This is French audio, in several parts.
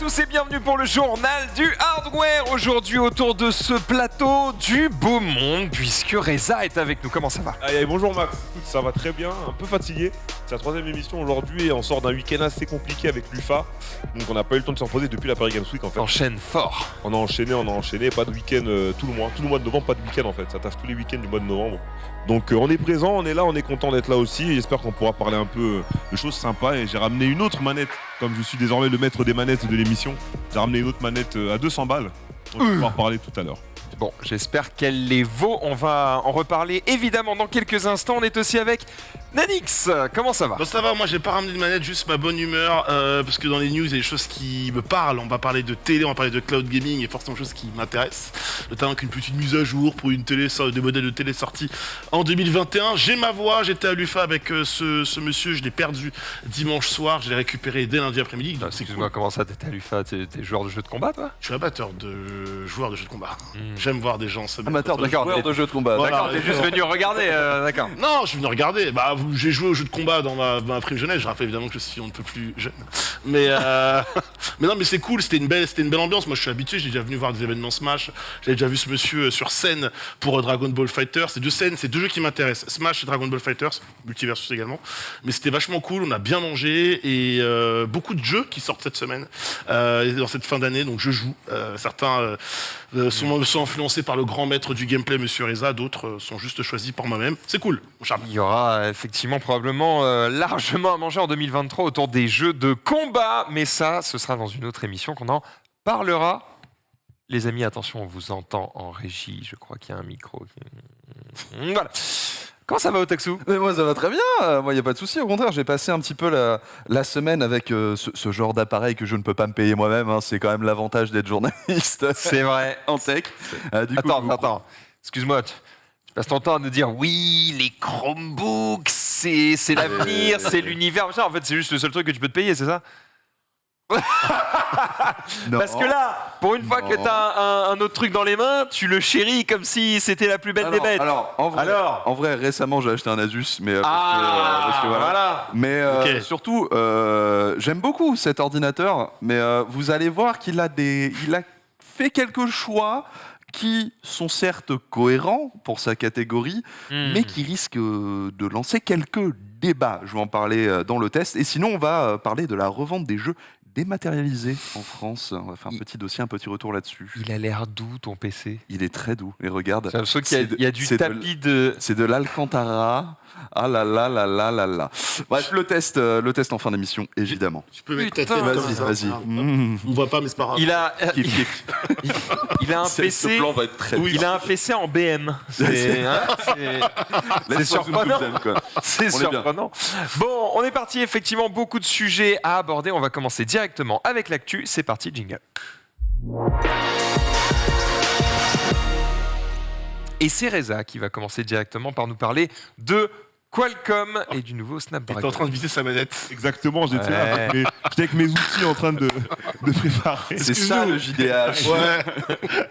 tous et bienvenue pour le journal du hardware. Aujourd'hui autour de ce plateau du beau monde, puisque Reza est avec nous. Comment ça va ? Allez, bonjour Max, écoute, ça va très bien, un peu fatigué. C'est la troisième émission aujourd'hui et on sort d'un week-end assez compliqué avec l'UFA. Donc on n'a pas eu le temps de se reposer depuis la Paris Games Week en fait. Enchaîne fort. On a enchaîné, pas de week-end tout le mois de novembre, pas de week-end en fait. Ça taffe tous les week-ends du mois de novembre. Donc on est présent, on est là, on est content d'être là aussi. Et j'espère qu'on pourra parler un peu de choses sympas. Et j'ai ramené une autre manette, comme je suis désormais le maître des manettes de l'émission. J'ai ramené une autre manette à 200 balles. On va pouvoir parler tout à l'heure. Bon, j'espère qu'elle les vaut. On va en reparler évidemment dans quelques instants. On est aussi avec Nanix. Comment ça va ? Bon, ça va, moi j'ai pas ramené de manette, juste ma bonne humeur, parce que dans les news il y a des choses qui me parlent. On va parler de télé, on va parler de cloud gaming et forcément des choses qui m'intéressent, notamment qu'une petite mise à jour pour une télé, des modèles de télé sortis en 2021. J'ai ma voix, j'étais à l'UFA avec ce monsieur, je l'ai perdu dimanche soir, je l'ai récupéré dès lundi après-midi. Excuse-moi, comment ça, t'es à l'UFA ? T'es joueur de jeux de combat, toi ? Je suis amateur de joueurs de jeux de combat. J'aime voir des gens se mettre amateur de joueurs de jeux de combat. Voilà. D'accord, t'es juste venu regarder, d'accord. Non, je suis venu regarder. J'ai joué aux jeux de combat dans ma prime jeunesse. Je rappelle évidemment que je suis on ne peut plus jeune. Mais non, mais c'est cool. C'était une belle ambiance. Moi, je suis habitué. J'ai déjà venu voir des événements Smash. J'avais déjà vu ce monsieur sur scène pour Dragon Ball Fighter. C'est deux jeux qui m'intéressent. Smash et Dragon Ball Fighters, Multiversus également. Mais c'était vachement cool. On a bien mangé et beaucoup de jeux qui sortent cette semaine dans cette fin d'année. Donc je joue. Certains sont influencés par le grand maître du gameplay, Monsieur Reza. D'autres sont juste choisis par moi-même. C'est cool, mon charme. Il y aura effectivement probablement largement à manger en 2023 autour des jeux de combat, mais ça, ce sera dans une autre émission qu'on en parlera. Les amis, attention, on vous entend en régie. Je crois qu'il y a un micro. Voilà. Comment ça va, Otaxu ? Mais moi ça va très bien, moi il n'y a pas de souci, au contraire j'ai passé un petit peu la semaine avec ce genre d'appareil que je ne peux pas me payer moi-même, hein. C'est quand même l'avantage d'être journaliste. C'est vrai. En tech. Du coup, Attends, excuse-moi, tu passes ton temps à nous dire oui, les Chromebooks, c'est l'avenir, c'est l'univers, machin. En fait c'est juste le seul truc que tu peux te payer, c'est ça ? Non. Parce que là, pour une fois que t'as un autre truc dans les mains, tu le chéris comme si c'était la plus belle des bêtes. En vrai, récemment j'ai acheté un Asus, mais parce que voilà. Mais surtout, j'aime beaucoup cet ordinateur, mais vous allez voir qu'il a fait quelques choix qui sont certes cohérents pour sa catégorie, mais qui risquent de lancer quelques débats. Je vais en parler dans le test. Et sinon, on va parler de la revente des jeux dématérialisés en France. On va faire un petit dossier, un petit retour là-dessus. Il a l'air doux, ton PC. Il est très doux. Et regarde, J'ai l'impression qu'il y a du tapis de... C'est de l'Alcantara. Ah là là là là là là. Bref, le test en fin d'émission, évidemment. Tu peux Putain, Vas-y. On voit pas, mais c'est pas grave. Il a un PC. Ce plan va être très Il a un PC en BM. C'est surprenant. C'est surprenant. Bon, on est parti, effectivement, beaucoup de sujets à aborder. On va commencer directement avec l'actu. C'est parti, jingle. Et c'est Reza qui va commencer directement par nous parler de Qualcomm et du nouveau Snapdragon. T'es en train de viser sa manette. Exactement, j'étais là avec mes outils en train de préparer. C'est ça le JDH. Ouais.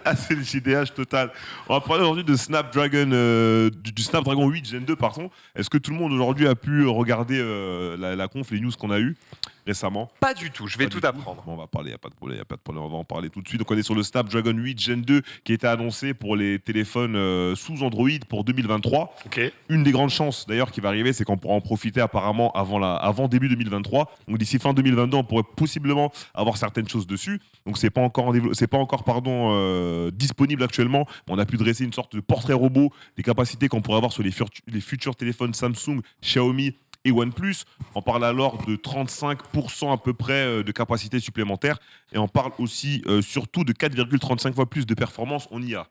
Ah, c'est le JDH total. On va parler aujourd'hui de Snapdragon, du Snapdragon 8 Gen 2, pardon. Est-ce que tout le monde aujourd'hui a pu regarder la conf, les news qu'on a eues récemment? Pas du tout, je vais Pas tout du apprendre. Bon, on va parler, il n'y a pas de problème, on va en parler tout de suite. Donc on est sur le Snapdragon 8 Gen 2 qui était annoncé pour les téléphones sous Android pour 2023. Ok. Une des grandes chances d'ailleurs qui va arriver, c'est qu'on pourra en profiter apparemment avant début 2023. Donc d'ici fin 2022, on pourrait possiblement avoir certaines choses dessus. Donc c'est pas encore disponible actuellement. On a pu dresser une sorte de portrait robot des capacités qu'on pourrait avoir sur les futurs téléphones Samsung, Xiaomi et OnePlus. On parle alors de 35% à peu près de capacité supplémentaire et on parle aussi surtout de 4,35 fois plus de performance en IA.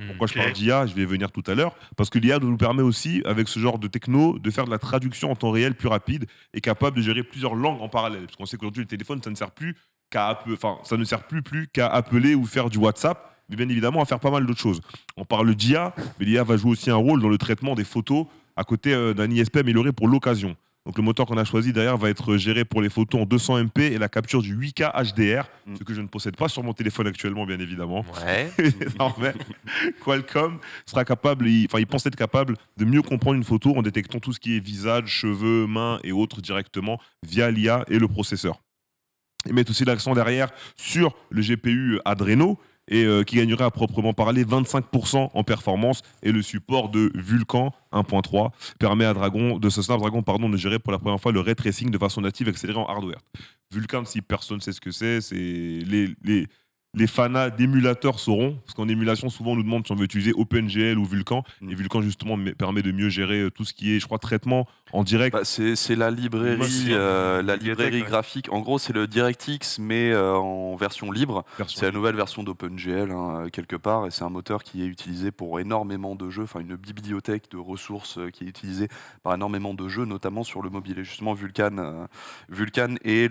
Pourquoi je parle d'IA ? Je vais y venir tout à l'heure. Parce que l'IA nous permet aussi, avec ce genre de techno, de faire de la traduction en temps réel plus rapide et capable de gérer plusieurs langues en parallèle. Parce qu'on sait qu'aujourd'hui, le téléphone, ça ne sert plus qu'à appeler ou faire du WhatsApp, mais bien évidemment à faire pas mal d'autres choses. On parle d'IA, mais l'IA va jouer aussi un rôle dans le traitement des photos à côté d'un ISP amélioré pour l'occasion. Donc le moteur qu'on a choisi derrière va être géré pour les photos en 200 MP et la capture du 8K HDR, ce que je ne possède pas sur mon téléphone actuellement, bien évidemment. Ouais. Désormais, Qualcomm sera capable, il pense être capable de mieux comprendre une photo en détectant tout ce qui est visage, cheveux, mains et autres directement via l'IA et le processeur. Ils mettent aussi l'accent derrière sur le GPU Adreno et qui gagnerait à proprement parler 25% en performance, et le support de Vulkan 1.3 permet à ce Snapdragon de gérer pour la première fois le ray tracing de façon native accélérée en hardware. Vulkan, si personne ne sait ce que c'est les fanas d'émulateurs sauront, parce qu'en émulation, souvent on nous demande si on veut utiliser OpenGL ou Vulkan, et Vulkan justement permet de mieux gérer tout ce qui est, je crois, traitement en direct. Bah, c'est la librairie, la librairie ouais. graphique. En gros, c'est le DirectX, mais en version libre. C'est la nouvelle version d'OpenGL, quelque part, et c'est un moteur qui est utilisé pour énormément de jeux, enfin une bibliothèque de ressources qui est utilisée par énormément de jeux, notamment sur le mobile. Et justement, Vulkan est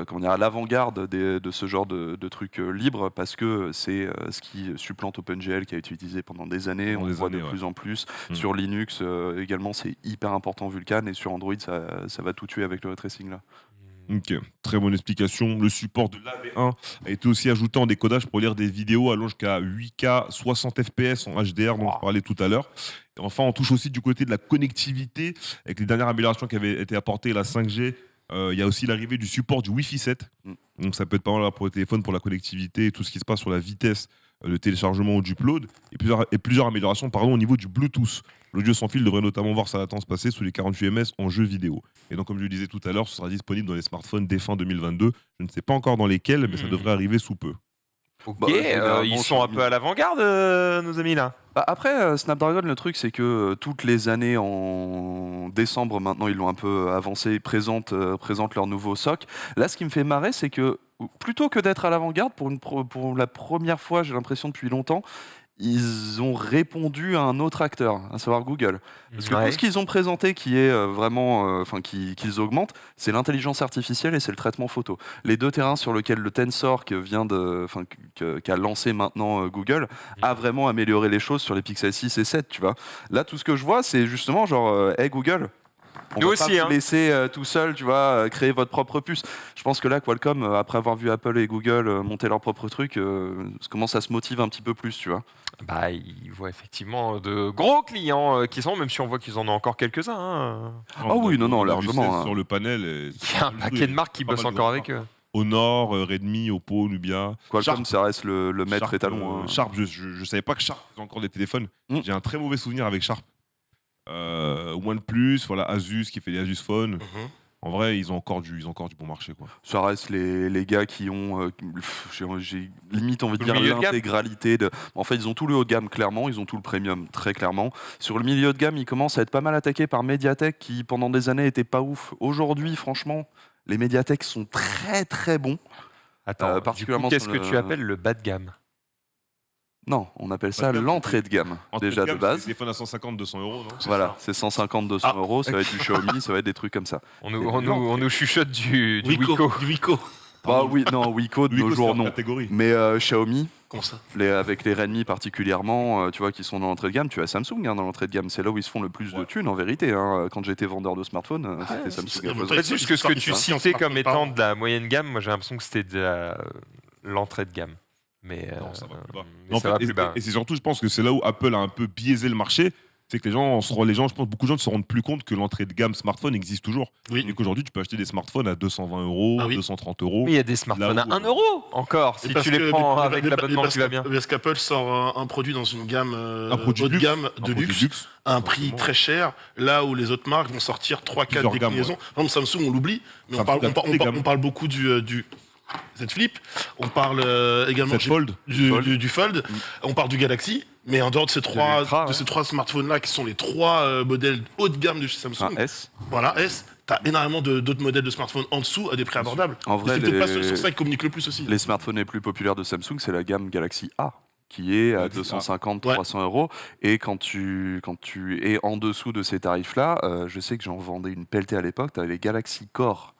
comment dire, à l'avant-garde de ce genre de trucs libres, parce que c'est ce qui supplante OpenGL, qui a été utilisé pendant des années. On le voit de plus en plus. Sur Linux également, c'est hyper important Vulkan, et sur Android, ça va tout tuer avec le ray tracing là. Ok, très bonne explication. Le support de l'AV1 a été aussi ajouté en décodage pour lire des vidéos allant jusqu'à 8K 60 FPS en HDR, dont je parlais tout à l'heure. Et enfin, on touche aussi du côté de la connectivité avec les dernières améliorations qui avaient été apportées, la 5G. Il y a aussi l'arrivée du support du Wi-Fi 7. Donc ça peut être pas mal pour le téléphone, pour la connectivité et tout ce qui se passe sur la vitesse de téléchargement ou d'upload. Et plusieurs améliorations au niveau du Bluetooth. L'audio sans fil devrait notamment voir sa latence passer sous les 48 ms en jeu vidéo. Et donc, comme je le disais tout à l'heure, ce sera disponible dans les smartphones dès fin 2022. Je ne sais pas encore dans lesquels, mais ça devrait arriver sous peu. Ok, généralement, ils sont un peu à l'avant-garde, nos amis là. Bah, après, Snapdragon, le truc, c'est que toutes les années, en décembre, maintenant, ils l'ont un peu avancé, ils présentent leur nouveau SoC. Là, ce qui me fait marrer, c'est que plutôt que d'être à l'avant-garde, pour la première fois, j'ai l'impression depuis longtemps, ils ont répondu à un autre acteur, à savoir Google. Parce que tout ce qu'ils ont présenté qui est vraiment, qu'ils augmentent, c'est l'intelligence artificielle et c'est le traitement photo. Les deux terrains sur lesquels le Tensor qu'a lancé maintenant Google a vraiment amélioré les choses sur les Pixel 6 et 7, tu vois. Là, tout ce que je vois, c'est justement genre, hey Google, on Nous va aussi, pas vous laisser tout seul, tu vois, créer votre propre puce. Je pense que là, Qualcomm, après avoir vu Apple et Google monter leur propre truc, commence à se motiver un petit peu plus, tu vois. Bah, ils voient effectivement de gros clients qui sont, même si on voit qu'ils en ont encore quelques-uns. Hein. Ah oui, non, On a vu largement, 16 hein. sur le panel. Il y a un paquet de marques qui pas bossent mal de encore marques. avec eux. Honor, Redmi, Oppo, Nubia. Qualcomm, Sharp. ça reste le maître Sharp, étalon. Sharp, je savais pas que Sharp faisait encore des téléphones. J'ai un très mauvais souvenir avec Sharp. OnePlus, voilà, Asus qui fait les Asus Phone. En vrai, ils ont encore du bon marché, quoi. Ça reste les gars qui ont, j'ai limite envie de Le dire milieu de gamme. l'intégralité de. En fait, ils ont tout le haut de gamme, clairement, ils ont tout le premium, très clairement. Sur le milieu de gamme, ils commencent à être pas mal attaqués par Mediatek, qui pendant des années était pas ouf. Aujourd'hui, franchement, les Mediatek sont très très bons. Attends, particulièrement qu'est-ce sur que le- tu appelles le bas de gamme? Non, on appelle ça Pas de gamme, l'entrée de gamme, déjà de base. C'est des téléphones à 150, 200 euros, non Voilà, c'est 150-200 Ah. euros, ça va être du Xiaomi, ça va être des trucs comme ça. On nous chuchote du Wico. Wiko. Du Wico. Bah oui, non, Wiko de nos jours, non. Catégorie. Mais Xiaomi, Comment ça? avec les Redmi particulièrement, tu vois, qui sont dans l'entrée de gamme, tu as Samsung dans l'entrée de gamme. C'est là où ils se font le plus de thunes, en vérité. Quand j'étais vendeur de smartphones, c'était Samsung. c'est- à En cause de fait, ça. juste que ce que tu citais comme étant Pardon. de la moyenne gamme, moi j'ai l'impression que c'était de l'entrée de gamme. Mais Non, ça va plus bas. mais En ça fait, va plus bas. et c'est surtout, je pense que c'est là où Apple a un peu biaisé le marché. C'est que je pense beaucoup de gens ne se rendent plus compte que l'entrée de gamme smartphone existe toujours. Oui. Et qu'aujourd'hui, tu peux acheter des smartphones à 220 euros, Ah oui. 230 euros. Mais il y a des smartphones Là à où- 1 euro encore, si Parce tu les que- prends mais- avec mais- l'abonnement parce qui va que- bien. Parce qu'Apple sort un produit dans une gamme Un produit haut de luxe, gamme un de produit luxe, à un prix forcément. très cher, là où les autres marques vont sortir 3-4 Plusieurs gammes, déclinaisons. Par exemple, Samsung, on l'oublie, mais Samsung a toutes les gammes. on parle beaucoup du Z Flip, on parle également Z Fold. du Fold, on parle du Galaxy, mais en dehors de ces l'Ultra, ouais. ces trois smartphones-là, qui sont les trois modèles haut de gamme de chez Samsung, Un S. voilà, S, t'as énormément d'autres modèles de smartphones en dessous à des prix abordables. En vrai, Et c'est peut-être pas les- sur ça qu'ils communiquent le plus aussi. Les smartphones les plus populaires de Samsung, c'est la gamme Galaxy A, qui est à Galaxy A. 250-300 euros. Et quand tu es en dessous de ces tarifs-là, je sais que j'en vendais une pelletée à l'époque, tu as les Galaxy Core,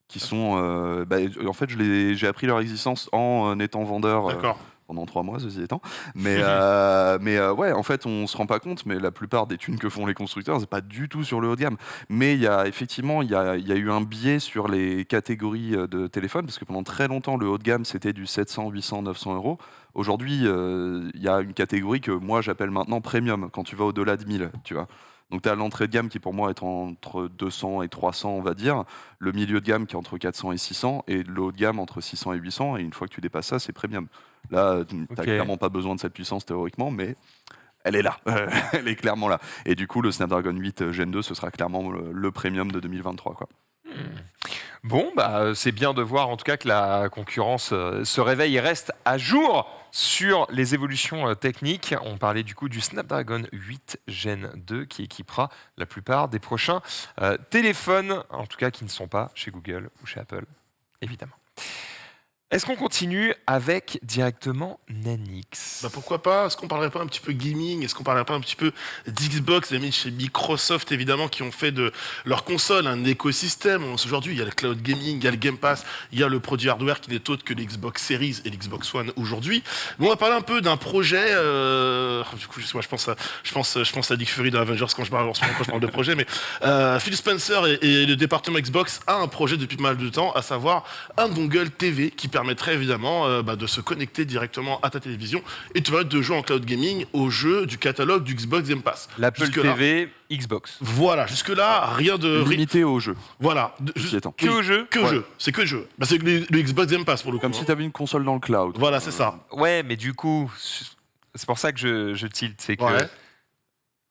qui sont... en fait, j'ai appris leur existence en étant vendeur D'accord. pendant 3 mois, ceci étant. Mais, ouais, en fait, on se rend pas compte, mais la plupart des thunes que font les constructeurs, c'est pas du tout sur le haut de gamme. Mais il y a effectivement, il y a eu un biais sur les catégories de téléphones, parce que pendant très longtemps, le haut de gamme, c'était du 700, 800, 900 euros. Aujourd'hui, il y a une catégorie que moi, j'appelle maintenant premium, quand tu vas au-delà de 1000, tu vois. Donc tu as l'entrée de gamme qui pour moi est entre 200 et 300 on va dire, le milieu de gamme qui est entre 400 et 600 et le haut de gamme entre 600 et 800 et une fois que tu dépasses ça c'est premium. Là tu n'as clairement pas besoin de cette puissance théoriquement mais elle est là, elle est clairement là. Et du coup le Snapdragon 8 Gen 2 ce sera clairement le premium de 2023 quoi. Bon, c'est bien de voir en tout cas que la concurrence se réveille et reste à jour sur les évolutions techniques. On parlait du coup du Snapdragon 8 Gen 2 qui équipera la plupart des prochains téléphones, en tout cas qui ne sont pas chez Google ou chez Apple, évidemment. Est-ce qu'on continue avec directement Nanix? Bah pourquoi pas? Est-ce qu'on parlerait pas un petit peu gaming? Est-ce qu'on parlerait pas un petit peu d'Xbox, les amis de chez Microsoft évidemment, qui ont fait de leur console un écosystème? Aujourd'hui, il y a le cloud gaming, il y a le Game Pass, il y a le produit hardware qui n'est autre que l'Xbox Series et l'Xbox One aujourd'hui. Mais on va parler un peu d'un projet. Du coup, je pense à Nick Fury dans Avengers quand je parle de projet, mais Phil Spencer et le département Xbox a un projet depuis pas mal de temps, à savoir un dongle TV qui permettrait évidemment de se connecter directement à ta télévision et de jouer en cloud gaming aux jeux du catalogue du Xbox Game Pass. L'Apple TV, Xbox. Voilà, jusque-là, rien de... Limité au jeu. Voilà. Que au jeu. Que au jeu. C'est que le jeu. C'est le Xbox Game Pass pour le coup. Comme si tu avais une console dans le cloud. Voilà, c'est ça. Ouais, mais du coup, c'est pour ça que je tilte, c'est que... Ouais.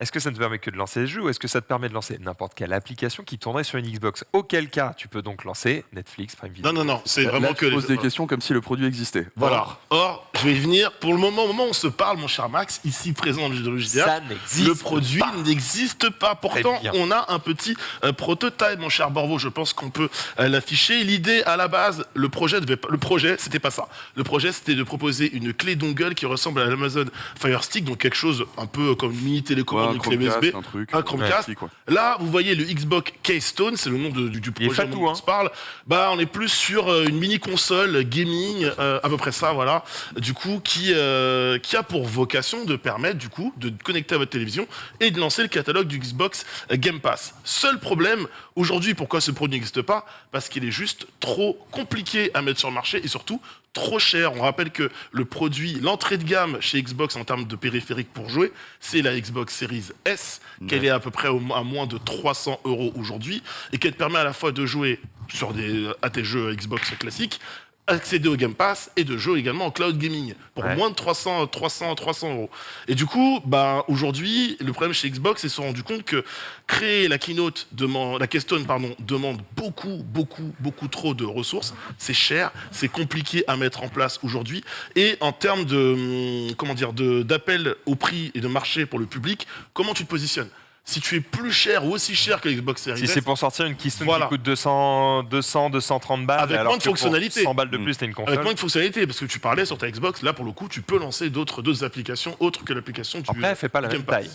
Est-ce que ça ne te permet que de lancer les jeux ou est-ce que ça te permet de lancer n'importe quelle application qui tournerait sur une Xbox? Auquel cas, tu peux donc lancer Netflix, Prime Video. Non, c'est Là, vraiment tu que... poses des questions comme si le produit existait. Voilà. Or, je vais y venir. Pour le moment, au moment où on se parle, mon cher Max, ici présent dans le JDA, Ça n'existe le produit n'existe pas. Pourtant, Très bien. on a un petit prototype, mon cher Borvo. Je pense qu'on peut l'afficher. L'idée, à la base, le projet, c'était pas ça. Le projet, c'était de proposer une clé dongle qui ressemble à l'Amazon Fire Stick, donc quelque chose un peu comme une mini télécommande, Ouais, une clé USB. Un Chromecast. Ouais, quoi. Là, vous voyez le Xbox Keystone, c'est le nom du Il est projet fatou, dont on se parle. On est plus sur une mini console gaming, à peu près ça, voilà. Du coup, qui a pour vocation de permettre, du coup, de connecter à votre télévision et de lancer le catalogue du Xbox Game Pass. Seul problème, aujourd'hui, pourquoi ce produit n'existe pas? Parce qu'il est juste trop compliqué à mettre sur le marché et surtout trop cher. On rappelle que le produit, l'entrée de gamme chez Xbox en termes de périphérique pour jouer, c'est la Xbox Series S, qu'elle est à peu près à moins de 300 € aujourd'hui, et qu'elle te permet à la fois de jouer à tes jeux Xbox classiques, accéder au Game Pass et de jouer également en cloud gaming pour moins de 300 €. Et du coup, aujourd'hui, le problème chez Xbox, ils se sont rendus compte que créer la Keystone demande beaucoup trop de ressources. C'est cher, c'est compliqué à mettre en place aujourd'hui. Et en termes d'appel au prix et de marché pour le public, comment tu te positionnes? Si tu es plus cher ou aussi cher que l'Xbox Series Si S, c'est pour sortir une Keystone Voilà. qui coûte 230 balles, Avec alors moins de que pour fonctionnalités. 100 balles de plus, t'as une console. avec moins de fonctionnalités, parce que tu parlais sur ta Xbox, là pour le coup, tu peux lancer d'autres applications autres que l'application du Après, elle fait pas la Game même Pass. taille.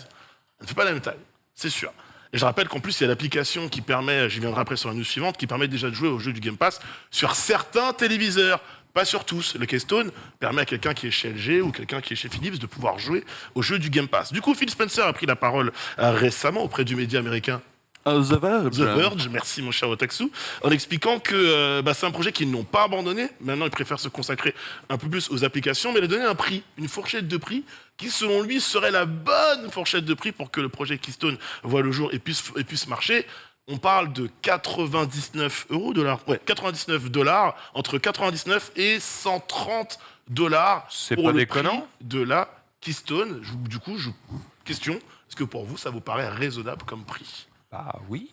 Elle ne fait pas la même taille, c'est sûr. Et je rappelle qu'en plus, il y a l'application qui permet, j'y viendrai après sur la news suivante, qui permet déjà de jouer au jeu du Game Pass sur certains téléviseurs. Pas sur tous. Le Keystone permet à quelqu'un qui est chez LG ou quelqu'un qui est chez Philips de pouvoir jouer au jeu du Game Pass. Du coup, Phil Spencer a pris la parole récemment auprès du média américain The Verge. The Verge, merci mon cher Otaksu, en expliquant que c'est un projet qu'ils n'ont pas abandonné. Maintenant, ils préfèrent se consacrer un peu plus aux applications, mais il a donné un prix, une fourchette de prix, qui selon lui serait la bonne fourchette de prix pour que le projet Keystone voit le jour et puisse marcher. On parle de 99 $, ouais, 99 $, entre 99 et 130 $. C'est pour pas le déconnant. prix de la Keystone. Question, est-ce que pour vous, ça vous paraît raisonnable comme prix? Bah oui,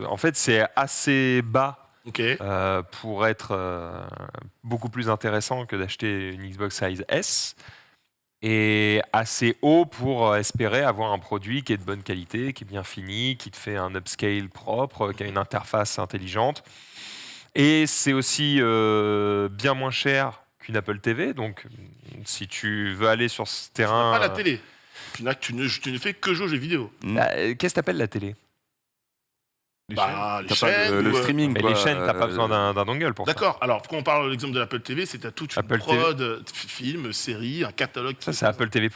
en fait, c'est assez bas Ok. pour être beaucoup plus intéressant que d'acheter une Xbox Series S. Et assez haut pour espérer avoir un produit qui est de bonne qualité, qui est bien fini, qui te fait un upscale propre, qui a une interface intelligente. Et c'est aussi bien moins cher qu'une Apple TV. Donc, si tu veux aller sur ce terrain... Pas la télé. Tu ne fais que jouer aux jeux vidéo. Qu'est-ce que t'appelles la télé? Les T'as pas chaînes le ou, streaming. Mais quoi. les chaînes, t'as pas besoin d'un dongle pour ça. D'accord. Alors, quand on parle de l'exemple de l'Apple TV, c'est à toute une Apple prod, films, séries, un catalogue. Ça, c'est Apple TV+.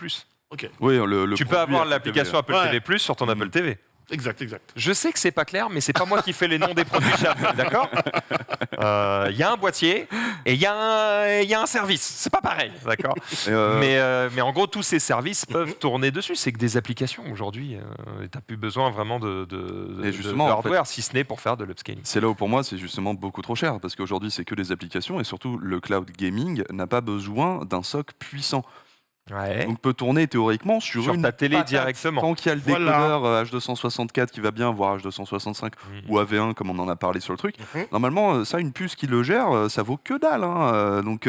Ok. Oui, Tu peux avoir l'application Apple Ouais. TV+, sur ton Apple TV. Exact, exact. Je sais que c'est pas clair, mais c'est pas moi qui fais les noms des produits Xiaomi, d'accord? Il y a un boîtier et il y a un service. C'est pas pareil, d'accord? Mais en gros, tous ces services peuvent tourner dessus. C'est que des applications aujourd'hui. T'as plus besoin vraiment Et justement, de en fait, hardware, si ce n'est pour faire de l'upscaling. c'est là où pour moi c'est justement beaucoup trop cher parce qu'aujourd'hui c'est que des applications et surtout le cloud gaming n'a pas besoin d'un SOC puissant. Ouais. Donc peut tourner théoriquement sur Sur une ta télé patate. directement. Tant qu'il y a le Voilà. décodeur H264 qui va bien, voire H265 ou AV1 comme on en a parlé sur le truc, Mhm. normalement ça une puce qui le gère, ça vaut que dalle. Hein. Donc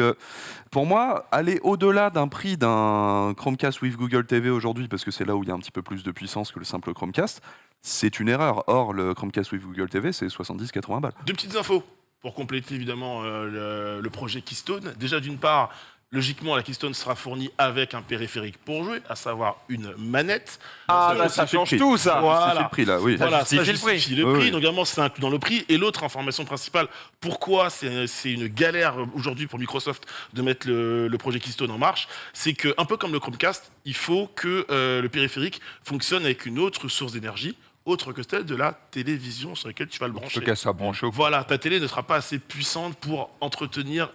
pour moi, aller au-delà d'un prix d'un Chromecast with Google TV aujourd'hui, parce que c'est là où il y a un petit peu plus de puissance que le simple Chromecast, c'est une erreur. Or le Chromecast with Google TV c'est 70-80 balles. Deux petites infos pour compléter évidemment le projet Keystone. Déjà d'une part, logiquement la Keystone sera fournie avec un périphérique pour jouer, à savoir une manette. Ah, Ça là, ça justifie le change prix. tout, ça. Voilà. C'est le prix là, oui. Voilà, justifie ça le prix. justifie le Oui, prix. oui. Donc également, c'est inclus dans le prix. Et l'autre information principale, pourquoi c'est une galère aujourd'hui pour Microsoft de mettre le projet Keystone en marche, c'est que un peu comme le Chromecast, il faut que le périphérique fonctionne avec une autre source d'énergie, autre que celle de la télévision sur laquelle tu vas le Ce brancher. qu'elle soit branchée au Voilà, ta télé ne sera pas assez puissante pour entretenir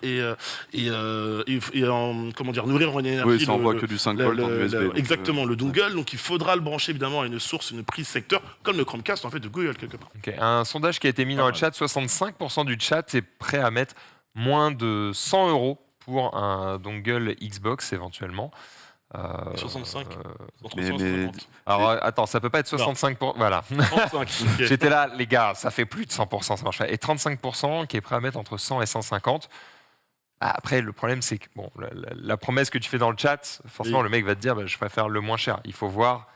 comment dire, nourrir en énergie. Oui, ça envoie que du 5 volts en USB. donc, Exactement, le dongle. Donc il faudra le brancher évidemment à une source, une prise secteur, comme le Chromecast en fait de Google quelque part. Ok. Un sondage qui a été mis dans le chat, 65% du chat est prêt à mettre moins de 100 € pour un dongle Xbox éventuellement. 65 entre mais- 100 et mais- 150. Alors attends, ça peut pas être 65 Voilà. 35, ok. J'étais là, les gars, ça fait plus de 100%, ça marche pas. Et 35% qui est prêt à mettre entre 100 et 150. Ah, après, le problème, c'est que bon, la promesse que tu fais dans le chat, forcément, Oui. le mec va te dire, bah, je préfère le moins cher. Il faut voir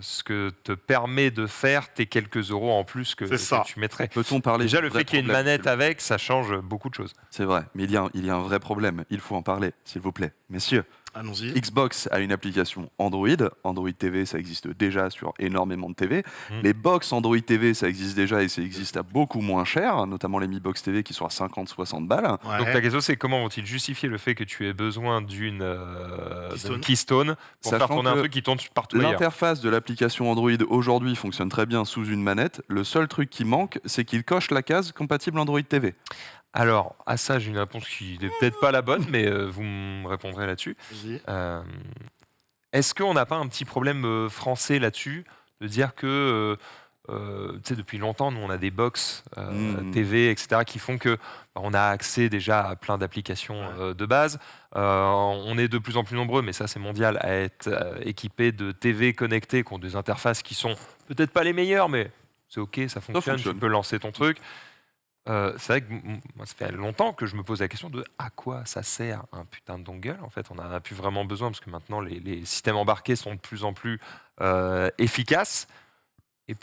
ce que te permet de faire tes quelques euros en plus que C'est ça. tu mettrais. Peut-on parler Déjà, du le vrai fait qu'il y ait une problème, manette s'il vous plaît avec, ça change beaucoup de choses. C'est vrai, mais il y a un vrai problème. Il faut en parler, s'il vous plaît. Messieurs, Allons-y. Xbox a une application Android. Android TV, ça existe déjà sur énormément de TV. Mm. Les box Android TV, ça existe déjà et ça existe à beaucoup moins cher, notamment les Mi Box TV qui sont à 50-60 balles. Ouais. Donc ta question, c'est comment vont-ils justifier le fait que tu aies besoin d'une Keystone pour Sachant faire tourner un que truc qui tourne partout ailleurs. L'interface de l'application Android aujourd'hui fonctionne très bien sous une manette. Le seul truc qui manque, c'est qu'il coche la case compatible Android TV. Alors, à ça, j'ai une réponse qui n'est peut-être pas la bonne, mais vous me répondrez là-dessus. Vas-y. Est-ce qu'on n'a pas un petit problème français là-dessus, de dire que, tu sais, depuis longtemps, nous, on a des box TV, etc., qui font que on a accès déjà à plein d'applications de base. On est de plus en plus nombreux, mais ça, c'est mondial, à être équipés de TV connectées qui ont des interfaces qui sont peut-être pas les meilleures, mais c'est OK, ça fonctionne, tu peux lancer ton truc. C'est vrai que moi, ça fait longtemps que je me pose la question de à quoi ça sert un putain de dongle. En fait, on n'en a plus vraiment besoin parce que maintenant les systèmes embarqués sont de plus en plus efficaces. Et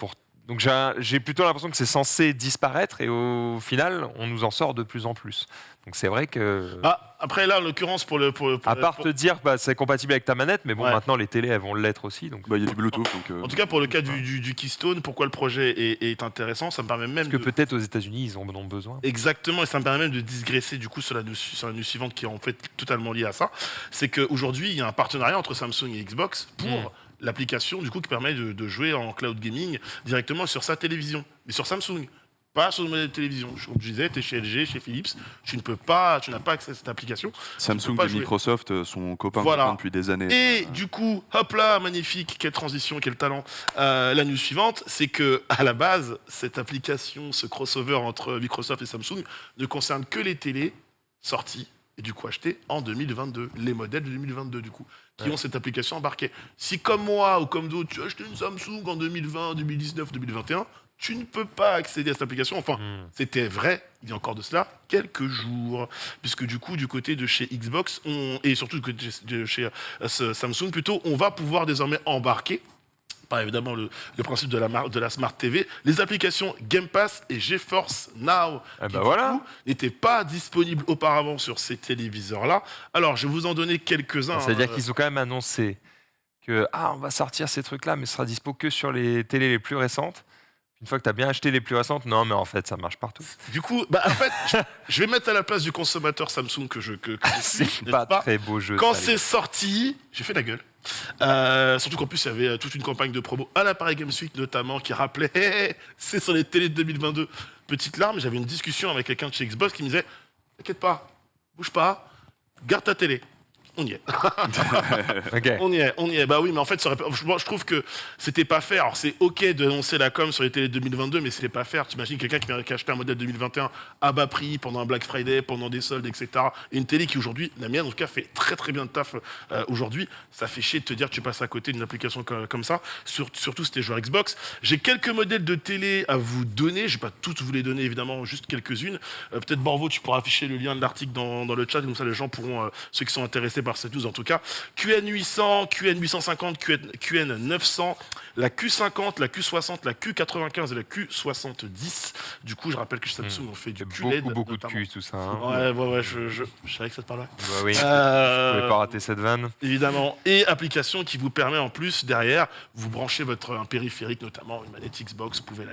donc j'ai plutôt l'impression que c'est censé disparaître et au final, on nous en sort de plus en plus. Donc c'est vrai que Après là, en l'occurrence pour le à part te dire bah, c'est compatible avec ta manette, mais bon Ouais. maintenant les télés elles vont l'être aussi. Donc Bah, il y a du Bluetooth. Donc, en tout cas pour le cas du Keystone, pourquoi le projet est intéressant, ça me permet même parce que de... peut-être aux États-Unis ils en ont besoin. Exactement, et ça me permet même de digresser du coup sur la news suivante qui est en fait totalement liée à ça. C'est qu'aujourd'hui, il y a un partenariat entre Samsung et Xbox pour l'application du coup qui permet de jouer en cloud gaming directement sur sa télévision, mais sur Samsung. Pas sur le modèle de télévision. Comme je disais, tu es chez LG, chez Philips, tu n'as pas accès à cette application. Samsung pas et jouer. Microsoft sont copains Voilà. depuis des années. Et du coup, hop là, magnifique, quelle transition, quel talent. La news suivante, c'est que à la base, cette application, ce crossover entre Microsoft et Samsung, ne concerne que les télés sorties et du coup achetées en 2022, les modèles de 2022 du coup, qui ont cette application embarquée. Si comme moi ou comme d'autres, tu as acheté une Samsung en 2020, 2019, 2021, tu ne peux pas accéder à cette application. Enfin, c'était vrai, il y a encore de cela, quelques jours. Puisque du coup, du côté de chez Xbox, et surtout du côté de chez Samsung plutôt, on va pouvoir désormais embarquer, par évidemment le principe de la Smart TV, les applications Game Pass et GeForce Now, Ah qui bah du voilà. coup, n'étaient pas disponibles auparavant sur ces téléviseurs-là. Alors, je vais vous en donner quelques-uns. C'est-à-dire qu'ils ont quand même annoncé que on va sortir ces trucs-là, mais ce sera dispo que sur les télés les plus récentes. Une fois que tu as bien acheté les plus récentes, non, mais en fait, ça marche partout. Du coup, bah, en fait, je vais mettre à la place du consommateur Samsung que je suis, C'est n'est-ce pas très beau jeu. Quand ça, les c'est gars. sorti, j'ai fait la gueule. Surtout qu'en plus, il y avait toute une campagne de promo à la Paris Games Week notamment qui rappelait c'est sur les télés de 2022. Petite larme, j'avais une discussion avec quelqu'un de chez Xbox qui me disait t'inquiète pas, bouge pas, garde ta télé. On y est. Ok. On y est. Bah oui, mais en fait, ça aurait je trouve que c'était pas faire. Alors, c'est OK d'annoncer la com sur les télés 2022, mais c'était pas faire. T'imagines quelqu'un qui a acheté un modèle 2021 à bas prix pendant un Black Friday, pendant des soldes, etc. Et une télé qui, aujourd'hui, la mienne, en tout cas, fait très très bien de taf aujourd'hui. Ça fait chier de te dire que tu passes à côté d'une application comme ça. Surtout si t'es joueur Xbox. J'ai quelques modèles de télé à vous donner. Je vais pas toutes vous les donner, évidemment, juste quelques-unes. Peut-être, Borvo, tu pourras afficher le lien de l'article dans le chat, comme ça les gens pourront, ceux qui sont intéressés par cette news en tout cas, QN800, QN850, QN900, la Q50, la Q60, la Q95 et la Q70. Du coup, je rappelle que Samsung ont fait du QLED. Beaucoup de notamment. cul, tout ça. Hein. Ouais, je savais que ça te parlait. Bah oui, je pouvais pas rater cette vanne. Évidemment. Et application qui vous permet en plus, derrière, vous branchez un périphérique, notamment une manette Xbox, vous pouvez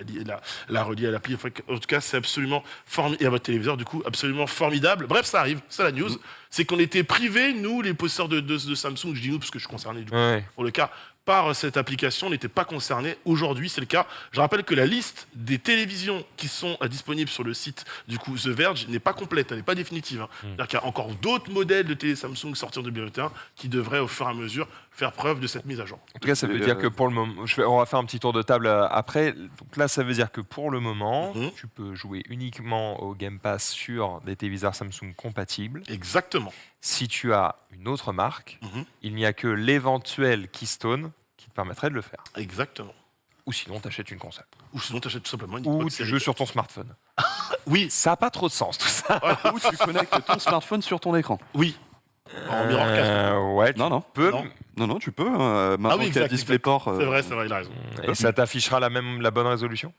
la relier à l'appli. En tout cas, c'est absolument formidable. Et à votre téléviseur, du coup, absolument formidable. Bref, ça arrive, c'est la news. C'est qu'on était privés, nous, les possesseurs de Samsung, je dis nous parce que je suis concerné du coup, Ouais. pour le cas, par cette application, on n'était pas concernés. Aujourd'hui, c'est le cas. Je rappelle que la liste des télévisions qui sont disponibles sur le site du coup The Verge n'est pas complète, elle n'est pas définitive. Hein. C'est-à-dire qu'il y a encore d'autres modèles de télé Samsung sortis en 2021 qui devraient au fur et à mesure faire preuve de cette mise à jour. En tout cas, ça veut dire que pour le moment, on va faire un petit tour de table après. Donc là, ça veut dire que pour le moment, tu peux jouer uniquement au Game Pass sur des téléviseurs Samsung compatibles. Exactement. Si tu as une autre marque, il n'y a que l'éventuel Keystone qui te permettrait de le faire. Exactement. Ou sinon, tu achètes une console. Ou sinon, tu achètes tout simplement une Ou Xbox tu Series joues X. sur ton smartphone. Oui, Ça n'a pas trop de sens, tout ça. Ou tu connectes ton smartphone sur ton écran. oui. En mirrorcast. Ouais, tu Non, non. peux. Non. Non, tu peux. Maintenant oui, qu'il y a exact, DisplayPort, C'est vrai, il a raison. Et ça t'affichera la bonne résolution.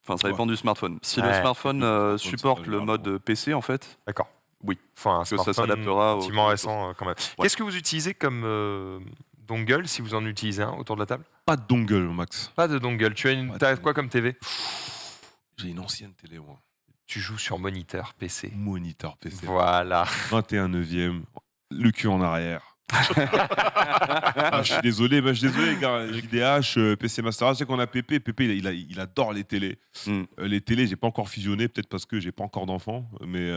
enfin, ça dépend du smartphone. Si le Ouais. smartphone smartphone, supporte ça va le grave. mode PC, en fait, D'accord. Oui. Enfin, un que ça smartphone s'adaptera au- relativement récent quand même. Ouais. Qu'est-ce que vous utilisez comme dongle, si vous en utilisez un autour de la table? Pas de dongle, Max. Pas de dongle. T'as quoi comme TV? J'ai une ancienne télé, moi. Tu joues sur moniteur PC. Moniteur PC. Voilà. 21 neuvième. Le cul en arrière. Je suis désolé, les gars. JDH, PC Master Race, je sais qu'on a Pépé. Pépé, il adore les télés. Les télés, j'ai pas encore fusionné, peut-être parce que j'ai pas encore d'enfants. Mais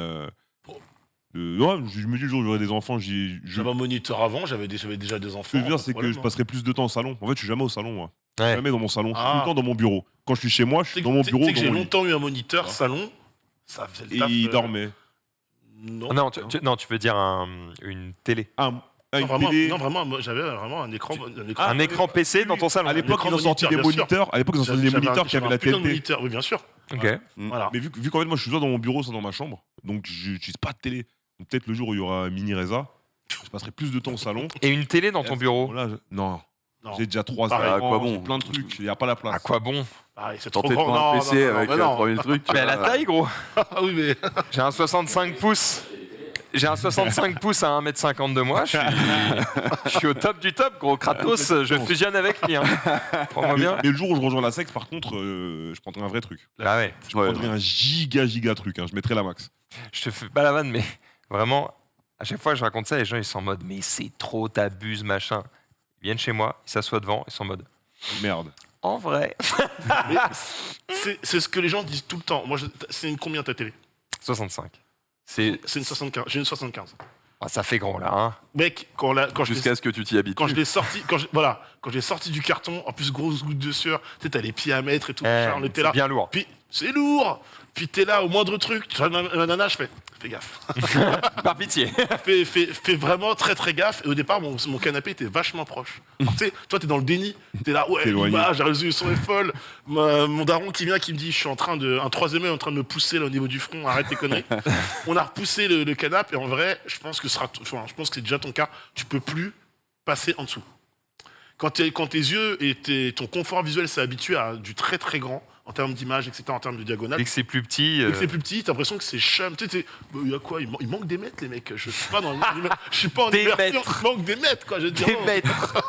ouais, je me dis, le jour où j'aurai des enfants, J'avais un moniteur avant, j'avais déjà des enfants. Ce que je veux dire, c'est que Voilà, je passerai plus de temps au salon. En fait, je suis jamais au salon, moi. Je suis Ouais. jamais dans mon salon. Je suis Ah. tout le temps dans mon bureau. Quand je suis chez moi, je suis Tu dans mon sais bureau. que dans j'ai mon lit. longtemps eu un moniteur Ah. salon, ça faisait le Et taf. il dormait. Non. Ah non, non, tu veux dire une télé. Une vraiment, télé. non, vraiment, moi, j'avais vraiment un écran. Un écran PC dans ton salon. À l'époque, l'écran ils ont sorti moniteur, des bien sûr. moniteurs. À l'époque, ils ont sorti des moniteurs qui avaient la TNT. TNT. Oui, bien sûr. Ok. Voilà. Mais vu qu'en fait, moi, je suis soit dans mon bureau, soit dans ma chambre. Donc, je n'utilise pas de télé. Donc, peut-être le jour où il y aura un mini Reza, je passerai plus de temps au salon. Et une télé dans ton bureau. Non. Non. J'ai déjà 3 Pareil. ans. À quoi bon J'ai plein de trucs. Il n'y a pas la place. À quoi bon? Pareil, c'est trop Tenter de grand. prendre un Non, PC non, avec mais non. 3000 trucs. Mais à la taille, gros. Ah oui, mais. J'ai un 65 pouces. J'ai un 65 pouces à 1m50 de moi. Je suis au top du top, gros. Kratos, je fusionne avec lui. Hein. Prends-moi bien. Mais le jour où je rejoins la sexe, par contre, je prendrai un vrai truc. Ah ouais. Je prendrai un giga truc. Je mettrai la max. Je te fais pas la vanne, mais vraiment, à chaque fois que je raconte ça, les gens ils sont en mode mais c'est trop, t'abuses, machin. Ils viennent chez moi, ils s'assoient devant, ils sont en mode Merde. en vrai. Mais c'est ce que les gens disent tout le temps. Moi, c'est une combien ta télé? 65. C'est une 75. J'ai une 75. Ah, ça fait grand là, hein. Mec, quand je l'ai- Jusqu'à ce que tu t'y habitues. quand je l'ai sorti, quand j'ai sorti du carton, en plus grosse goutte de sueur, tu sais, t'as les pieds à mettre et tout, machin, on était c'est là. bien lourd. Puis c'est lourd. Puis t'es là au moindre truc. Tu vois la nana, je fais gaffe. Par pitié. fais vraiment très gaffe. Et au départ, mon canapé était vachement proche. Alors, tu sais, toi, t'es dans le déni. T'es là, ouais, T'es éloigné. l'image, la résolution est folle. Mon daron qui vient, qui me dit, je suis un troisième œil en train de me pousser là, au niveau du front, arrête tes conneries. On a repoussé le canapé. Et en vrai, je pense que c'est déjà ton cas. Tu peux plus passer en dessous. Quand tes yeux et ton confort visuel s'est habitué à du très grand, en termes d'image, etc., en termes de diagonale. Dès que c'est plus petit. Dès que c'est plus petit, t'as l'impression que c'est chum. Tu sais, il y a quoi, il manque des mètres, les mecs. Je suis pas dans je suis pas en Des immersion, mètres. il manque des mètres, quoi. Je veux dire, Des non. mètres.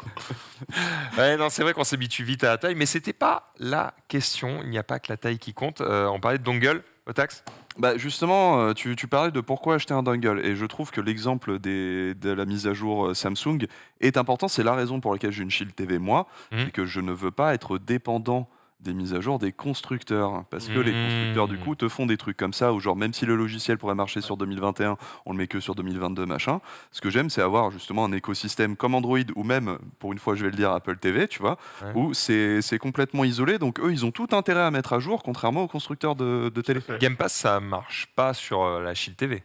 Ouais, non, c'est vrai qu'on s'habitue vite à la taille, mais c'était pas la question. Il n'y a pas que la taille qui compte. On parlait de dongle, Otax. Bah justement, tu parlais de pourquoi acheter un dongle, et je trouve que l'exemple de la mise à jour Samsung est important. C'est la raison pour laquelle j'ai une Shield TV moi, c'est que je ne veux pas être dépendant des mises à jour des constructeurs, parce que les constructeurs du coup te font des trucs comme ça, où genre même si le logiciel pourrait marcher sur 2021, on le met que sur 2022 machin. Ce que j'aime, c'est avoir justement un écosystème comme Android, ou même pour une fois je vais le dire Apple TV, tu vois, Ouais. où c'est complètement isolé, donc eux ils ont tout intérêt à mettre à jour, contrairement aux constructeurs de télé. Game Pass, ça marche pas sur la Shield TV.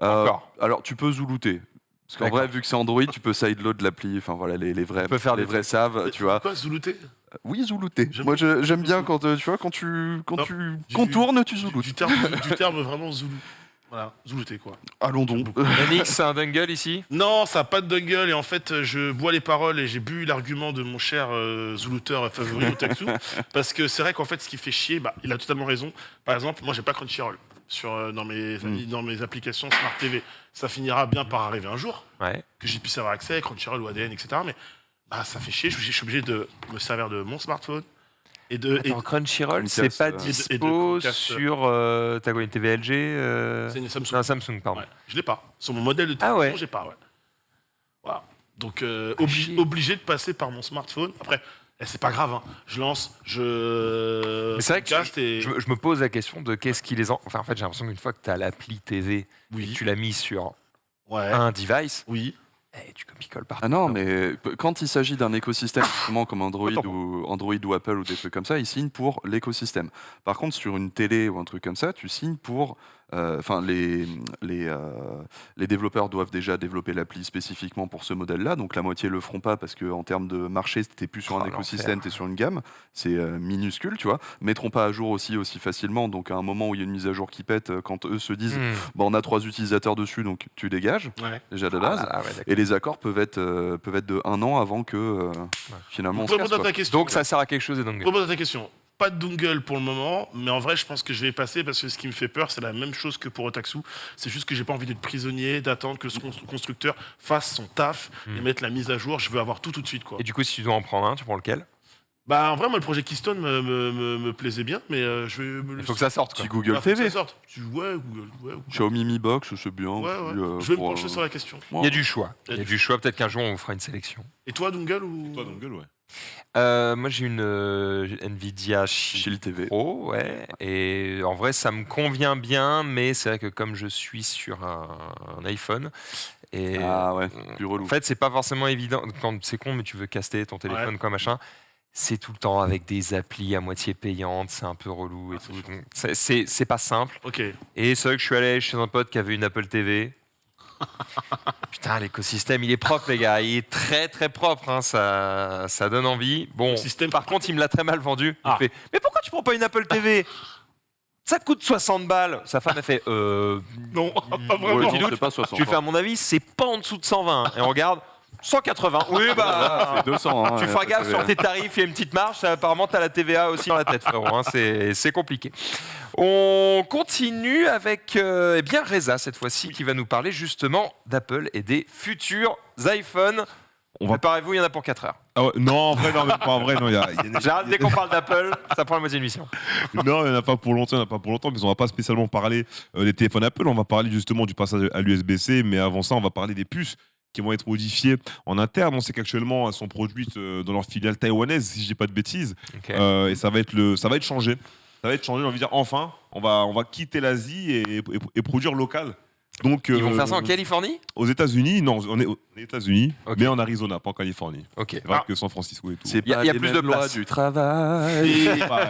Euh, Encore. alors, tu peux zoulouter. Parce qu'en D'accord. vrai, vu que c'est Android, tu peux sideload l'appli. Enfin voilà, les vrais, On peut faire les des vrais savent, tu vois. Quoi, Zoulouté Oui, zoulouter. J'aime Moi, beaucoup. j'aime bien quand tu vois, quand Non, tu du- contournes, tu du, zouloutes. du terme, du terme vraiment Zoulou. Voilà, Zoulouté, quoi. Allons donc. Yannick, c'est un dongle ici. Non, ça n'a pas de dongle, et en fait, je bois les paroles et j'ai bu l'argument de mon cher Zoulouteur favori Otaku. Parce que c'est vrai qu'en fait, ce qui fait chier, bah, il a totalement raison. Par exemple, moi, j'ai pas Crunchyroll dans mes applications Smart TV. Ça finira bien par arriver un jour, Ouais. que j'y puisse avoir accès, Crunchyroll ou ADN, etc. Mais bah, ça fait chier, je suis obligé de me servir de mon smartphone. Et de, Attends, Crunchyroll, Chromecast, c'est pas et de dispo Chromecast. sur. T'as quoi, une TV LG c'est une Samsung. Non, Samsung, pardon. Ouais, je l'ai pas. Sur mon modèle de Ah télévision, ouais. j'ai pas. Ouais. Voilà. Donc chier. obligé de passer par mon smartphone. Après, c'est pas grave. Hein. Je lance, je Mais c'est vrai que podcast et je me pose la question de qu'est-ce qui les en. Enfin, en fait, j'ai l'impression qu'une fois que tu as l'appli TV et oui, que tu l'as mis sur ouais, un device, oui. tu copies-colles partout. Ah non, mais quand il s'agit d'un écosystème justement comme Android Attends. ou Apple ou des trucs comme ça, ils signent pour l'écosystème. Par contre, sur une télé ou un truc comme ça, tu signes pour. Enfin, les développeurs doivent déjà développer l'appli spécifiquement pour ce modèle-là. Donc la moitié le feront pas parce qu'en termes de marché, t'es plus sur Oh, un écosystème, t'es sur une gamme. C'est minuscule, tu vois. Mettront pas à jour aussi facilement. Donc à un moment où il y a une mise à jour qui pète, quand eux se disent, bah, on a 3 utilisateurs dessus, donc tu dégages Ouais. déjà de base. Ah, ouais, d'accord. Et les accords peuvent être de 1 an avant que finalement on se casse, Réponds à quoi. ta question. Donc ça sert à quelque chose et donc. Réponds à ta question. Pas de dongle pour le moment, mais en vrai, je pense que je vais passer parce que ce qui me fait peur, c'est la même chose que pour Otaku. C'est juste que j'ai pas envie d'être prisonnier, d'attendre que ce constructeur fasse son taf et mette la mise à jour. Je veux avoir tout de suite, quoi. Et du coup, si tu dois en prendre un, tu prends lequel? Bah, en vrai, moi, le projet Keystone me plaisait bien, mais je vais me Il faut que ça sorte. Quoi. Petit Google Ah, faut que TV, ça sorte. Ouais, Google. Ouais, Xiaomi Mi Box, c'est bien. ouais. Puis, Je vais me pour, pencher sur la question. Il y a du choix. Il y a du choix. Peut-être qu'un jour, on vous fera une sélection. Et toi, dongle ou Toi, dongle, ouais. Moi, j'ai une Nvidia Shield TV. Pro, ouais. Et en vrai, ça me convient bien, mais c'est vrai que comme je suis sur un iPhone, et Ah ouais, plus relou. en fait, c'est pas forcément évident. Quand c'est con, mais tu veux caster ton téléphone, quoi, machin. C'est tout le temps avec des applis à moitié payantes, c'est un peu relou et tout. Donc, c'est pas simple. Ok. Et c'est vrai que je suis allé chez un pote qui avait une Apple TV. Putain, l'écosystème, il est propre, les gars. Il est très, très propre. Hein. Ça donne envie. Bon, Le système- par contre, il me l'a très mal vendu. Ah. Il fait, mais pourquoi tu prends pas une Apple TV? Ça te coûte 60 balles. Sa femme a fait, Non, pas Ouais, vraiment. non, petit doute. c'est pas 60. tu fais, à mon avis, c'est pas en dessous de 120. Et on regarde, 180. Oui, Ah, bah. c'est 200. hein, Tu ouais, feras Apple gaffe TV. sur tes tarifs, il y a une petite marge. Apparemment, tu as la TVA aussi dans la tête, frérot. Hein, c'est compliqué. On continue avec eh bien Reza, cette fois-ci, qui va nous parler justement d'Apple et des futurs iPhones. On va- Préparez-vous, il y en a pour 4 heures. Ah ouais, non, en vrai, non, mais pas en vrai, non. J'arrête dès qu'on parle d'Apple, ça prend la moitié de l'émission. Non, il n'y en a pas pour longtemps, il n'y en a pas pour longtemps, mais on va pas spécialement parler des téléphones Apple, on va parler justement du passage à l'USB-C, mais avant ça, on va parler des puces qui vont être modifiées en interne. On sait qu'actuellement, elles sont produites dans leur filiale taïwanaise, si je dis pas de bêtises, Ok. et ça va être changé. Ça va être changé, on va dire enfin, on va quitter l'Asie et produire local. Donc, Ils vont faire ça en Californie? aux États-Unis, non, on est aux États-Unis, Ok. mais en Arizona, pas en Californie. Ok. C'est vrai que San Francisco et tout. C'est Il y a- pas il y a les plus mêmes de lois place. du travail. Et Pareil.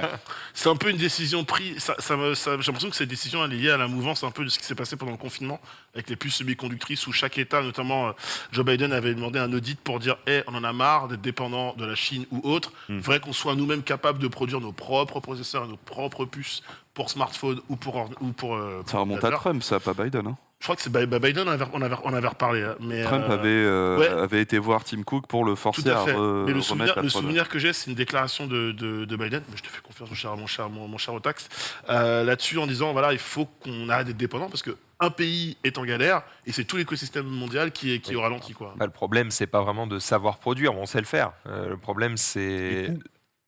c'est un peu une décision prise. J'ai l'impression que cette décision elle est liée à la mouvance un peu de ce qui s'est passé pendant le confinement avec les puces semi-conductrices où chaque État, notamment Joe Biden, avait demandé un audit pour dire on en a marre d'être dépendant de la Chine ou autre. Il faudrait qu'on soit nous-mêmes capables de produire nos propres processeurs et nos propres puces pour smartphone ou pour Ça remonte à ordinateur. Trump, ça, pas Biden. Hein. Je crois que c'est Biden, on avait reparlé. Hein, mais, Trump ouais. avait été voir Tim Cook pour le Tout forcer à à fait. Mais remettre la le prod. souvenir que j'ai, c'est une déclaration de Biden. Mais je te fais confiance, mon cher Otax, là-dessus, en disant voilà, il faut qu'on arrête d'être dépendant parce qu'un pays est en galère et c'est tout l'écosystème mondial qui est au ralenti. Quoi. Bah, le problème, c'est pas vraiment de savoir produire, on sait le faire. Le problème, c'est. Les coûts,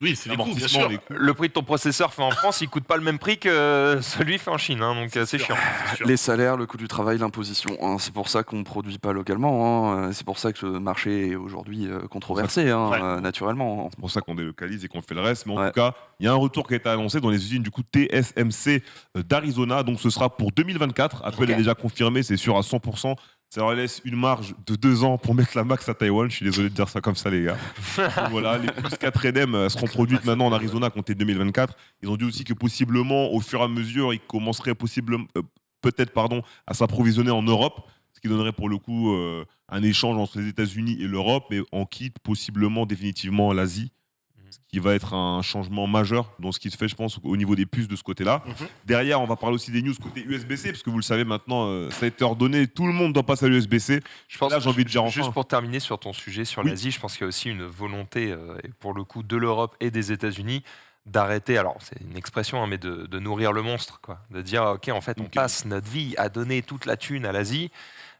Oui, c'est les coûts, bien l'amortissement, sûr. les coûts. Le prix de ton processeur fait en France, il coûte pas le même prix que celui fait en Chine, hein, donc c'est chiant. C'est sûr. Les salaires, le coût du travail, l'imposition. Hein, c'est pour ça qu'on ne produit pas localement. Hein, c'est pour ça que le marché est aujourd'hui controversé, hein, Ouais. naturellement. C'est pour ça qu'on délocalise et qu'on fait le reste. Mais en Ouais. tout cas, il y a un retour qui a été annoncé dans les usines du coup TSMC d'Arizona. Donc ce sera pour 2024. Apple Ok. est déjà confirmé, c'est sûr à 100%. Ça leur laisse une marge de 2 ans pour mettre la max à Taïwan. Je suis désolé de dire ça comme ça, les gars. Donc voilà, les plus 4 NM seront produites maintenant en Arizona à compter de 2024. Ils ont dit aussi que possiblement, au fur et à mesure, ils commenceraient peut-être à s'approvisionner en Europe. Ce qui donnerait pour le coup un échange entre les États-Unis et l'Europe, mais en quitte possiblement définitivement l'Asie. Ce qui va être un changement majeur dans ce qui se fait, je pense, au niveau des puces de ce côté-là. Mhm. Derrière, on va parler aussi des news côté USB-C, parce que vous le savez maintenant, ça a été ordonné, tout le monde doit passer à l'USB-C. Je pense Là, j'ai envie de dire juste enfin. pour terminer sur ton sujet sur Oui. l'Asie, je pense qu'il y a aussi une volonté, et pour le coup, de l'Europe et des États-Unis d'arrêter, alors c'est une expression, hein, mais de nourrir le monstre, quoi. De dire, ok, en fait, on Ok. passe notre vie à donner toute la thune à l'Asie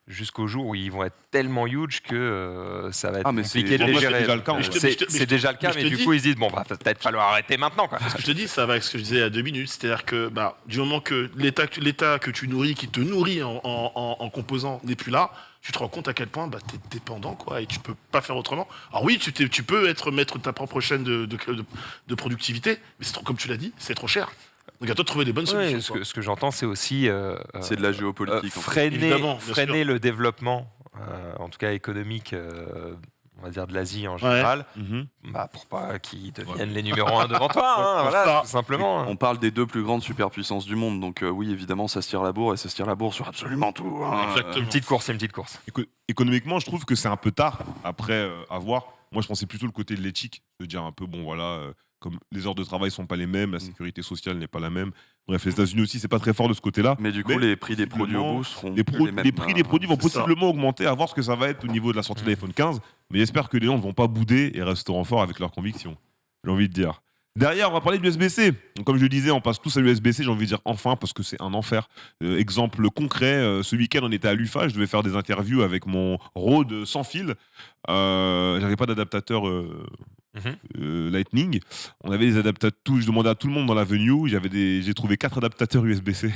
jusqu'au jour où ils vont être tellement huge que ça va être Ah, mais compliqué c'est- de Bon, les moi, c'est gérer. déjà le cas, en Mais vrai. je te- mais je te- C'est déjà le cas, mais je mais te du dis- coup, ils se disent, bon, va peut-être falloir arrêter maintenant, quoi. Je te dis, ça va avec ce que je disais il y a 2 minutes, c'est-à-dire que du moment que l'État que tu nourris, qui te nourrit en composants, n'est plus là, tu te rends compte à quel point tu es dépendant, quoi, et tu peux pas faire autrement. Alors oui, tu peux mettre ta propre chaîne de productivité, mais comme tu l'as dit, c'est trop cher. Donc à toi de trouver des bonnes Ouais, solutions. ce quoi. que, ce que j'entends, c'est aussi C'est de la géopolitique. en fait. Évidemment, bien freiner sûr. le développement, en tout cas économique, on va dire de l'Asie en général, Mhm. pour pas qu'ils deviennent les numéros 1 devant toi, hein, Ouais, voilà, ça. tout simplement. hein. On parle des 2 plus grandes superpuissances du monde, donc oui, évidemment, ça se tire la bourre et ça se tire la bourre sur absolument tout. Hein. Exactement. Une petite course, c'est une petite course. Économiquement, je trouve que c'est un peu tard après avoir. Moi, je pensais plutôt le côté de l'éthique, de dire un peu, bon voilà, comme les heures de travail sont pas les mêmes, la sécurité sociale n'est pas la même. Bref, les États-Unis aussi, c'est pas très fort de ce côté-là. Mais du coup, Mais les prix des produits au possiblement, bout seront Les, plus pro- les mêmes. les prix des produits vont c'est ça. possiblement augmenter, à voir ce que ça va être au niveau de la sortie de l'iPhone 15. Mais j'espère que les gens ne vont pas bouder et resteront forts avec leurs convictions. J'ai envie de dire. Derrière, on va parler de l'USB-C. Donc, comme je le disais, on passe tous à l'USB-C, j'ai envie de dire enfin, parce que c'est un enfer. Exemple concret, ce week-end, on était à l'UFA, je devais faire des interviews avec mon Rode sans fil. J'avais pas d'adaptateur Lightning. On avait des adaptateurs, je demandais à tout le monde dans la venue, j'ai trouvé 4 adaptateurs USB-C.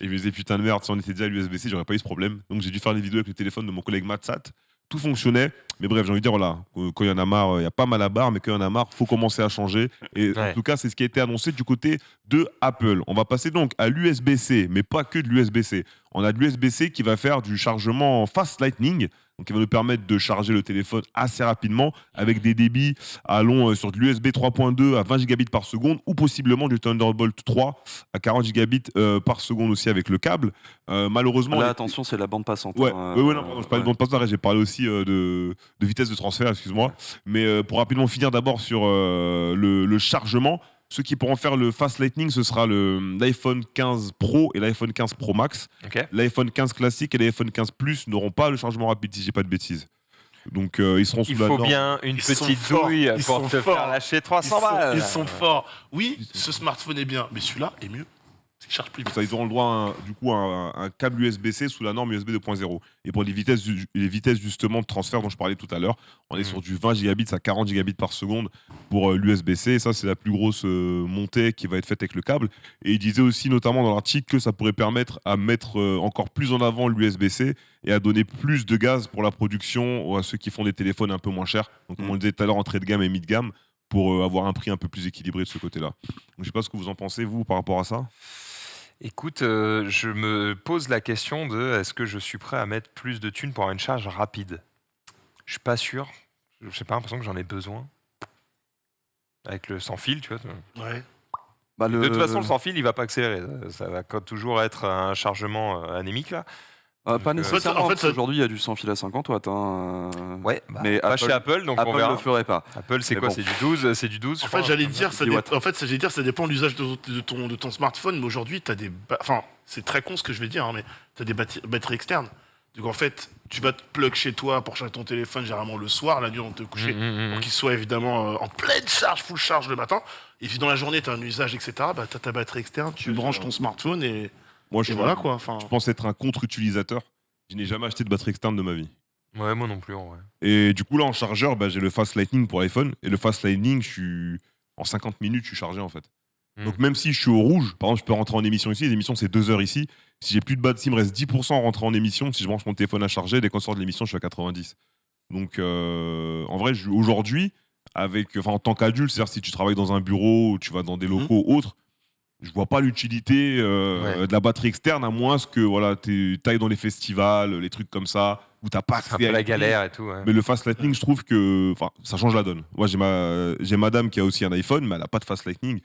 Et je me disais, putain de merde, si on était déjà à l'USB-C, j'aurais pas eu ce problème. Donc j'ai dû faire des vidéos avec le téléphone de mon collègue Matsat. Tout fonctionnait. Mais bref, j'ai envie de dire, voilà, quand il y en a marre, il y a pas mal à barre, mais quand il y en a marre, faut commencer à changer. Et en Ouais. tout cas, c'est ce qui a été annoncé du côté de Apple. On va passer donc à l'USB-C, mais pas que de l'USB-C. On a de l'USB-C qui va faire du chargement Fast Lightning, donc qui va nous permettre de charger le téléphone assez rapidement avec des débits allons sur de l'USB 3.2 à 20 gigabits par seconde ou possiblement du Thunderbolt 3 à 40 gigabits par seconde aussi avec le câble. Malheureusement, Là, les- attention, c'est la bande passante. Ouais, hein, ouais, non, pardon, je parlais de bande passante, j'ai parlé aussi de vitesse de transfert, excuse-moi. Mais pour rapidement finir d'abord sur le chargement, ceux qui pourront faire le Fast Lightning, ce sera l'iPhone 15 Pro et l'iPhone 15 Pro Max. Ok. L'iPhone 15 classique et l'iPhone 15 Plus n'auront pas le chargement rapide, si j'ai pas de bêtises. Donc ils seront sous Il la faut norme. bien une Ils sont petite forts, douille ils pour sont te forts. faire lâcher 300 balles. Ils sont forts. Oui, ce smartphone est bien, mais celui-là est mieux. Il charge plus vite. Ça, ils auront le droit à un câble USB-C sous la norme USB 2.0. Et pour les vitesses justement de transfert dont je parlais tout à l'heure, on est sur du 20 gigabits à 40 gigabits par seconde pour l'USB-C. Et ça, c'est la plus grosse montée qui va être faite avec le câble. Et il disait aussi, notamment dans l'article, que ça pourrait permettre à mettre encore plus en avant l'USB-C et à donner plus de gaz pour la production à ceux qui font des téléphones un peu moins chers. Donc, comme on le disait tout à l'heure, entrée de gamme et mid-gamme, pour avoir un prix un peu plus équilibré de ce côté-là. Donc, je ne sais pas ce que vous en pensez, vous, par rapport à ça. Écoute, je me pose la question de est-ce que je suis prêt à mettre plus de thunes pour avoir une charge rapide? Je suis pas sûr. Je n'ai pas l'impression que j'en ai besoin. Avec le sans fil, tu vois. Ouais. De toute façon, le sans fil, il va pas accélérer. Ça va toujours être un chargement anémique là. Pas nécessairement, en fait, parce qu'aujourd'hui, il y a du sans fil à 50 watts. Ouais, bah, Mais pas chez Apple, donc on Apple verra. le ferait pas. Apple, c'est Mais quoi? bon. C'est du 12, c'est du 12. je En fait, crois, j'allais comme dire, ça. ça dépend de l'usage de ton smartphone, mais aujourd'hui, tu as enfin, c'est très con ce que je vais dire, hein, mais tu as des batteries externes. Donc en fait, tu vas te plug chez toi pour charger ton téléphone, généralement le soir, la nuit avant de te coucher, pour qu'il soit évidemment en pleine charge, full charge le matin. Et puis dans la journée, tu as un usage, etc. Bah, tu as ta batterie externe, tu branches ton smartphone et Moi, je voilà quoi. Enfin, Je pense être un contre-utilisateur. Je n'ai jamais acheté de batterie externe de ma vie. Ouais, moi non plus, en vrai. Et du coup, là, en chargeur, j'ai le Fast Lightning pour iPhone. Et le Fast Lightning, en 50 minutes, je suis chargé, en fait. Donc, même si je suis au rouge, par exemple, je peux rentrer en émission ici. Les émissions, c'est 2 heures ici. Si j'ai plus de batterie, il me reste 10% à rentrer en émission. Si je branche mon téléphone à charger, dès qu'on sort de l'émission, je suis à 90. Donc, en vrai, aujourd'hui, en tant qu'adulte, c'est-à-dire si tu travailles dans un bureau ou tu vas dans des locaux autres, je vois pas l'utilité de la batterie externe, à moins que voilà, tu ailles dans les festivals, les trucs comme ça, où t'as pas C'est un accès peu à la une prise. galère et tout. Ouais. Mais le Fast Lightning, je trouve que ça change la donne. Moi, j'ai madame qui a aussi un iPhone, mais elle a pas de Fast Lightning.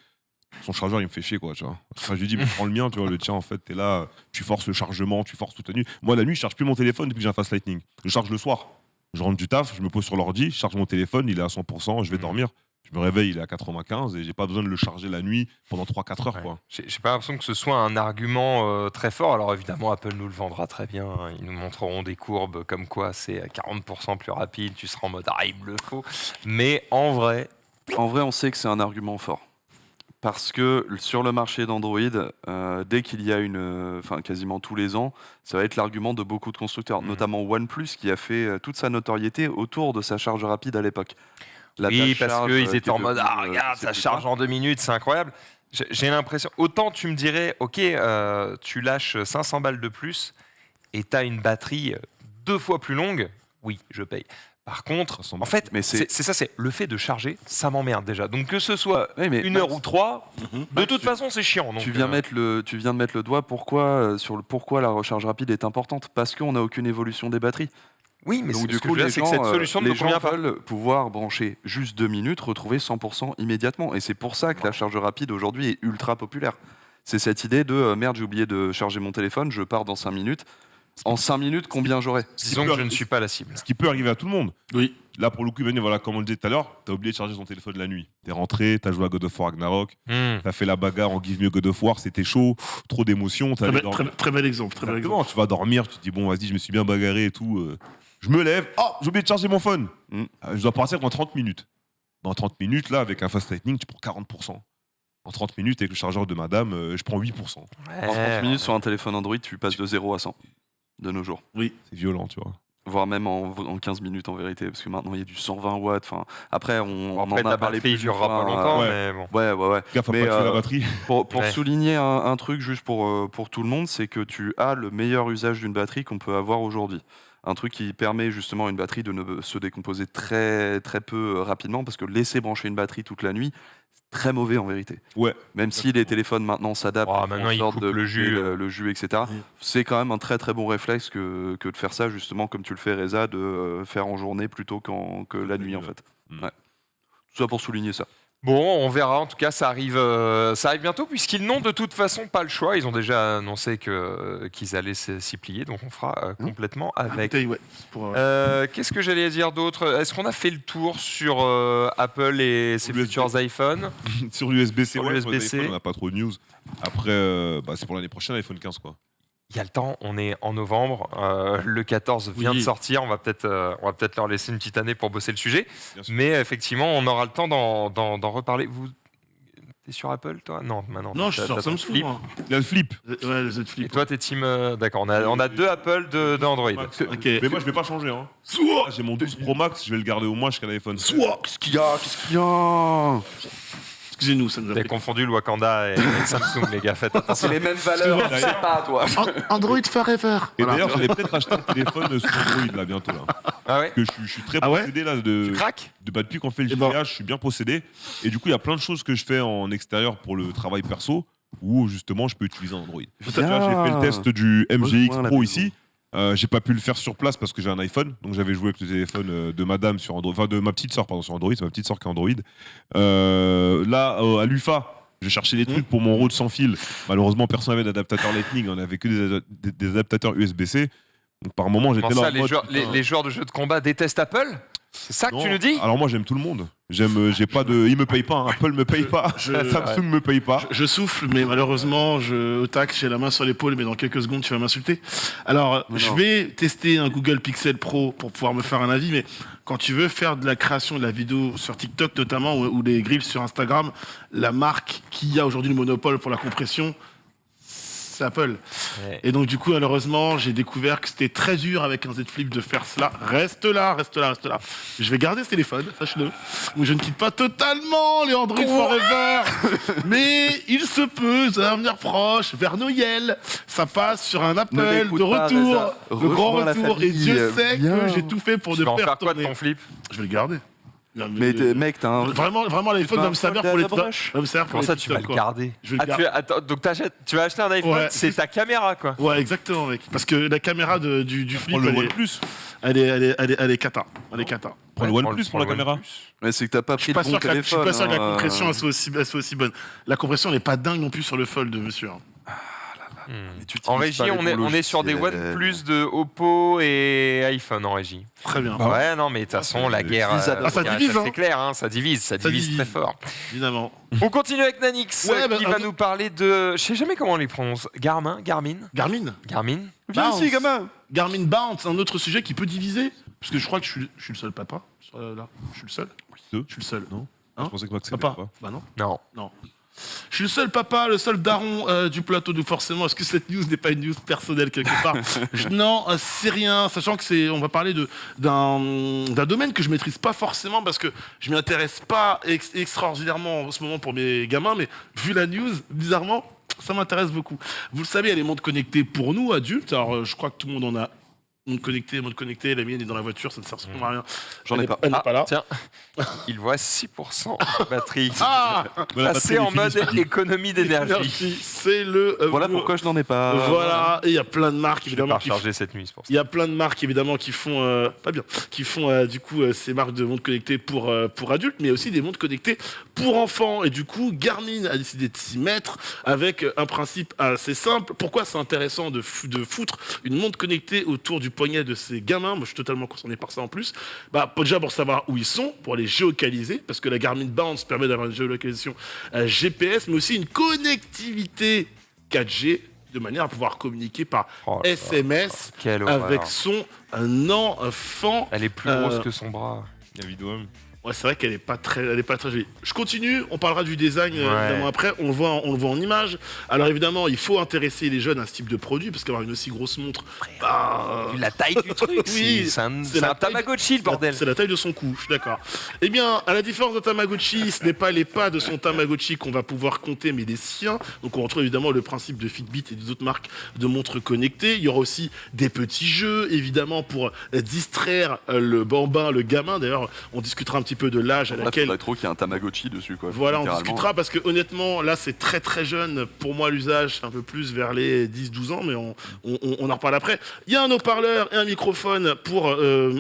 Son chargeur, il me fait chier, quoi, tu vois. Enfin, je lui dis, mais prends le mien, tu vois, le tien, en fait, t'es là, tu forces le chargement, tu forces toute la nuit. Moi, la nuit, je charge plus mon téléphone depuis que j'ai un Fast Lightning. Je charge le soir. Je rentre du taf, je me pose sur l'ordi, je charge mon téléphone, il est à 100%, je vais dormir. Je me réveille, il est à 95 et j'ai pas besoin de le charger la nuit pendant 3-4 heures, Ouais. quoi. J'ai pas l'impression que ce soit un argument très fort. Alors évidemment, Apple nous le vendra très bien. Ils nous montreront des courbes comme quoi c'est 40% plus rapide. Tu seras en mode ah, il me le faut. Mais en vrai, On sait que c'est un argument fort. Parce que sur le marché d'Android, dès qu'il y a quasiment tous les ans, ça va être l'argument de beaucoup de constructeurs, notamment OnePlus qui a fait toute sa notoriété autour de sa charge rapide à l'époque. La oui, dash parce charge, qu'ils qui étaient est en mode devenue, ah, regarde, je sais ça plus charge quoi. en 2 minutes, c'est incroyable. J'ai l'impression, autant tu me dirais, ok, tu lâches 500 balles de plus et tu as une batterie 2 fois plus longue, oui, je paye. Par contre, 500 en fait, Mais c'est ça, c'est le fait de charger, ça m'emmerde déjà. Donc que ce soit Oui, mais 1 heure ou 3, de Max, toute façon, c'est chiant. Donc, tu viens de mettre le doigt sur pourquoi la recharge rapide est importante. Parce qu'on n'a aucune évolution des batteries. oui, mais Donc ce du que coup, je veux les dire, c'est que cette solution ne les me gens convient pas. veulent pouvoir brancher juste 2 minutes, retrouver 100% immédiatement. Et c'est pour ça que la charge rapide aujourd'hui est ultra populaire. C'est cette idée de merde, j'ai oublié de charger mon téléphone, je pars dans 5 minutes. En 5 minutes, combien j'aurai? Disons que je ne suis pas la cible. Ce qui peut arriver à tout le monde. oui. Là, pour le coup, voilà, comme on le disait tout à l'heure, t'as oublié de charger ton téléphone la nuit. T'es rentré, t'as joué à God of War Ragnarok, t'as fait la bagarre en Give Me a God of War, c'était chaud, trop d'émotions. Très bel exemple. Très bel exemple. Exactement, tu vas dormir, tu te dis, bon, vas-y, je me suis bien bagarré et tout. Je me lève, oh, j'ai oublié de charger mon phone. Je dois partir dans 30 minutes. Dans 30 minutes, là, avec un Fast Lightning, tu prends 40%. En 30 minutes, avec le chargeur de madame, je prends 8%. En 30 minutes sur un téléphone Android, tu passes de 0 à 100 de nos jours. C'est violent, tu vois. Voire même en 15 minutes en vérité, parce que maintenant il y a du 120 watts. Enfin, après, on Après, en ta a parlé batterie plus durera pas d'une fois, longtemps, ouais. mais bon. Ouais. Gaffe à Mais, pas tuer la batterie. Pour Ouais. souligner un truc juste pour tout le monde, c'est que tu as le meilleur usage d'une batterie qu'on peut avoir aujourd'hui. Un truc qui permet justement à une batterie de ne se décomposer très, très peu rapidement, parce que laisser brancher une batterie toute la nuit, c'est très mauvais en vérité. Ouais. Même si les téléphones maintenant s'adaptent, Oh, font maintenant, en ils sorte coupent de le couper jus. le jus, etc. C'est quand même un très très bon réflexe que de faire ça justement comme tu le fais, Reza, de faire en journée plutôt que la nuit en fait. Ouais. Tout ça pour souligner ça. Bon, on verra. En tout cas, ça arrive bientôt, puisqu'ils n'ont de toute façon pas le choix. Ils ont déjà annoncé qu'ils allaient s'y plier, donc on fera complètement avec. Bouteille, ouais. Pour, Qu'est-ce que j'allais dire d'autre? Est-ce qu'on a fait le tour sur Apple et ses USB. futurs iPhones? Sur l'USB-C, Sur ouais, l'USB-C. sur l'iPhone, on n'a pas trop de news. Après, c'est pour l'année prochaine, iPhone 15, quoi. Il y a le temps, on est en novembre, le 14 vient de sortir, on va peut-être leur laisser une petite année pour bosser le sujet, Bien sûr. mais effectivement, on aura le temps d'en reparler. Vous, t'es sur Apple, toi? Non, maintenant. Non, je suis sur t'as ton Samsung. Flip. moi. Il a le flip. Ouais, le Z Et Flip. toi, t'es team. D'accord, on a 2 Apple de Android. Max. Ok. Mais moi, je vais pas changer. Hein. Soit. Là, j'ai mon 12 Pro Max, je vais le garder au moins jusqu'à l'iPhone. Soit. Qu'est-ce qu'il y a Excusez-nous, ça nous a T'as pris. confondu le Wakanda et Samsung, les gars, faites attention. C'est les mêmes valeurs, D'ailleurs- c'est pas toi. Android Forever. Et Voilà. d'ailleurs, j'allais peut-être acheter un téléphone sur Android là bientôt là. Ah ouais? Parce que je suis très Ah ouais possédé là Tu craques? depuis qu'on fait le Eh ben. JPA, je suis bien possédé. Et du coup, il y a plein de choses que je fais en extérieur pour le travail perso où justement je peux utiliser un Android. Tu vois, j'ai fait le test du MGX Rejoins la Pro maison. ici. J'ai pas pu le faire sur place parce que j'ai un iPhone, donc j'avais joué avec le téléphone de madame sur Android, enfin de ma petite soeur pardon sur Android, c'est ma petite soeur qui a Android. À l'UFA, j'ai cherché des trucs pour mon Rode sans fil. Malheureusement, personne n'avait d'adaptateur Lightning, on avait que des adaptateurs USB-C. Donc par moment, j'étais Comment là. ça, les joueurs, les joueurs de jeux de combat détestent Apple? C'est ça que tu nous dis? Alors moi, j'aime tout le monde. J'ai pas de. Ils me payent pas. hein. Apple me paye pas. Samsung me paye pas. Je souffle, mais malheureusement, au tac, j'ai la main sur l'épaule, mais dans quelques secondes, tu vas m'insulter. Alors, je vais tester un Google Pixel Pro pour pouvoir me faire un avis, mais quand tu veux faire de la création de la vidéo sur TikTok notamment, ou les Grips sur Instagram, la marque qui a aujourd'hui le monopole pour la compression, c'est Apple. Ouais. Et donc du coup, malheureusement, j'ai découvert que c'était très dur avec un Z Flip de faire cela. Reste là. Je vais garder ce téléphone, sache-le. Donc je ne quitte pas totalement les Android Forever. Mais il se peut, ça va venir proche, vers Noël. Ça passe sur un Apple de m'écoute pas, retour, Reza. de grand Rejoins la retour. Et famille, Dieu sait viens. que j'ai tout fait pour Tu ne vas en pas faire quoi de retourner. ton flip? Je vais le garder. Non, Mais mec, t'as un. Vraiment, l'iPhone va me servir pour les brush. va me servir pour Comment les ça, tu vas TikTok, le quoi. garder? Je vais le Ah, garder. attends, donc tu vas acheter un iPhone, Ouais. c'est ta caméra, quoi. Ouais, exactement, mec. Parce que la caméra du flip, Prends le elle est- OnePlus. elle est cata. Elle est cata. Prends le OnePlus pour la caméra. Mais c'est que t'as pas Je suis pris pas le bon sûr que je suis téléphone. pas sûr que la hein. compression elle soit aussi bonne. La compression n'est pas dingue non plus sur le Fold, monsieur. Mais tu En utilises régie, pas les bons on est sur des logiciels. OnePlus de Oppo et iPhone en régie. Très bien. Ouais, non, mais de toute façon, la guerre, ils adorent. Ah, ça divise, c'est hein. clair, hein, ça divise divise. très fort. Évidemment. On continue avec Nanix, Ouais, bah, qui va nous parler de, je sais jamais comment on les prononce, Garmin. Garmin. Viens ici, gamin. Garmin Bounce, un autre sujet qui peut diviser. Parce que je crois que je suis le seul papa. Là. Je suis le seul. Deux. Je suis le seul. Non. Hein Je pensais que Max était Papa. pas. Bah non. Non. Non. Je suis le seul papa, le seul daron du plateau, donc forcément, est-ce que cette news n'est pas une news personnelle quelque part? Non, c'est rien, sachant que on va parler d'un domaine que je maîtrise pas forcément parce que je m'y intéresse pas extraordinairement en ce moment pour mes gamins, mais vu la news, bizarrement, ça m'intéresse beaucoup. Vous le savez, il y a les montres connectées pour nous, adultes, alors je crois que tout le monde en a. Montre connectée, la mienne est dans la voiture, ça ne sert strictement à rien. J'en ai pas. Elle n'est pas là. Tiens, il voit 6% de batterie. Ah, Passer en mode économie d'énergie. c'est le. Voilà pourquoi je n'en ai pas. Voilà, et il y a plein de marques Je vais pas évidemment. recharger cette nuit, c'est pour ça. Il y a plein de marques évidemment qui font pas bien, qui font du coup ces marques de montres connectées pour adultes, mais aussi des montres connectées pour enfants. Et du coup, Garmin a décidé de s'y mettre avec un principe assez simple. Pourquoi c'est intéressant de foutre une montre connectée autour du poignet de ces gamins? Moi, je suis totalement concerné par ça en plus. Bah, déjà pour savoir où ils sont, pour les géocaliser, parce que la Garmin Bounce permet d'avoir une géolocalisation GPS, mais aussi une connectivité 4G de manière à pouvoir communiquer par Oh là là. SMS Quelle avec horreur. son enfant. Elle est plus grosse que son bras. La vidéo. Ouais, c'est vrai qu'elle est pas très jolie. Je continue, on parlera du design Ouais. évidemment après, on le voit en image. Alors évidemment, il faut intéresser les jeunes à ce type de produit parce qu'avoir une aussi grosse montre, bah, La taille du truc, Oui, c'est un c'est la taille- Tamagotchi, le bordel. c'est la taille de son cou, je suis d'accord. Eh bien, à la différence d'un Tamagotchi, ce n'est pas les pas de son Tamagotchi qu'on va pouvoir compter, mais les siens. Donc on retrouve évidemment le principe de Fitbit et des autres marques de montres connectées. Il y aura aussi des petits jeux, évidemment, pour distraire le bambin, le gamin. D'ailleurs, on discutera un petit peu de l'âge à Là, laquelle... faudrait trop qu'il y ait un Tamagotchi dessus, quoi. Voilà, on littéralement. discutera parce que honnêtement, là c'est très très jeune. Pour moi, l'usage, c'est un peu plus vers les 10-12 ans, mais on en reparle après. Il y a un haut-parleur et un microphone pour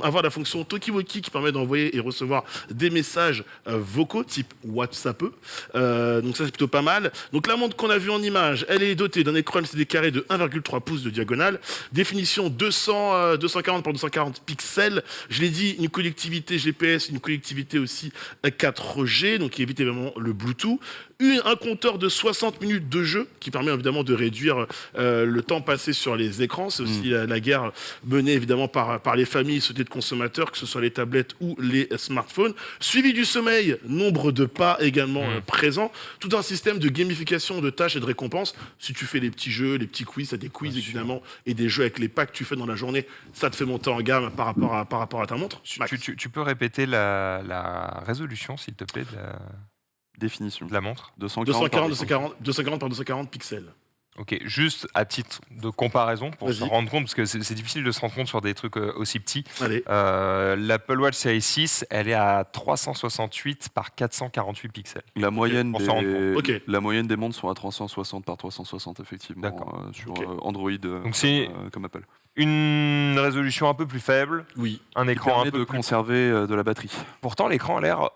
avoir la fonction Talkie-Walkie qui permet d'envoyer et recevoir des messages vocaux type WhatsApp. Donc ça c'est plutôt pas mal. Donc la montre qu'on a vue en image, elle est dotée d'un écran LCD carré de 1,3 pouces de diagonale, définition 240 par 240 pixels. Je l'ai dit, une connectivité GPS, une connectivité aussi 4G, donc qui évite évidemment le Bluetooth. Un compteur de 60 minutes de jeu qui permet évidemment de réduire le temps passé sur les écrans. C'est aussi la guerre menée évidemment par les familles, sociétés de consommateurs, que ce soit les tablettes ou les smartphones. Suivi du sommeil, nombre de pas également présents. Tout un système de gamification de tâches et de récompenses. Si tu fais les petits jeux, les petits quiz, t'as des quiz évidemment et des jeux avec les pas que tu fais dans la journée, ça te fait monter en gamme par rapport à ta montre. Max. Tu peux répéter la résolution, s'il te plaît, Définition. de la montre? 240 par 240 pixels. Ok, juste à titre de comparaison, pour se Vas-y. rendre compte, parce que c'est difficile de se rendre compte sur des trucs aussi petits. Allez. L'Apple Watch Series 6, elle est à 368 par 448 pixels. La moyenne, On s'en rend compte. Ok. la moyenne des montres sont à 360 par 360, effectivement, D'accord. sur Ok. Android Donc c'est- comme Apple. Une résolution un peu plus faible, Oui. un Qui écran un permet peu de plus... conserver de la batterie. Pourtant, l'écran a l'air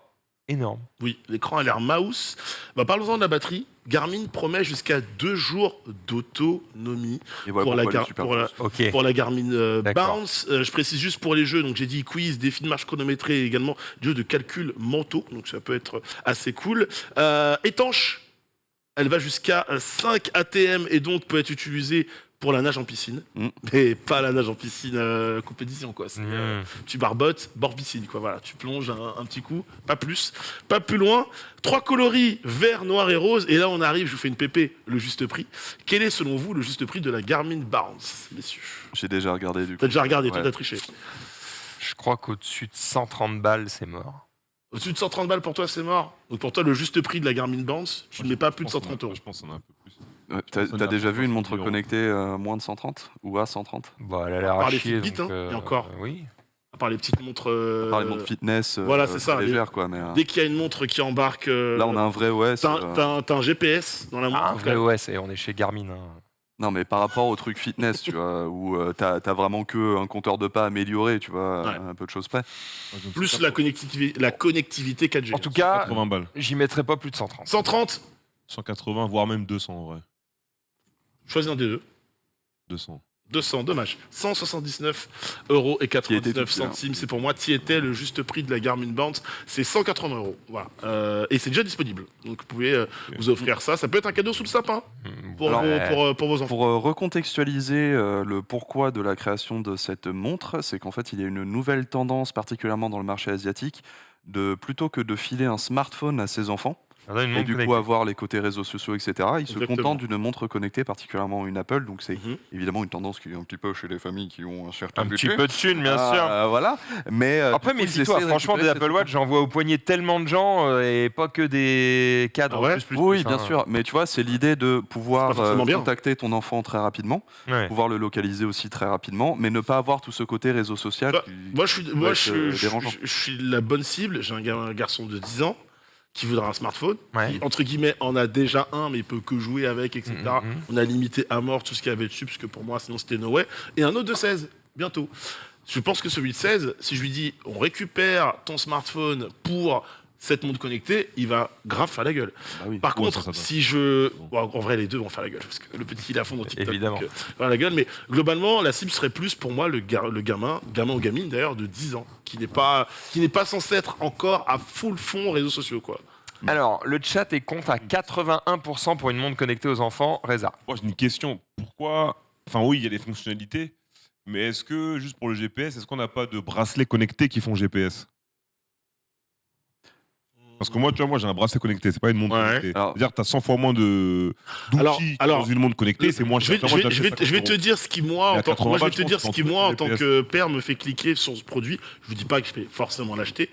énorme. Oui, l'écran a l'air mouse. Bah, parlons-en de la batterie. Garmin promet jusqu'à 2 jours d'autonomie Et voilà pour la, pourquoi Gar- le super pour la- pouce. Ok. pour la Garmin D'accord. Bounce. Je précise juste pour les jeux, donc j'ai dit quiz, défi de marche chronométré et également jeux de calcul mentaux, donc ça peut être assez cool. Étanche, elle va jusqu'à 5 ATM et donc peut être utilisée pour la nage en piscine, mais pas la nage en piscine compétition quoi. C'est, tu barbotes, bord piscine quoi. Voilà, tu plonges un petit coup, pas plus, pas plus loin. 3 coloris vert, noir et rose. Et là on arrive, je vous fais une pépé, le juste prix. Quel est selon vous le juste prix de la Garmin Bounce, messieurs? J'ai déjà regardé du coup. T'as déjà regardé, toi Ouais. t'as triché. Je crois qu'au-dessus de 130 balles, c'est mort. Au-dessus de 130 balles pour toi c'est mort. Donc pour toi le juste prix de la Garmin Bounce, tu ne mets pas plus de Je pense 130 euros. Je pense qu'on a un peu plus. Ouais, T'as Ça t'as n'a déjà pas vu une montre 130 € connectée moins de 130 ou à 130? Bon, elle a l'air part à les chier. Fitbit, donc, hein, et encore. Oui. À part les petites montres. Par les montres fitness voilà, c'est ça, très légères quoi. Mais Dès qu'il y a une montre qui embarque. là on a un vrai OS. T'as un GPS dans la montre. Ah, un vrai OS, et on est chez Garmin. Hein. Non mais par rapport au truc fitness, tu vois, où t'as vraiment que un compteur de pas amélioré, tu vois, Ouais. un peu de choses près. Plus la connectivité 4G. En tout cas, 80 balles. j'y mettrais pas plus de 130. 130, 180, voire même 200 en vrai. choisis un des deux. 200. 200, dommage. 179,99 Qui était tout €. C'est pour moi, qui était le juste prix de la Garmin Bounce. C'est 180 €. Voilà. Et c'est déjà disponible. Donc vous pouvez vous offrir ça. Ça peut être un cadeau sous le sapin pour, Alors, pour vos enfants. Pour recontextualiser le pourquoi de la création de cette montre, c'est qu'en fait il y a une nouvelle tendance, particulièrement dans le marché asiatique, de plutôt que de filer un smartphone à ses enfants, On a une et montre du coup connectée. avoir les côtés réseaux sociaux, etc. Ils se Exactement. contentent d'une montre connectée, particulièrement une Apple. Donc c'est Mhm. évidemment une tendance qui est un petit peu chez les familles qui ont un certain Un petit budget. peu de thunes, bien sûr. Voilà. Mais Après, du coup, ils méfie-toi, essaient de franchement, des récupérer Apple cette Watch, j'en vois au poignet tellement de gens et pas que des cadres. Ah ouais plus, Oui, plus, bien hein. sûr. Mais tu vois, c'est l'idée de pouvoir C'est pas forcément bien. contacter ton enfant très rapidement, Ouais. pouvoir le localiser aussi très rapidement, mais ne pas avoir tout ce côté réseau social. Bah, qui- Moi, je suis dérangeant. je suis la bonne cible. J'ai un garçon de 10 ans qui voudra un smartphone, Ouais. qui, entre guillemets, en a déjà un, mais il peut que jouer avec, etc. Mhm. On a limité à mort tout ce qu'il y avait dessus, parce que pour moi, sinon, c'était no way. Et un autre de 16, bientôt. Je pense que celui de 16, si je lui dis, on récupère ton smartphone pour cette montre connectée, il va grave faire la gueule. Bah oui. Par Ouais, contre, ça doit. si je... Bon, en vrai, les deux vont faire la gueule, parce que le petit, il est à fond dans TikTok. Évidemment. donc, faire la gueule, mais globalement, la cible serait plus pour moi le gamin ou gamine d'ailleurs, de 10 ans, qui n'est pas censé être encore à full fond réseaux sociaux, quoi. Alors, le chat est compte à 81% pour une montre connectée aux enfants. Reza. Moi, j'ai une question. Pourquoi. Enfin, oui, il y a des fonctionnalités. Mais est-ce que, juste pour le GPS, est-ce qu'on n'a pas de bracelets connectés qui font GPS? Parce que moi, tu vois, moi j'ai un bracelet connecté, c'est pas une montre Ouais. connectée. Alors- C'est-à-dire que tu as 100 fois moins d'outils Alors, dans une montre connectée, c'est moins Je vais, cher. je vais- je vais- je vais te dire ce qui moi, Et à en tant, 80 moi, je vais balles, te je dire pense ce que qui tu moi, en penses tant que que père, me fait cliquer sur ce produit. Je vous dis pas que je vais forcément l'acheter.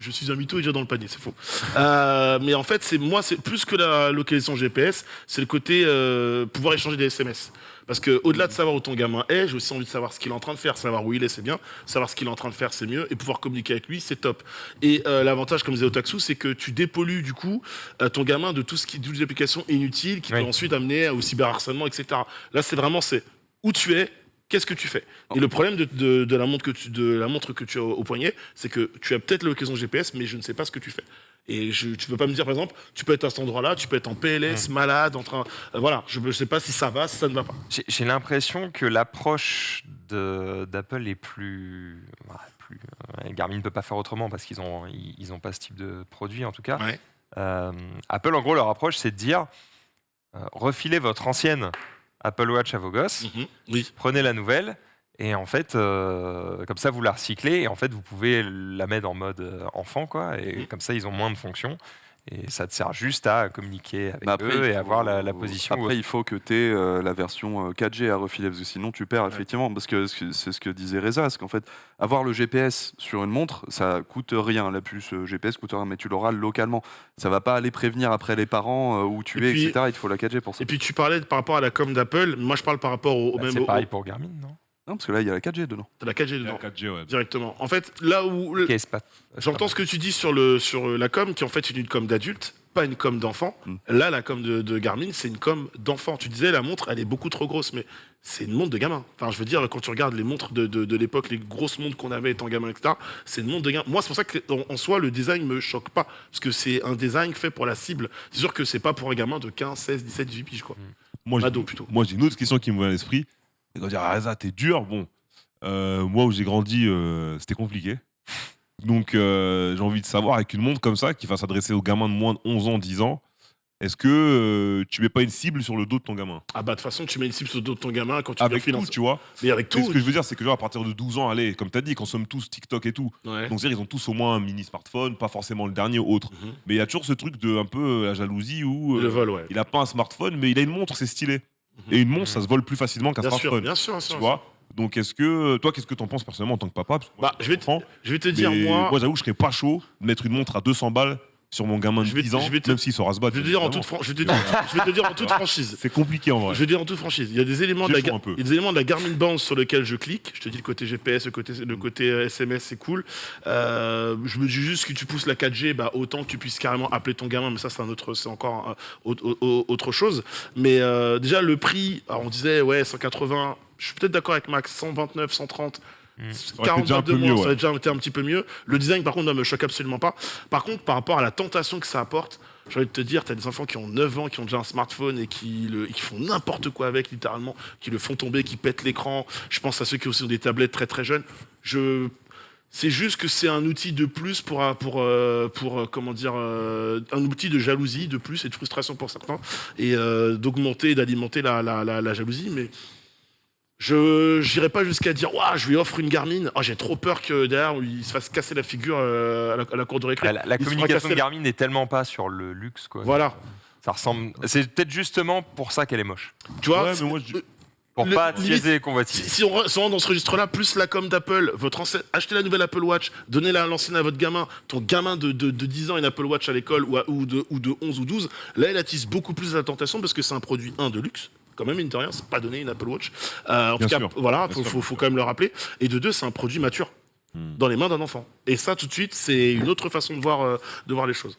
Je suis un mytho et déjà dans le panier, c'est faux. Mais en fait, c'est plus que la localisation GPS, c'est le côté pouvoir échanger des SMS. Parce que au-delà de savoir où ton gamin est, j'ai aussi envie de savoir ce qu'il est en train de faire. Savoir où il est, c'est bien. Savoir ce qu'il est en train de faire, c'est mieux. Et pouvoir communiquer avec lui, c'est top. Et l'avantage, comme disait Otaxu, c'est que tu dépollues du coup ton gamin de toutes les applications inutiles qui Oui. peuvent ensuite amener au cyberharcèlement, etc. Là, c'est vraiment où tu es. Qu'est-ce que tu fais? Et le problème de la montre que tu as au poignet, c'est que tu as peut-être l'occasion GPS, mais je ne sais pas ce que tu fais. Et tu peux pas me dire, par exemple, tu peux être à cet endroit-là, tu peux être en PLS, malade, en train. Voilà, je ne sais pas si ça va, si ça ne va pas. J'ai l'impression que l'approche d'Apple est plus. Garmin ne peut pas faire autrement parce qu'ils ont pas ce type de produit en tout cas. Ouais. Apple, en gros, leur approche, c'est de dire refilez votre ancienne Apple Watch à vos gosses, Oui. prenez la nouvelle. Et en fait, comme ça, vous la recyclez et en fait, vous pouvez la mettre en mode enfant, quoi. Et comme ça, ils ont moins de fonctions. Et ça te sert juste à communiquer avec Mais après, eux il et faut- avoir la position. Après, il faut que tu aies la version 4G à refiler, parce que sinon tu perds, effectivement. Parce que c'est ce que disait Reza, c'est qu'en fait, avoir le GPS sur une montre, ça coûte rien. La puce GPS coûte rien, mais tu l'auras localement. Ça va pas aller prévenir après les parents où tu Et es, puis- etc. Il te faut la 4G pour ça. Et puis tu parlais par rapport à la com d'Apple, moi je parle par rapport au Bah, même. c'est pareil pour Garmin, non? Non, parce que là, il y a la 4G dedans. T'as la 4G Il y a dedans, 4G, ouais. directement. En fait, là où. Ok, c'est pas- J'entends ce que tu dis sur la com, qui en fait est une com d'adulte, pas une com d'enfant. Là, la com de Garmin, c'est une com d'enfant. Tu disais, la montre, elle est beaucoup trop grosse, mais c'est une montre de gamin. Enfin, je veux dire, quand tu regardes les montres de l'époque, les grosses montres qu'on avait étant gamin, etc., c'est une montre de gamin. Moi, c'est pour ça qu'en soi, le design me choque pas. Parce que c'est un design fait pour la cible. C'est sûr que c'est pas pour un gamin de 15, 16, 17, 18 piges, quoi. Moi, Ado, plutôt. j'ai une autre question qui me vient à l'esprit. C'est de dire, ah, ça, t'es dur. Bon, moi, où j'ai grandi, c'était compliqué. Donc, j'ai envie de savoir, avec une montre comme ça, qui va s'adresser aux gamins de moins de 11 ans, 10 ans, est-ce que tu mets pas une cible sur le dos de ton gamin? Ah bah de toute façon, tu mets une cible sur le dos de ton gamin quand tu Avec viens tout, tu vois. Mais avec Mais tout. ce que je veux dire, c'est que genre, à partir de 12 ans, allez, comme tu as dit, ils consomment tous TikTok et tout. Ouais. Donc, c'est-à-dire, ils ont tous au moins un mini smartphone, pas forcément le dernier ou autre. Mhm. Mais il y a toujours ce truc de un peu la jalousie où Le vol, ouais. il a pas un smartphone, mais il a une montre, c'est stylé. Et une montre, ça se vole plus facilement qu'un Bien sûr, smartphone. bien sûr, bien Tu sûr. vois. Donc, est-ce que toi, qu'est-ce que t'en penses personnellement en tant que papa? Parce que moi, Bah, j'ai je vais un enfant, je vais te dire, mais moi, j'avoue, je serais pas chaud de mettre une montre à 200 balles sur mon gamin de Je vais- 10 ans, je vais te- même s'il saura se battre. je vais te dire en évidemment. toute je vais te dire en toute franchise. C'est compliqué en vrai. Je vais dire en toute franchise, il y a des éléments de J'ai la, chaud un peu. il y a des éléments de la Garmin Band sur lesquels je clique. Je te dis le côté GPS, le côté SMS, c'est cool. Je me dis juste que tu pousses la 4G, bah, autant que tu puisses carrément appeler ton gamin, mais ça c'est encore autre chose. Mais déjà le prix, alors on disait ouais 180, je suis peut-être d'accord avec Max, 129, 130. aurait été déjà un peu de moins, mieux, ça ouais. aurait déjà été un petit peu mieux. Le design, par contre, ne me choque absolument pas. Par contre, par rapport à la tentation que ça apporte, j'ai envie de te dire, tu as des enfants qui ont 9 ans, qui ont déjà un smartphone et qui font n'importe quoi avec, littéralement, qui le font tomber, qui pètent l'écran. Je pense à ceux qui aussi ont des tablettes très très jeunes. C'est juste que c'est un outil de plus pour comment dire, un outil de jalousie de plus et de frustration pour certains, et d'augmenter et d'alimenter la jalousie. Mais je n'irai pas jusqu'à dire ouah, je lui offre une Garmin. Oh, j'ai trop peur que derrière il se fasse casser la figure à la cour de récré. La Il se fera communication casser de Garmin n'est tellement pas sur le luxe, quoi. Voilà. Ça ressemble. C'est peut-être justement pour ça qu'elle est moche. Tu vois, Ouais, mais moi, Pour Le- pas limite, attiser les convoitises. si on rentre dans ce registre-là, plus la com d'Apple, achetez la nouvelle Apple Watch, donnez-la à l'ancienne à votre gamin, ton gamin de 10 ans une Apple Watch à l'école ou de 11 ou 12, là, elle attise beaucoup plus la tentation parce que c'est un produit, de luxe. Quand même, mine de rien, c'est pas donné une Apple Watch. En tout Bien cas, sûr. voilà, Bien sûr. faut quand même le rappeler. Et de deux, c'est un produit mature dans les mains d'un enfant. Et ça, tout de suite, c'est une autre façon de voir les choses.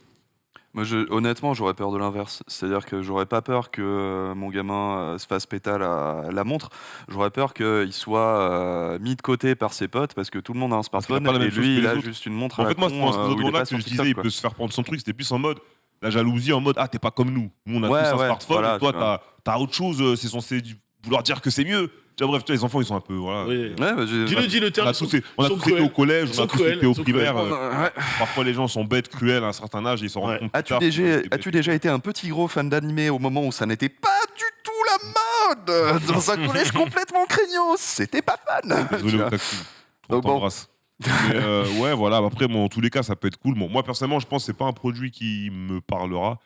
Moi, honnêtement, j'aurais peur de l'inverse. C'est-à-dire que j'aurais pas peur que mon gamin se fasse péter la montre. J'aurais peur qu'il soit mis de côté par ses potes parce que tout le monde a un smartphone pas la même et chose que lui, il les a autres. juste une montre En à fait, la moi, con, c'est dans ce où il est là pas que sur je TikTok, disais, il quoi. peut se faire prendre son truc. C'était plus en mode la jalousie, en mode ah, t'es pas comme nous. Nous, on a Ouais, tous un ouais, smartphone. voilà, et toi, tu vois. t'as autre chose. C'est censé vouloir dire que c'est mieux. Tu vois, bref, tu vois, les enfants, ils sont un peu. Voilà. Oui. Ouais, bah, Dis-le, On terme. a tous été au collège, on a tous été au primaire. Ouais. Parfois, les gens sont bêtes, cruels à un certain âge et ils s'en rendent Ouais. compte. plus As-tu tard déjà, que c'était as-tu déjà été un petit gros fan d'animé au moment où ça n'était pas du tout la mode dans un collège complètement craignos? C'était pas fan. Désolé, Otaku. On Donc bon. t'embrasse. Mais ouais, voilà. Après, bon, en tous les cas, ça peut être cool. Bon, moi, personnellement, je pense que c'est pas un produit qui me parlera.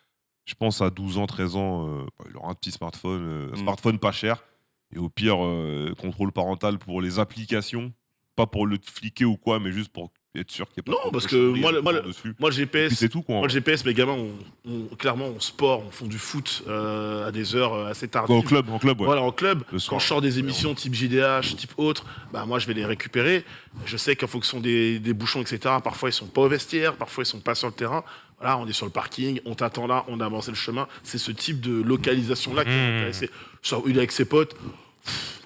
Je pense à 12 ans, 13 ans, il aura un petit smartphone, un smartphone pas cher. Et au pire, contrôle parental pour les applications. Pas pour le fliquer ou quoi, mais juste pour être sûr qu'il n'y a pas Non, trop de parce que cochonneries dessus. moi, le Et puis GPS, c'est tout, quoi. Moi, le GPS, mes gamins, clairement, on sport, on font du foot à des heures assez tardives. En club, ouais. Voilà, en club, Le quand soir. je sors des émissions type JDH, type autre, bah moi je vais les récupérer. Je sais qu'en fonction des bouchons, etc., parfois ils sont pas au vestiaire, parfois ils sont pas sur le terrain. Voilà, on est sur le parking, on t'attend là, on a avancé le chemin. C'est ce type de localisation-là qui m'intéressait. Il est avec ses potes.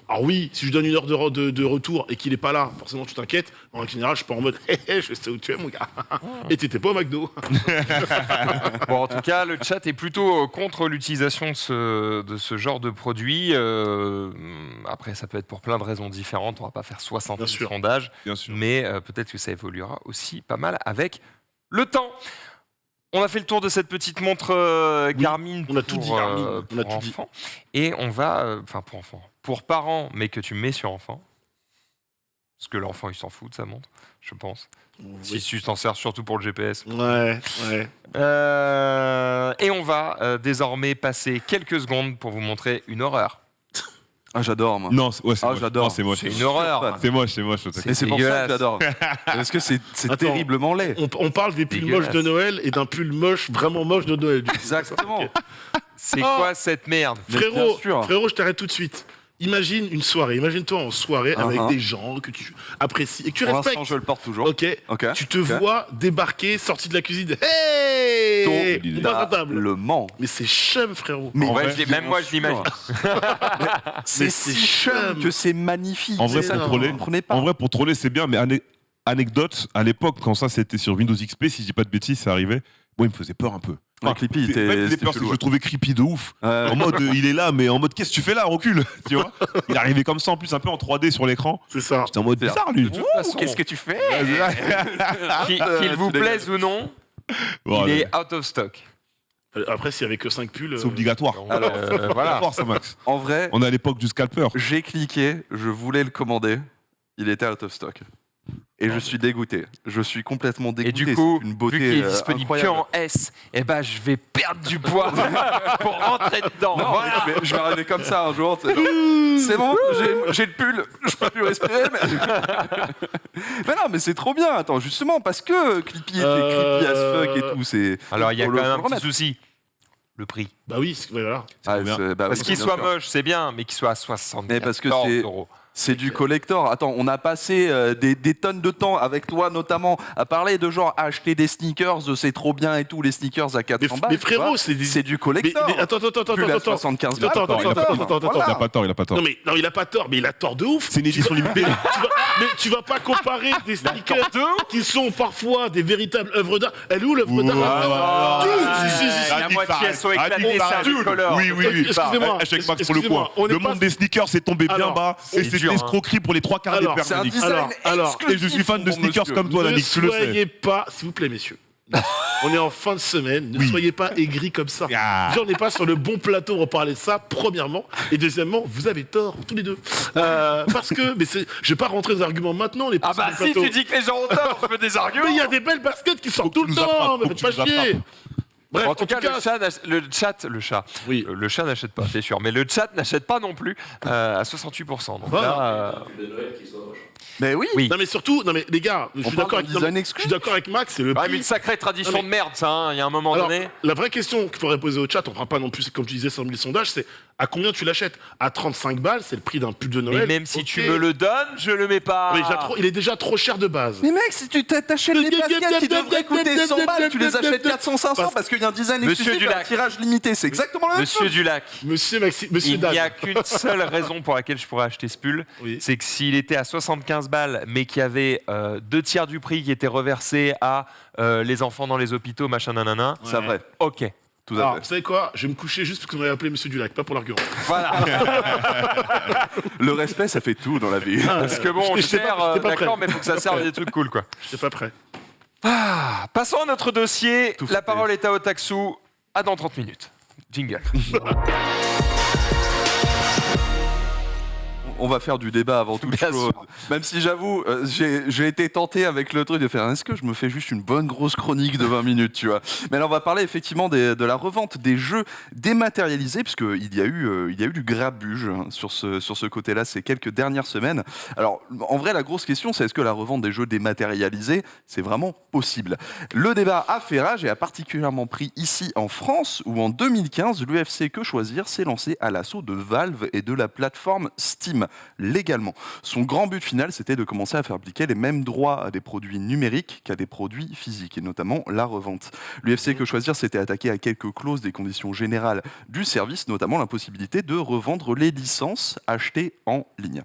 Alors oui, si je donne une heure de retour et qu'il est pas là, forcément tu t'inquiètes. En général, je suis pas en mode je sais où tu es mon gars. Et t'étais pas au McDo. Bon, en tout cas, le chat est plutôt contre l'utilisation de ce genre de produit. Après, ça peut être pour plein de raisons différentes. On va pas faire 60 Bien 000 sûr. sondages, Bien sûr. mais peut-être que ça évoluera aussi pas mal avec le temps. On a fait le tour de cette petite montre Garmin on a tout pour, dit, Garmin. On a pour tout dit. enfants. Et on va, enfin pour enfants, pour parents, mais que tu mets sur enfant. Parce que l'enfant, il s'en fout de sa montre, je pense. Si tu t'en sers surtout pour le GPS. Ouais. Et on va désormais passer quelques secondes pour vous montrer une horreur. Ah, j'adore, moi. Non, c'est Ah, moche. j'adore. Non, c'est moche. C'est une horreur. fan. C'est moche, Otaku. Et c'est pour ça dégueulasse. que j'adore. Parce que c'est Attends. terriblement laid. On parle des pulls Dégueulasse. moches de Noël et d'un pull moche, vraiment moche de Noël. Exactement. C'est Oh. quoi cette merde? Mais bien sûr. Frérot, je t'arrête tout de suite. Imagine une soirée, imagine-toi en soirée avec Uh-huh. des gens que tu apprécies et que tu Pour l'instant, respectes. je le porte toujours. Ok. Ok. Tu te Ok. vois débarquer, sorti de la cuisine. Hey On passe à table. Le Mans. Mais c'est chum, frérot. Mais En Ouais, vrai, même moi, je l'imagine. C'est Mais si c'est chum chum. que c'est magnifique. En vrai, C'est ça, pour vous troller, comprenez pas. en vrai, pour troller, c'est bien, mais anecdote, à l'époque, quand ça c'était sur Windows XP, si je dis pas de bêtises, ça arrivait, moi, il me faisait peur un peu. Ouais, Clippy, c'est- était- même, il faisait c'était peur, c'est que chelou, je ouais. le trouvais creepy de ouf. En mode, il est là, mais en mode, qu'est-ce que tu fais là, recule, tu vois. Il arrivait comme ça, en plus, un peu en 3D sur l'écran. C'est ça. J'étais en mode bizarre, lui. De toute façon, Qu'est-ce que tu fais qu'il vous tu dégages. plaise ou non, Bon, il allez, est out of stock. Après, s'il y avait que 5 pulls. c'est obligatoire. Donc, Alors, voilà. Obligatoire, ça, Max. En vrai, On est à l'époque du scalper. j'ai cliqué, je voulais le commander, il était out of stock. Et je suis dégoûté. Je suis complètement dégoûté. Et du coup, c'est une beauté vu qu'il est disponible que incroyable. en S, eh ben, je vais perdre du poids pour rentrer dedans. Non, Voilà. je vais arriver comme ça un jour. C'est bon, j'ai le pull, je peux plus respirer. Mais non, mais c'est trop bien. Attends, justement, parce que Clippy était creepy as fuck et tout. C'est... Alors, il y a faut quand le- même faut un le petit remettre. souci. Le prix. Bah oui, voilà. Ah, combien c'est- bah oui, Parce qu'il bien soit sûr. moche, c'est bien, mais qu'il soit à 74 Mais parce que c'est- euros. C'est du collector. Attends, on a passé des tonnes de temps avec toi notamment à parler de genre acheter des sneakers, c'est trop bien et tout, les sneakers à 400 balles. Mais tu vois. frérot, c'est des. C'est du Mais, collector. mais attends, Plus la 75 balles. Attends, il a pas attends, tort. attends. Il a pas tort, il a pas tort. Non mais non, il a pas tort, mais il a tort de ouf. C'est une édition limitée. Mais tu vas pas comparer des sneakers qui sont parfois des véritables œuvres d'art. Elle est où l'œuvre d'art La moitié sont éclatées, c'est un décolleur. Oui, oui, oui. Excusez-moi, Échec Max pour le excusez-moi, point. on est Le pas- monde des sneakers est tombé bien Alors, bas c'est et c'est dur, hein. l'escroquerie pour les 3 quarts des Alors, personnes. C'est un design Alors, exclusif, et je suis fan de mon sneakers monsieur. comme toi, Ne Danick, tu le sais. soyez pas, s'il vous plaît, messieurs. On est en fin de semaine, ne soyez pas aigris comme ça. Ah. Déjà, on n'est pas sur le bon plateau pour parler de ça, premièrement. Et deuxièmement, vous avez tort, tous les deux. Parce que, mais c'est, je vais pas rentrer dans les arguments maintenant, on est pas Ah sur bah le si plateau. tu dis que les gens ont tort, je veux des arguments. Mais il y a des belles baskets qui sortent que tout tu le nous temps, attrapes, mais faut faites que pas tu nous chier. attrapes. Bref, En tout cas, le chat, Oui. le chat n'achète pas, c'est sûr. Mais le chat n'achète pas non plus à 68%. Donc Voilà. là, Mais oui. Oui. Non mais surtout, non mais les gars, je suis parle d'accord d'un avec, design non, mais je exclusif. suis d'accord avec Max, c'est le quand même prix. une sacrée tradition Non, mais- de merde, ça. hein. Il y a un moment Alors, donné. la vraie question qu'il faudrait poser au chat, on ne prend pas non plus, comme tu disais, 100 000 sondages, c'est à combien tu l'achètes? À 35 balles, c'est le prix d'un pull de Mais Noël. même si ok. tu me le donnes, je le mets pas. Mais il est déjà trop cher de base. Mais mec, si tu t'achètes les baskets qui devraient coûter 100 balles, tu les achètes 400-500 parce qu'il y a un design Monsieur exclusif, un Dulac. tirage limité. C'est exactement la même chose. Monsieur Dulac, Monsieur il Dan. n'y a qu'une seule raison pour laquelle je pourrais acheter ce pull, Oui. c'est que s'il était à 75 balles, mais qu'il y avait 2 tiers du prix qui était reversé à les enfants dans les hôpitaux, machin nanana, C'est vrai. ok. Tout à Alors, fait. vous savez quoi? Je vais me coucher juste parce que vous m'avez appelé Monsieur Dulac, pas pour l'argument. Voilà. Le respect, ça fait tout dans la vie. Parce que bon, on J'étais gère, pas prêt. d'accord, mais il faut que ça serve à des trucs cool, quoi. J'étais pas prêt. Ah, passons à notre dossier. Tout La fait. parole est à Otaksu. À dans 30 minutes. Jingle. On va faire du débat avant toute Bien chose. sûr. Même si j'avoue, j'ai été tenté avec le truc de faire est-ce que je me fais juste une bonne grosse chronique de 20 minutes, tu vois. Mais là, on va parler effectivement de la revente des jeux dématérialisés, puisqu'il y a eu du grabuge hein, sur ce côté-là ces quelques dernières semaines. Alors, en vrai, la grosse question, c'est est-ce que la revente des jeux dématérialisés, c'est vraiment possible? Le débat a fait rage et a particulièrement pris ici en France, où en 2015, l'UFC Que Choisir s'est lancé à l'assaut de Valve et de la plateforme Steam. Légalement. Son grand but final, c'était de commencer à faire appliquer les mêmes droits à des produits numériques qu'à des produits physiques, et notamment la revente. L'UFC Que Choisir s'était attaqué à quelques clauses des conditions générales du service, notamment l'impossibilité de revendre les licences achetées en ligne.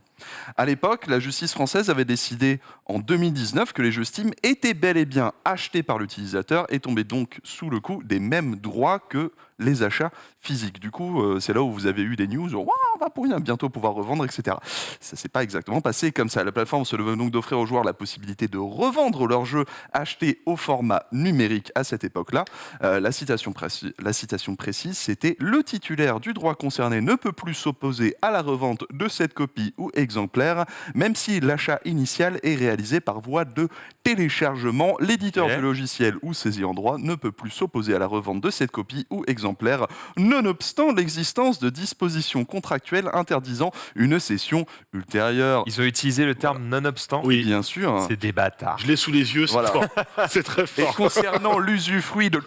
À l'époque, la justice française avait décidé en 2019 que les jeux Steam étaient bel et bien achetés par l'utilisateur et tombaient donc sous le coup des mêmes droits que les achats physiques. Du coup, c'est là où vous avez eu des news, Ouah, on va pour bientôt pouvoir revendre, etc. Ça s'est pas exactement passé comme ça. La plateforme se devait donc d'offrir aux joueurs la possibilité de revendre leurs jeux achetés au format numérique à cette époque-là. La citation précise, c'était « Le titulaire du droit concerné ne peut plus s'opposer à la revente de cette copie ou exemplaire, même si l'achat initial est réalisé par voie de téléchargement. L'éditeur Ok. du logiciel ou saisi en droit ne peut plus s'opposer à la revente de cette copie ou exemplaire exemplaires, nonobstant l'existence de dispositions contractuelles interdisant une cession ultérieure. Ils ont utilisé le terme nonobstant. Oui. Bien sûr. C'est des bâtards. Je l'ai sous les yeux, c'est Voilà. fort. C'est très Et fort. concernant l'usufruit de...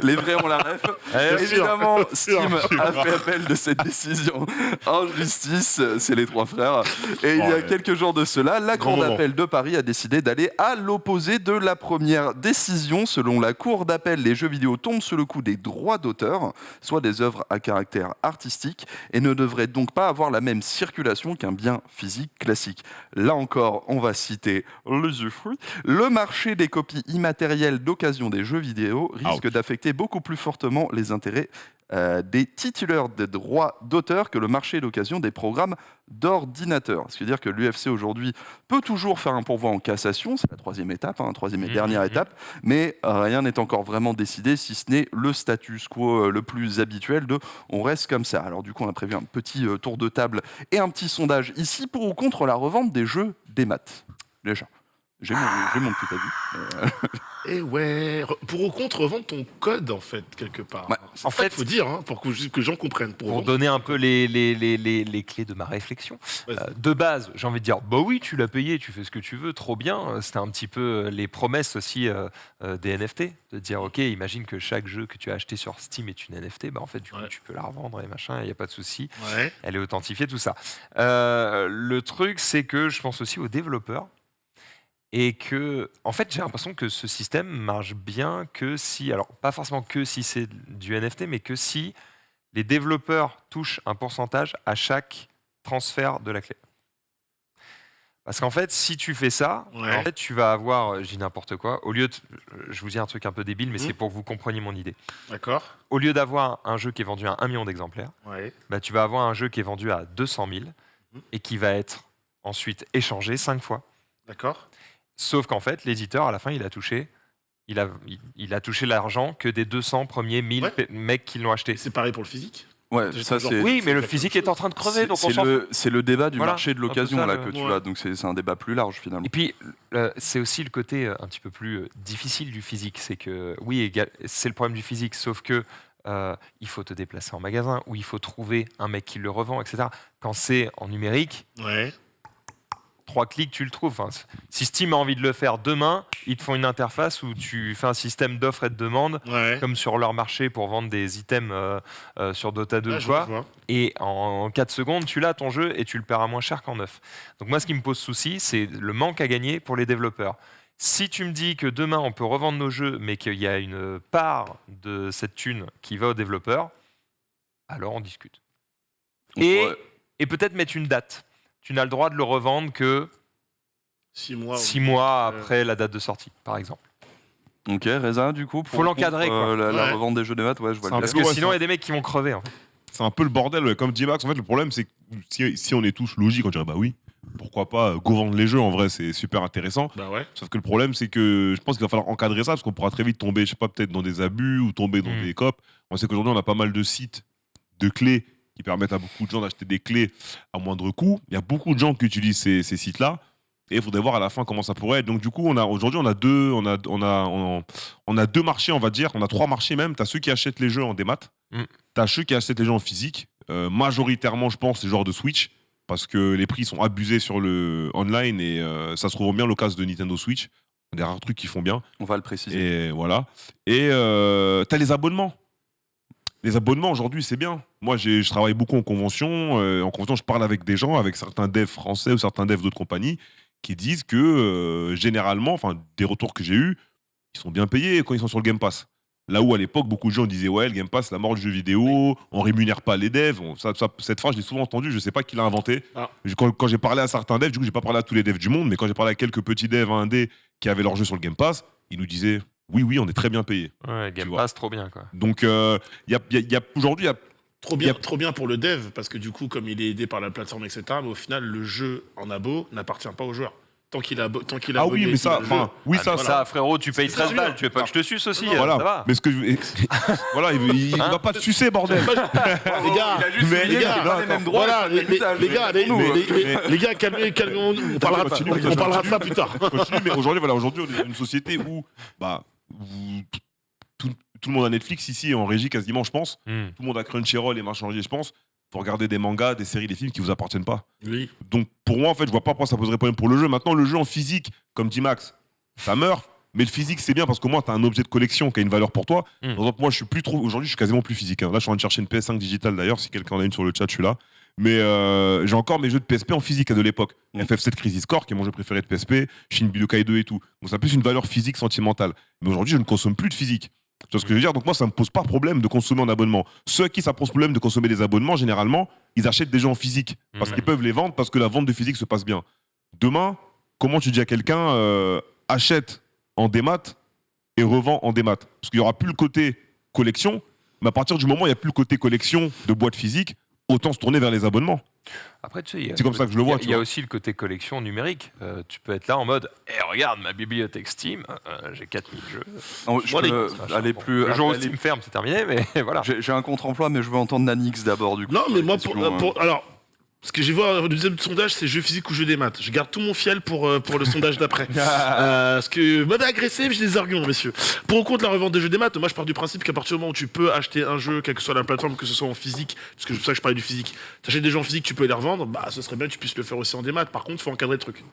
Les vrais ont la ref. Bien sûr, Évidemment, bien sûr. Steam a fait appel de cette décision en justice. C'est les trois frères. Et il y a Ouais. quelques jours de cela, la Grand Cour moment. d'appel de Paris a décidé d'aller à l'opposé de la première décision. Selon la Cour d'appel, les jeux vidéo tombent sous le coup des droits d'auteur, soit des œuvres à caractère artistique, et ne devraient donc pas avoir la même circulation qu'un bien physique classique. Là encore, on va citer l'usufruit. Le marché des copies immatérielles d'occasion des jeux vidéo risque Ouch. d'affecter beaucoup plus fortement les intérêts des titulaires de droits d'auteur que le marché d'occasion des programmes d'ordinateur. Ce qui veut dire que l'UFC aujourd'hui peut toujours faire un pourvoi en cassation, c'est la troisième étape, troisième et dernière étape, mais rien n'est encore vraiment décidé, si ce n'est le status quo le plus habituel de on reste comme ça. Alors du coup, on a prévu un petit tour de table et un petit sondage ici pour ou contre la revente des jeux des maths. Déjà, j'ai mon petit avis. Et ouais, pour ou contre, revendre ton code, en fait, quelque part. Ouais. C'est En ça fait- qu'il faut dire, hein, pour que les gens comprennent. Pour donner un peu les clés de ma réflexion. Vas-y. De base, j'ai envie de dire, bah oui, tu l'as payé, tu fais ce que tu veux, trop bien. C'était un petit peu les promesses aussi des NFT, de dire, ok, imagine que chaque jeu que tu as acheté sur Steam est une NFT, bah en fait, du coup, Ouais. tu peux la revendre et machin, il n'y a pas de souci. Ouais. Elle est authentifiée, tout ça. Le truc, c'est que je pense aussi aux développeurs. Et que, en fait, j'ai l'impression que ce système marche bien que si, alors pas forcément que si c'est du NFT, mais que si les développeurs touchent un pourcentage à chaque transfert de la clé. Parce qu'en fait, si tu fais ça, Ouais. en fait, tu vas avoir, je dis n'importe quoi, au lieu de, je vous dis un truc un peu débile, mais c'est pour que vous compreniez mon idée. D'accord. Au lieu d'avoir un jeu qui est vendu à 1 million d'exemplaires, Ouais. bah, tu vas avoir un jeu qui est vendu à 200 000 et qui va être ensuite échangé 5 fois. D'accord. Sauf qu'en fait, l'éditeur, à la fin, il a touché l'argent que des 200 premiers 1000 Ouais. mecs qui l'ont acheté. Et c'est pareil pour le physique. Ouais, J'ai ça toujours- c'est... Oui, mais le c'est physique quelque est en train de crever, donc on C'est s'en fout. c'est le débat du Voilà, marché de un peu l'occasion ça, là le- que tu ouais. as, donc c'est un débat plus large finalement. Et puis, c'est aussi le côté un petit peu plus difficile du physique. C'est que, oui, c'est le problème du physique, sauf que il faut te déplacer en magasin, ou il faut trouver un mec qui le revend, etc. Quand c'est en numérique, Ouais. 3 clics, tu le trouves. Enfin, si Steam a envie de le faire demain, ils te font une interface où tu fais un système d'offres et de demandes, Ouais. comme sur leur marché pour vendre des items sur Dota 2 Ouais, ou je quoi. vois. Et en 4 secondes, tu l'as ton jeu et tu le paieras moins cher qu'en neuf. Donc moi, ce qui me pose souci, c'est le manque à gagner pour les développeurs. Si tu me dis que demain, on peut revendre nos jeux, mais qu'il y a une part de cette thune qui va aux développeurs, alors on discute. Et, Ouais. et peut-être mettre une date. Tu n'as le droit de le revendre que 6 mois. 6 mois après la date de sortie, par exemple. Ok, Reza, du coup, pour Faut l'encadrer, quoi. la Ouais. revente des jeux des maths, ouais, je vois C'est un le Parce peu bien. que ouais, sinon, il ça- y a des mecs qui vont crever. En fait. C'est un peu le bordel, ouais. Comme dit Max, en fait, le problème, c'est que si on est tous logiques, on dirait bah oui, pourquoi pas go vendre les jeux, en vrai, c'est super intéressant. Bah ouais. Sauf que le problème, c'est que je pense qu'il va falloir encadrer ça, parce qu'on pourra très vite tomber, je sais pas, peut-être dans des abus ou tomber dans des copes. On sait qu'aujourd'hui, on a pas mal de sites de clés qui permettent à beaucoup de gens d'acheter des clés à moindre coût. Il y a beaucoup de gens qui utilisent ces sites-là. Et il faudrait voir à la fin comment ça pourrait être. Donc du coup, aujourd'hui, on a deux marchés, on va dire. On a 3 marchés même. Tu as ceux qui achètent les jeux en démat. Mm. Tu as ceux qui achètent les jeux en physique. Majoritairement, je pense, c'est le genre de Switch. Parce que les prix sont abusés sur le online. Et ça se trouve bien l'occasion de Nintendo Switch. Des rares trucs qui font bien. On va le préciser. Et voilà. Et tu as les abonnements. Les abonnements, aujourd'hui, c'est bien. Moi, je travaille beaucoup en convention. En convention, je parle avec des gens, avec certains devs français ou certains devs d'autres compagnies, qui disent que, généralement, enfin, des retours que j'ai eus, ils sont bien payés quand ils sont sur le Game Pass. Là où, à l'époque, beaucoup de gens disaient « Ouais, le Game Pass, c'est la mort du jeu vidéo, on rémunère pas les devs. » Cette phrase, je l'ai souvent entendue, je sais pas qui l'a inventée. Ah. Quand j'ai parlé à certains devs, du coup, j'ai pas parlé à tous les devs du monde, mais quand j'ai parlé à quelques petits devs indés qui avaient leur jeu sur le Game Pass, ils nous disaient « Oui, on est très bien payés. » Ouais, Game vois. Pass, trop bien, quoi. Donc, aujourd'hui, il y a Trop bien pour le dev, parce que du coup, comme il est aidé par la plateforme, etc., mais au final, le jeu en abo n'appartient pas au joueur. Tant qu'il a Ah oui, mais ça, enfin, oui, Ah, ça, mais ça, ça, frérot, tu payes C'est 13 ça, balles. bien. Tu veux pas que je te suce aussi Non, ça va. voilà. Mais ce que voilà, il Hein va pas te sucer, bordel. les gars, Mais les gars, pas les mêmes droits, voilà, pas les mêmes usages. les gars, les gars, calmez-vous, on parlera continue, de ça plus tard. Continue, mais aujourd'hui, on est dans une société où, bah, tout le monde a Netflix ici, en régie quasiment, je pense. Hmm. Tout le monde a Crunchyroll et machin, je pense. Faut regarder des mangas, des séries, des films qui vous appartiennent pas. Oui. Donc pour moi, en fait, je vois pas pourquoi ça poserait problème pour le jeu. Maintenant, le jeu en physique, comme dit Max, ça meurt. Mais le physique, c'est bien parce qu'au moins, tu as un objet de collection qui a une valeur pour toi. Mm. Par exemple, moi, je suis plus trop. Aujourd'hui, je suis quasiment plus physique. Là, je suis en train de chercher une PS5 digitale d'ailleurs. Si quelqu'un en a une sur le chat, je suis là. Mais j'ai encore mes jeux de PSP en physique de l'époque. FF7 Crisis Core, qui est mon jeu préféré de PSP, Shin Budokai 2 et tout. Donc ça a plus une valeur physique sentimentale. Mais aujourd'hui, je ne consomme plus de physique. Tu vois ce que je veux dire? Donc moi, ça me pose pas problème de consommer en abonnement. Ceux à qui ça pose problème de consommer des abonnements, généralement, ils achètent des jeux en physique. Parce qu'ils peuvent les vendre, parce que la vente de physique se passe bien. Demain, comment tu dis à quelqu'un achète en démat et revend en démat? Parce qu'il n'y aura plus le côté collection, mais à partir du moment où il n'y a plus le côté collection de boîtes physiques, autant se tourner vers les abonnements. Après, tu sais, C'est comme ça que je le vois, tu Il y a vois. aussi le côté collection numérique. Tu peux être là en mode regarde ma bibliothèque Steam, j'ai 4000 jeux. Non, je Moi, peux aller Bon, plus. le jour où aller- Steam ferme, c'est terminé, mais voilà. J'ai un contre-emploi, mais je veux entendre Nanix d'abord, du coup. Non, mais sur la moi, question, alors, ce que j'ai vu au deuxième sondage, c'est jeu physique ou jeu des maths. Je garde tout mon fiel pour le sondage d'après. Parce que m'avez agressé, mais j'ai des arguments, messieurs. Pour ou contre la revente des jeux des maths, moi je pars du principe qu'à partir du moment où tu peux acheter un jeu, quelle que soit la plateforme, que ce soit en physique, parce que c'est pour ça que je parlais du physique, t'achètes des jeux en physique, tu peux les revendre, bah ce serait bien que tu puisses le faire aussi en démat. Par contre, faut encadrer le truc.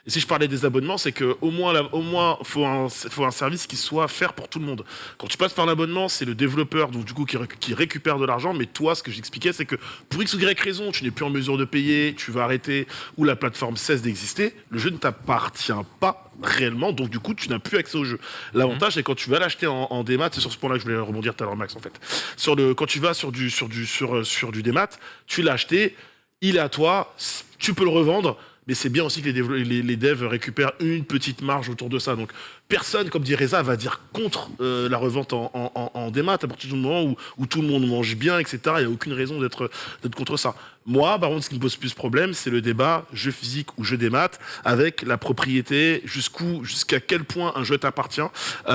Et si je parlais des abonnements, c'est que au moins faut un service qui soit faire pour tout le monde. Quand tu passes par l'abonnement, c'est le développeur donc du coup qui récupère de l'argent, mais toi, ce que j'expliquais, c'est que pour X ou Y raison, tu n'es plus en mesure de payer, tu vas arrêter ou la plateforme cesse d'exister, le jeu ne t'appartient pas réellement, donc du coup, tu n'as plus accès au jeu. L'avantage, c'est quand tu vas l'acheter en démat, c'est sur ce point-là que je voulais rebondir tout à l'heure, Max, en fait. Quand tu vas sur du démat, tu l'as acheté, il est à toi, tu peux le revendre. Mais c'est bien aussi que les devs récupèrent une petite marge autour de ça. Donc personne, comme dit Reza, va dire contre la revente en démat à partir du moment où tout le monde mange bien, etc. Il n'y a aucune raison d'être contre ça. Moi, par contre, ce qui me pose plus problème, c'est le débat jeu physique ou jeu démat avec la propriété, jusqu'à quel point un jeu t'appartient. Et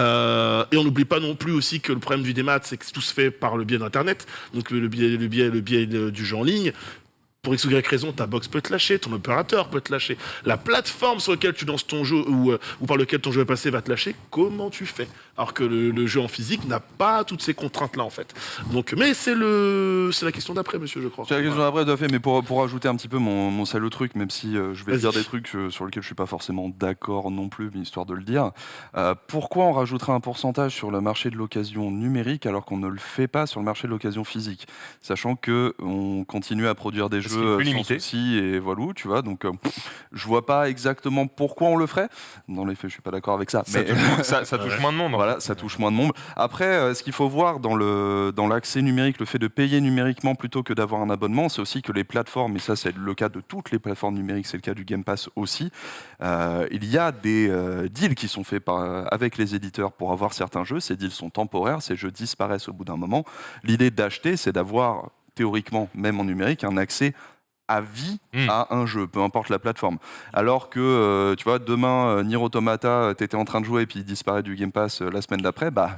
on n'oublie pas non plus aussi que le problème du démat, c'est que tout se fait par le biais d'Internet, donc le biais du jeu en ligne. Pour X ou Y raison, ta box peut te lâcher, ton opérateur peut te lâcher, la plateforme sur laquelle tu lances ton jeu ou par lequel ton jeu est passé va te lâcher. Comment tu fais? Alors que le jeu en physique n'a pas toutes ces contraintes-là en fait. Donc, mais c'est la question d'après, monsieur, je crois. C'est la question d'après, tout à fait, mais pour ajouter un petit peu mon salaud truc, même si je vais Vas-y. dire des trucs sur lesquels je suis pas forcément d'accord non plus, mais histoire de le dire. Pourquoi on rajouterait un pourcentage sur le marché de l'occasion numérique alors qu'on ne le fait pas sur le marché de l'occasion physique, sachant que on continue à produire des Parce qu'il est jeux plus sans limité. souci et voilà, tu vois. Donc je vois pas exactement pourquoi on le ferait. Dans les faits, je suis pas d'accord avec ça. Ça Mais touche, ça touche moins de monde. voilà, ça touche moins de monde. Après, ce qu'il faut voir dans l'accès numérique, le fait de payer numériquement plutôt que d'avoir un abonnement, c'est aussi que les plateformes, et ça c'est le cas de toutes les plateformes numériques, c'est le cas du Game Pass aussi, il y a des deals qui sont faits avec les éditeurs pour avoir certains jeux. Ces deals sont temporaires, ces jeux disparaissent au bout d'un moment. L'idée d'acheter, c'est d'avoir, théoriquement, même en numérique, un accès à vie à un jeu, peu importe la plateforme. Alors que, tu vois, demain, Nier Automata, t'étais en train de jouer et puis il disparaît du Game Pass la semaine d'après, bah,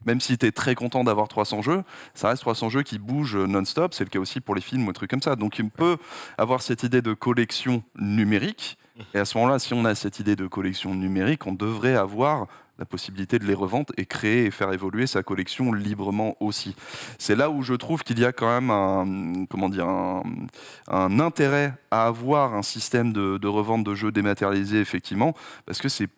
même si t'es très content d'avoir 300 jeux, ça reste 300 jeux qui bougent non-stop. C'est le cas aussi pour les films ou des trucs comme ça. Donc, il peut avoir cette idée de collection numérique. Et à ce moment-là, si on a cette idée de collection numérique, on devrait avoir la possibilité de les revendre et créer et faire évoluer sa collection librement aussi. C'est là où je trouve qu'il y a quand même un intérêt à avoir un système de revente de jeux dématérialisés, effectivement, parce que c'est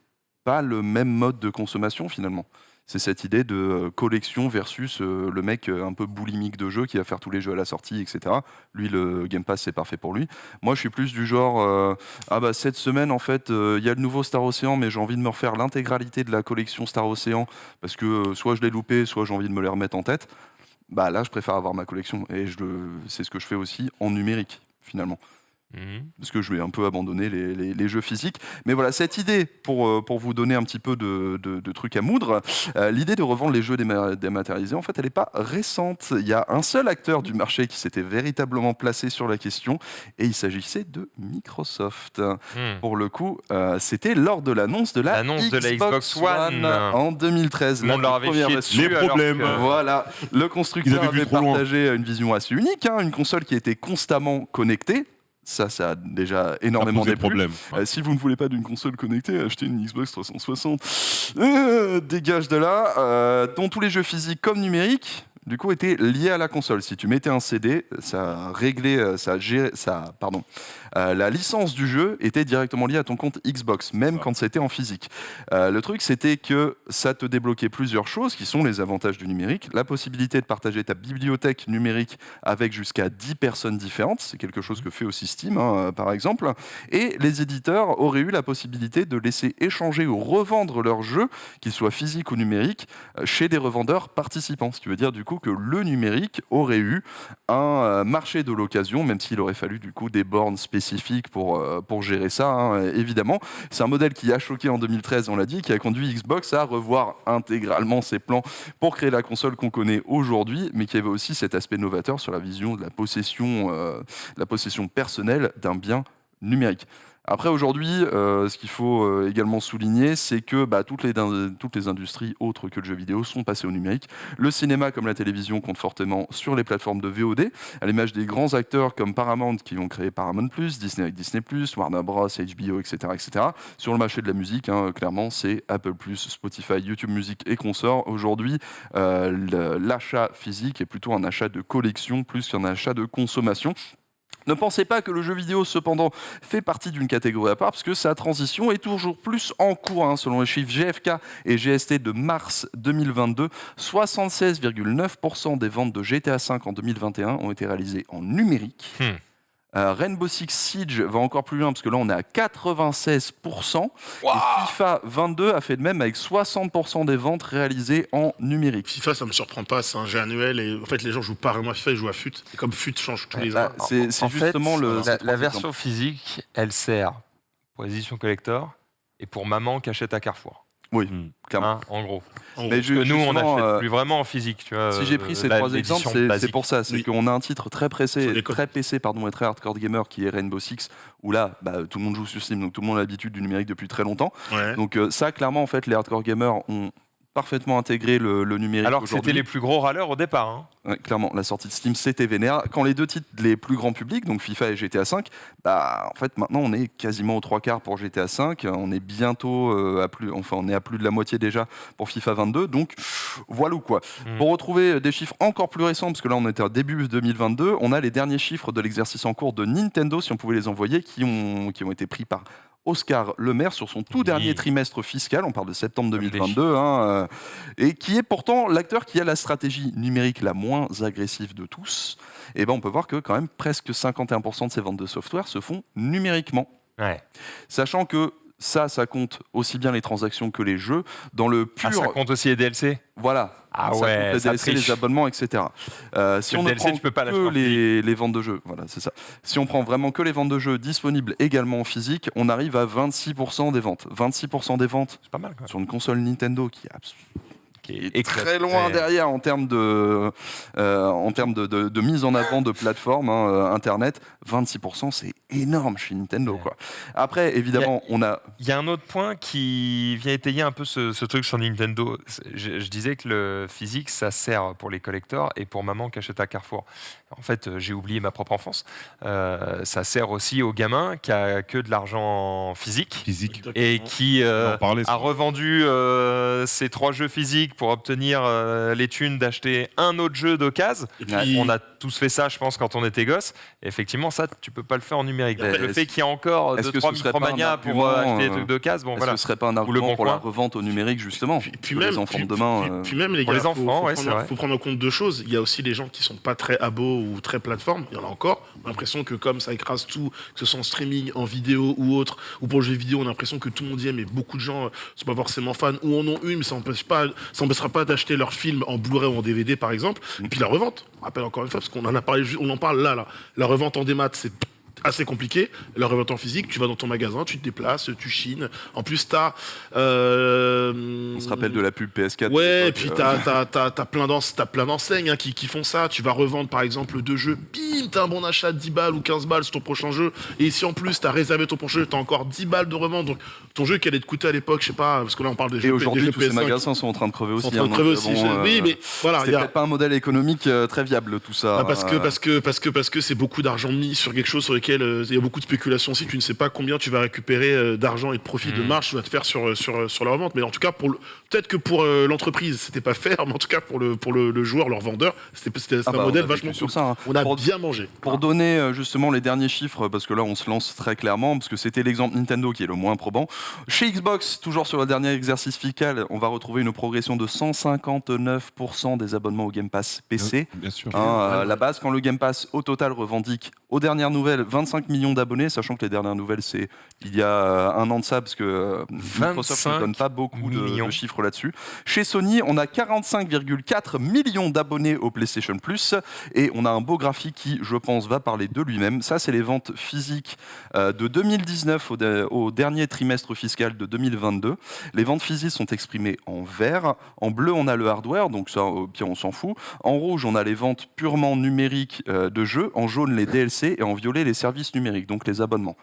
pas le même mode de consommation finalement. C'est cette idée de collection versus le mec un peu boulimique de jeu qui va faire tous les jeux à la sortie, etc. Lui, le Game Pass, c'est parfait pour lui. Moi, je suis plus du genre, cette semaine, en fait, il y a le nouveau Star Ocean, mais j'ai envie de me refaire l'intégralité de la collection Star Ocean, parce que soit je l'ai loupé, soit j'ai envie de me les remettre en tête. Bah là, je préfère avoir ma collection. Et c'est ce que je fais aussi en numérique, finalement. Parce que je vais un peu abandonner les jeux physiques. Mais voilà, cette idée, pour vous donner un petit peu de trucs à moudre, l'idée de revendre les jeux dématérialisés, en fait, elle n'est pas récente. Il y a un seul acteur du marché qui s'était véritablement placé sur la question, et il s'agissait de Microsoft. Pour le coup, c'était lors de l'annonce de la Xbox One en 2013. Tout le monde leur avait première chié version. dessus, Les alors problèmes. que- Voilà, le constructeur Ils avaient vu avait trop loin. partagé une vision assez unique, une console qui était constamment connectée. Ça a déjà énormément poser déplu. problème. Si vous ne voulez pas d'une console connectée, achetez une Xbox 360. Dégage de là. Dont tous les jeux physiques comme numériques, du coup, étaient liés à la console. Si tu mettais un CD, ça réglait, la licence du jeu était directement liée à ton compte Xbox, même quand c'était en physique. Le truc, c'était que ça te débloquait plusieurs choses, qui sont les avantages du numérique. La possibilité de partager ta bibliothèque numérique avec jusqu'à 10 personnes différentes. C'est quelque chose que fait aussi Steam, par exemple. Et les éditeurs auraient eu la possibilité de laisser échanger ou revendre leurs jeux, qu'ils soient physiques ou numériques, chez des revendeurs participants. Ce qui veut dire du coup que le numérique aurait eu un marché de l'occasion, même s'il aurait fallu du coup des bornes spécifiques pour gérer ça, évidemment. C'est un modèle qui a choqué en 2013, on l'a dit, qui a conduit Xbox à revoir intégralement ses plans pour créer la console qu'on connaît aujourd'hui, mais qui avait aussi cet aspect novateur sur la vision de la possession personnelle d'un bien numérique. Après, aujourd'hui, ce qu'il faut également souligner, c'est que toutes les industries autres que le jeu vidéo sont passées au numérique. Le cinéma, comme la télévision, compte fortement sur les plateformes de VOD, à l'image des grands acteurs comme Paramount, qui ont créé Paramount+, Disney avec Disney+, Warner Bros, HBO, etc., etc. Sur le marché de la musique, clairement, c'est Apple+, Spotify, YouTube Music et consorts. Aujourd'hui, l'achat physique est plutôt un achat de collection plus qu'un achat de consommation. Ne pensez pas que le jeu vidéo, cependant, fait partie d'une catégorie à part, parce que sa transition est toujours plus en cours. Selon les chiffres GFK et GST de mars 2022, 76,9% des ventes de GTA V en 2021 ont été réalisées en numérique. Rainbow Six Siege va encore plus loin, parce que là, on est à 96%. Wow. Et FIFA 22 a fait de même avec 60% des ventes réalisées en numérique. FIFA, ça me surprend pas, c'est un jeu annuel et en fait les gens jouent pas vraiment à FIFA, ils jouent à FUT. Et comme FUT change tous les ans. C'est En justement fait, la version physique, elle sert pour les éditions collector et pour maman qui achète à Carrefour. Oui, clairement. En gros. Mais Parce que nous, on justement, n'achète plus vraiment en physique. Tu vois, si j'ai pris ces trois exemples, c'est basique. pour ça. C'est Oui. qu'on a un titre très Sur les codes. très PC et très hardcore gamer qui est Rainbow Six, où là, tout le monde joue sur Steam, donc tout le monde a l'habitude du numérique depuis très longtemps. Ouais. Donc ça, clairement, en fait, les hardcore gamers ont parfaitement intégré le numérique. Alors que c'était aujourd'hui. les plus gros râleurs au départ. Ouais, clairement, la sortie de Steam, c'était vénère. Quand les deux titres les plus grand public, donc FIFA et GTA V, en fait, maintenant, on est quasiment aux trois quarts pour GTA V. On est bientôt on est à plus de la moitié déjà pour FIFA 22. Donc, voilà quoi. Pour retrouver des chiffres encore plus récents, parce que là, on était au début 2022, on a les derniers chiffres de l'exercice en cours de Nintendo, si on pouvait les envoyer, qui ont été pris par Oscar Le Maire sur son tout dernier trimestre fiscal, on parle de septembre 2022, et qui est pourtant l'acteur qui a la stratégie numérique la moins agressive de tous. Et on peut voir que quand même presque 51% de ses ventes de software se font numériquement. Ouais. Sachant que ça compte aussi bien les transactions que les jeux. Dans le pur... Ça compte aussi les DLC. Voilà. Ah ça ouais, compte les ça DLC, triche. les abonnements, etc. Si Le on ne DLC, prend tu peux pas l'acheter que en les ventes de jeux, voilà, c'est ça. Si on prend vraiment que les ventes de jeux disponibles également en physique, on arrive à 26% des ventes. 26% des ventes C'est pas mal, quoi. sur une console Nintendo qui est Et très loin derrière en termes de mise en avant de plateforme internet. 26%, c'est énorme chez Nintendo, quoi. Après, évidemment, Il y a un autre point qui vient étayer un peu ce truc sur Nintendo. Je disais que le physique, ça sert pour les collectors et pour maman qui achète à Carrefour. En fait, j'ai oublié ma propre enfance. Ça sert aussi aux gamins qui a que de l'argent physique et qui On en parlait, ça. a revendu ses 3 jeux physiques pour obtenir les thunes d'acheter un autre jeu d'occasion. Et puis, On a tous fait ça, je pense, quand on était gosse. Et effectivement, ça, tu peux pas le faire en numérique. Mais Le fait qu'il y a encore est-ce que 2-3 ce serait pas un Micromania pour argument, acheter des trucs d'occasion, bon est-ce voilà. que ce serait pas un Ou le argument Bon pour la Coin. revente au numérique, justement puis pour même, les enfants de demain puis même les Pour gars, les enfants, ouais, c'est vrai. faut prendre en compte deux choses. Il y a aussi les gens qui sont pas très abos ou très plateforme. Il y en a encore. On a l'impression que comme ça écrase tout, que ce soit en streaming, en vidéo ou autre, ou pour le jeu vidéo, on a l'impression que tout le monde y est, mais beaucoup de gens sont pas forcément fans ou en ont une, mais ça n'empêchera pas d'acheter leur film en Blu-ray ou en DVD par exemple. Et puis la revente. On rappelle encore une fois parce qu'on en a parlé, on en parle là. La revente en démat, c'est assez compliqué. La revente en physique, tu vas dans ton magasin, tu te déplaces, tu chines. En plus, t'as... On se rappelle de la pub PS4. Ouais, et puis t'as plein d'enseignes qui font ça. Tu vas revendre par exemple 2 jeux, bim, t'as un bon achat de 10 balles ou 15 balles sur ton prochain jeu. Et si en plus t'as réservé ton prochain jeu, t'as encore 10 balles de revente. Donc ton jeu qui allait te coûter à l'époque, je sais pas, parce que là on parle des Et jeux aujourd'hui, des tous ces PS5 magasins sont en train de crever aussi. sont en train de hein, crever donc, aussi. bon, Oui, mais voilà, c'est peut-être pas un modèle économique très viable tout ça. bah, parce que c'est beaucoup d'argent mis sur quelque chose sur lequel il y a beaucoup de spéculation aussi. Tu ne sais pas combien tu vas récupérer d'argent et de profit de marge tu vas te faire sur la revente. Mais en tout cas, peut-être que pour l'entreprise, c'était pas faire, mais en tout cas pour le joueur, leur vendeur, c'était un modèle vachement sur cool. ça. hein. On a bien mangé. Pour donner justement les derniers chiffres, parce que là on se lance très clairement, parce que c'était l'exemple Nintendo qui est le moins probant. Chez Xbox, toujours sur le dernier exercice fiscal, on va retrouver une progression de 159% des abonnements au Game Pass PC. Bien sûr. À la base, quand le Game Pass au total revendique aux dernières nouvelles 25 millions d'abonnés, sachant que les dernières nouvelles c'est il y a un an de ça, parce que Microsoft ne donne pas beaucoup de chiffres là-dessus. Chez Sony, on a 45,4 millions d'abonnés au PlayStation Plus et on a un beau graphique qui, je pense, va parler de lui-même. Ça, c'est les ventes physiques de 2019 au dernier trimestre fiscal de 2022. Les ventes physiques sont exprimées en vert. En bleu, on a le hardware, donc ça, puis on s'en fout. En rouge, on a les ventes purement numériques de jeux. En jaune, les DLC et en violet, les services numériques, donc les abonnements.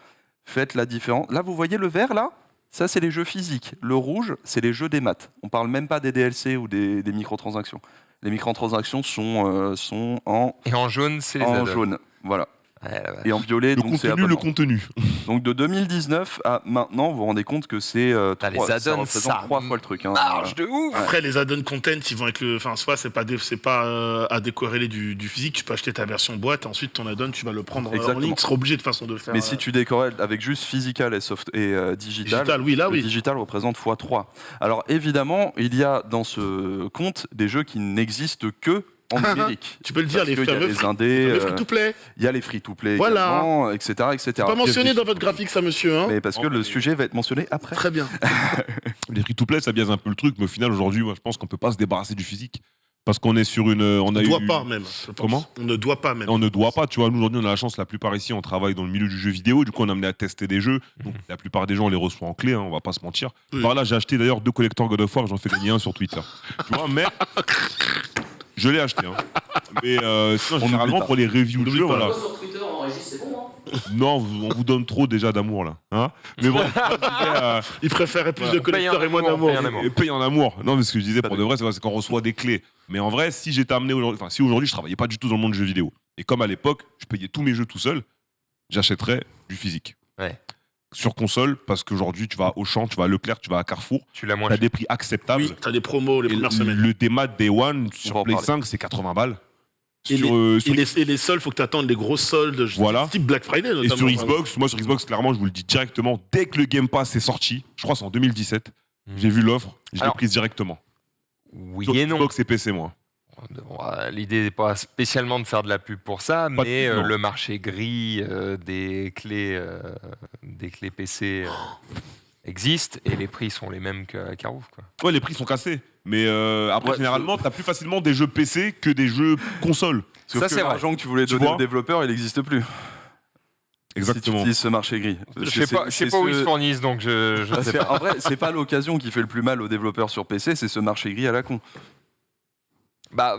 Faites la différence. Là, vous voyez le vert, là ? Ça, c'est les jeux physiques. Le rouge, c'est les jeux des maths. On parle même pas des DLC ou des microtransactions. Les microtransactions sont en... Et en jaune, c'est les en add-ons. jaune. Voilà. Ouais, la vache. Et en violet, Le donc c'est contenu, le abonnement. contenu. Donc de 2019 à maintenant, vous vous rendez compte que c'est les ça add-ons, représente ça 3 fois le truc. Hein. Marche de ouf. Après, les add-on content, ils vont être enfin, soit c'est pas à décorréler du physique. Tu peux acheter ta version boîte, ensuite ton add-on, tu vas le prendre en Exactement. ligne. Tu seras obligé de façon de faire. Mais si tu décorrèles avec juste physical et, digital, digital, oui, là, le oui. digital représente x3. Alors évidemment, il y a dans ce compte des jeux qui n'existent que en numérique. Tu peux le dire, Parce les qu'il y a fameux les indés, le free-to-play. il y a les free-to-play Voilà. également, etc. etc. Pas mentionné dans votre graphique, ça, monsieur. Hein Mais parce que le sujet va être mentionné après. Très bien. Les free-to-play, ça biaise un peu le truc, mais au final, aujourd'hui, moi, je pense qu'on peut pas se débarrasser du physique. Parce qu'on est sur une. On On a ne doit eu- pas même. je pense. Comment On ne doit pas même. On ne doit pas, tu vois, nous aujourd'hui on a la chance, la plupart ici on travaille dans le milieu du jeu vidéo, du coup on a amené à tester des jeux, donc la plupart des gens on les reçoit en clé, hein, on va pas se mentir. Oui. Par là j'ai acheté d'ailleurs 2 collecteurs God of War, j'en fais gagner un sur Twitter. Tu vois, mais je l'ai acheté. Hein. Mais sinon On généralement n'oublie pas. pour les reviews de N'oublie jeux, pas. voilà. Sur Twitter, en régie, c'est bon, hein. Non, on vous donne trop déjà d'amour là. Hein, mais bon, Il préférait plus Voilà. de collecteurs Paye et moins un amour, d'amour. paye un amour. et paye en amour. Non, mais ce que je disais Pas pour de vrai, c'est qu'on reçoit des clés. Mais en vrai, si j'étais amené aujourd'hui, enfin si aujourd'hui je travaillais pas du tout dans le monde du jeu vidéo, et comme à l'époque, je payais tous mes jeux tout seul, j'achèterais du physique. Ouais. Sur console, parce qu'aujourd'hui tu vas à Auchan, tu vas à Leclerc, tu vas à Carrefour, Tu l'as moins t'as cher. des prix acceptables. Oui, t'as des promos les Et premières semaines. le démat Day One va sur en Play parler. 5, c'est 80 balles. Et Sur, sur- Et les soldes, faut que tu attendes les grosses soldes, Voilà. type Black Friday et notamment. sur Xbox, moi sur Xbox, clairement, je vous le dis directement, dès que le Game Pass est sorti, je crois que c'est en 2017, j'ai vu l'offre, je l'ai Alors, prise directement. Oui Sur et non. Xbox et PC, moi. Bon, l'idée n'est pas spécialement de faire de la pub pour ça, Pas de mais pub, non. le marché gris des clés PC existe et les prix sont les mêmes qu'à Carouf, quoi. Ouais, les prix sont cassés. Mais après, Ouais, généralement, t'as plus facilement des jeux PC que des jeux console. Sauf Ça, que c'est vrai. l'argent que tu voulais Tu donner vois aux développeurs, il n'existe plus. Exactement. Si tu utilises ce marché gris. Parce Je que sais pas, c'est où ils ce- se fournissent, donc je Parce sais que, pas. en vrai, c'est pas l'occasion qui fait le plus mal aux développeurs sur PC, c'est ce marché gris à la con. Bah,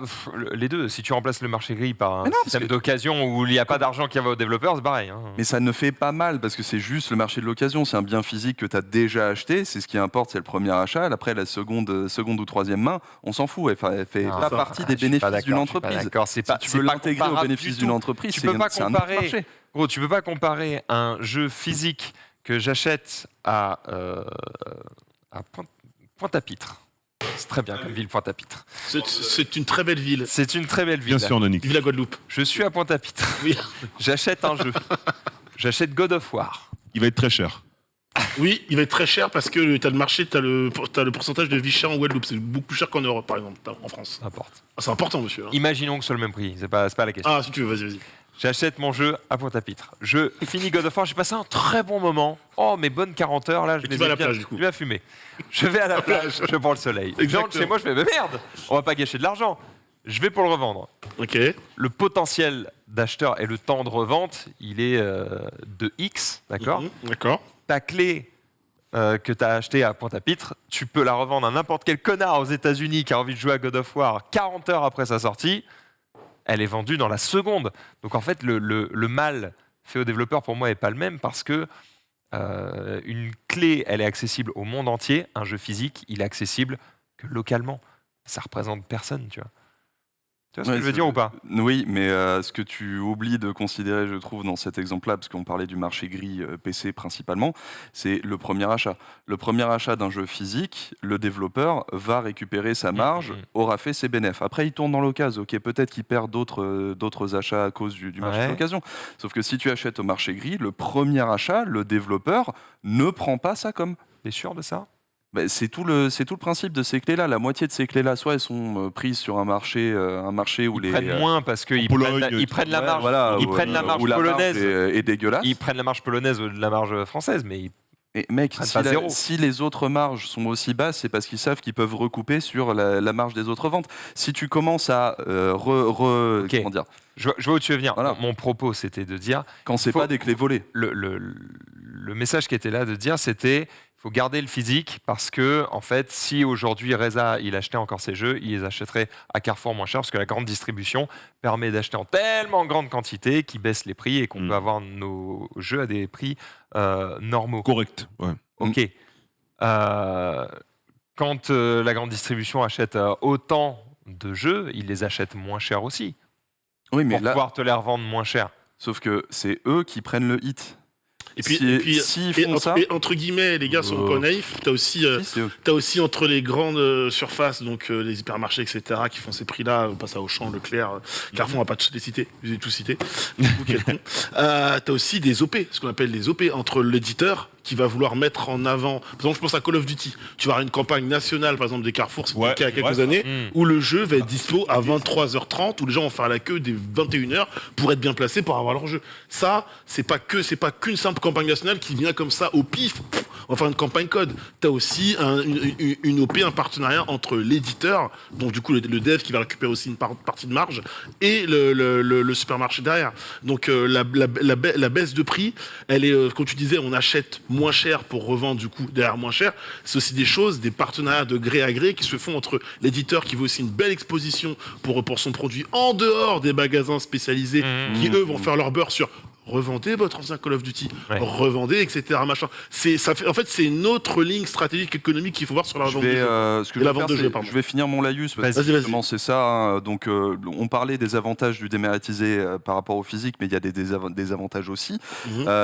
les deux. Si tu remplaces le marché gris par un Mais non, parce système que- d'occasion où il n'y a pas d'argent qui va aux développeurs, c'est pareil. Hein. Mais ça ne fait pas mal parce que c'est juste le marché de l'occasion. C'est un bien physique que tu as déjà acheté. C'est ce qui importe, c'est le premier achat. Après, la seconde ou troisième main, on s'en fout. Elle fait Non, pas ça, partie je des suis pas bénéfices d'une d'accord, je suis pas entreprise. D'accord, c'est pas. Si tu c'est veux pas l'intégrer aux comparable bénéfices du d'une tout. entreprise, Tu c'est peux pas c'est un autre comparer. marché. Gros, tu peux pas comparer un jeu physique que j'achète à Pointe-à-Pitre. C'est très bien comme ville, Pointe-à-Pitre. C'est une très belle ville. C'est une très belle ville. Bien sûr, Nonix. Vive la Guadeloupe. Je suis à Pointe-à-Pitre. Oui. J'achète un jeu. J'achète God of War. Il va être très cher. Oui, il va être très cher parce que t'as le marché, t'as le pourcentage de vie chère en Guadeloupe. C'est beaucoup plus cher qu'en Europe, par exemple, en France. N'importe. Ah, c'est important, monsieur. hein. Imaginons que ce soit le même prix. C'est pas la question. Ah, si tu veux, vas-y. J'achète mon jeu à Pointe-à-Pitre. Je finis God of War, j'ai passé un très bon moment. Oh, mes bonnes 40 heures, là, je Et les tu vas ai à la bien- plage, du coup. Je vais fumer. Je vais à la plage, je prends le soleil. Je rentre chez moi, je fais, mais merde, on va pas gâcher de l'argent. Je vais pour le revendre. Ok. Le potentiel d'acheteur et le temps de revente, il est de X, d'accord. D'accord. Ta clé que tu as achetée à Pointe-à-Pitre, tu peux la revendre à n'importe quel connard aux États-Unis qui a envie de jouer à God of War 40 heures après sa sortie. Elle est vendue dans la seconde. Donc en fait, le mal fait aux développeurs, pour moi, n'est pas le même parce que Une clé, elle est accessible au monde entier. Un jeu physique, il est accessible que localement. Ça représente personne, tu vois. Tu vois ce que je veux dire ou pas? Oui, mais ce que tu oublies de considérer, je trouve, dans cet exemple-là, parce qu'on parlait du marché gris PC principalement, c'est le premier achat. Le premier achat d'un jeu physique, le développeur va récupérer sa marge, aura fait ses bénéfices. Après, il tourne dans l'occasion. Ok, peut-être qu'il perd d'autres achats à cause du marché de l'occasion. Sauf que si tu achètes au marché gris, le premier achat, le développeur ne prend pas ça comme. T'es sûr de ça? C'est tout le principe de ces clés-là. La moitié de ces clés-là, soit elles sont prises sur un marché où Ils prennent moins parce qu'ils Pologne, prennent la marge. voilà, Ils prennent la marge où polonaise. est dégueulasse. Ils prennent la marge polonaise ou de la marge française, mais Et mec, prennent pas zéro. si les autres marges sont aussi basses, c'est parce qu'ils savent qu'ils peuvent recouper sur la marge des autres ventes. Si tu commences à comment dire, je vois où tu veux venir. Voilà. Mon propos, c'était de dire quand c'est Faut- pas des clés volées. le message qui était là de dire, c'était il faut garder le physique parce que en fait, si aujourd'hui Reza il achetait encore ses jeux, il les achèterait à Carrefour moins cher parce que la grande distribution permet d'acheter en tellement grande quantité qu'ils baissent les prix et qu'on peut avoir nos jeux à des prix normaux. Correct. Ouais. Ok. Quand la grande distribution achète autant de jeux, ils les achètent moins cher aussi Oui, mais pour là, pouvoir te les revendre moins cher. sauf que c'est eux qui prennent le hit. Et puis, s'ils font entre, ça, entre guillemets, les gars sont pas naïfs. T'as aussi, si, c'est eux. t'as aussi entre les grandes surfaces, donc les hypermarchés, etc., qui font ces prix-là. On passe à Auchan, Leclerc, Carrefour, on va pas tous les citer, je les ai tous cités. Du coup, quel con. T'as aussi des OP, ce qu'on appelle des OP, entre l'éditeur qui va vouloir mettre en avant. Par exemple, je pense à Call of Duty. Tu vas avoir une campagne nationale, par exemple, des Carrefour, c'était Ouais, le cas il y a c'est vrai, quelques ça. années, où le jeu va être dispo à 23h30, où les gens vont faire la queue des 21h pour être bien placés pour avoir leur jeu. Ça, c'est pas qu'une simple campagne nationale qui vient comme ça au pif. On va faire une campagne code. T'as aussi une OP, un partenariat entre l'éditeur, donc du coup le dev qui va récupérer aussi une partie de marge, et le supermarché derrière. Donc la baisse de prix, elle est, comme tu disais, on achète moins cher pour revendre du coup derrière moins cher. C'est aussi des choses, des partenariats de gré à gré qui se font entre l'éditeur qui veut aussi une belle exposition pour son produit en dehors des magasins spécialisés qui eux vont faire leur beurre sur revendez votre ancien Call of Duty, revendez, etc. Machin. En fait, c'est une autre ligne stratégique économique qu'il faut voir sur la vente de jeux. La vente de jeux, je vais finir mon laïus parce que Vas-y. justement, c'est ça. Hein. Donc, on parlait des avantages du dématérialisé par rapport au physique, mais il y a des avantages aussi.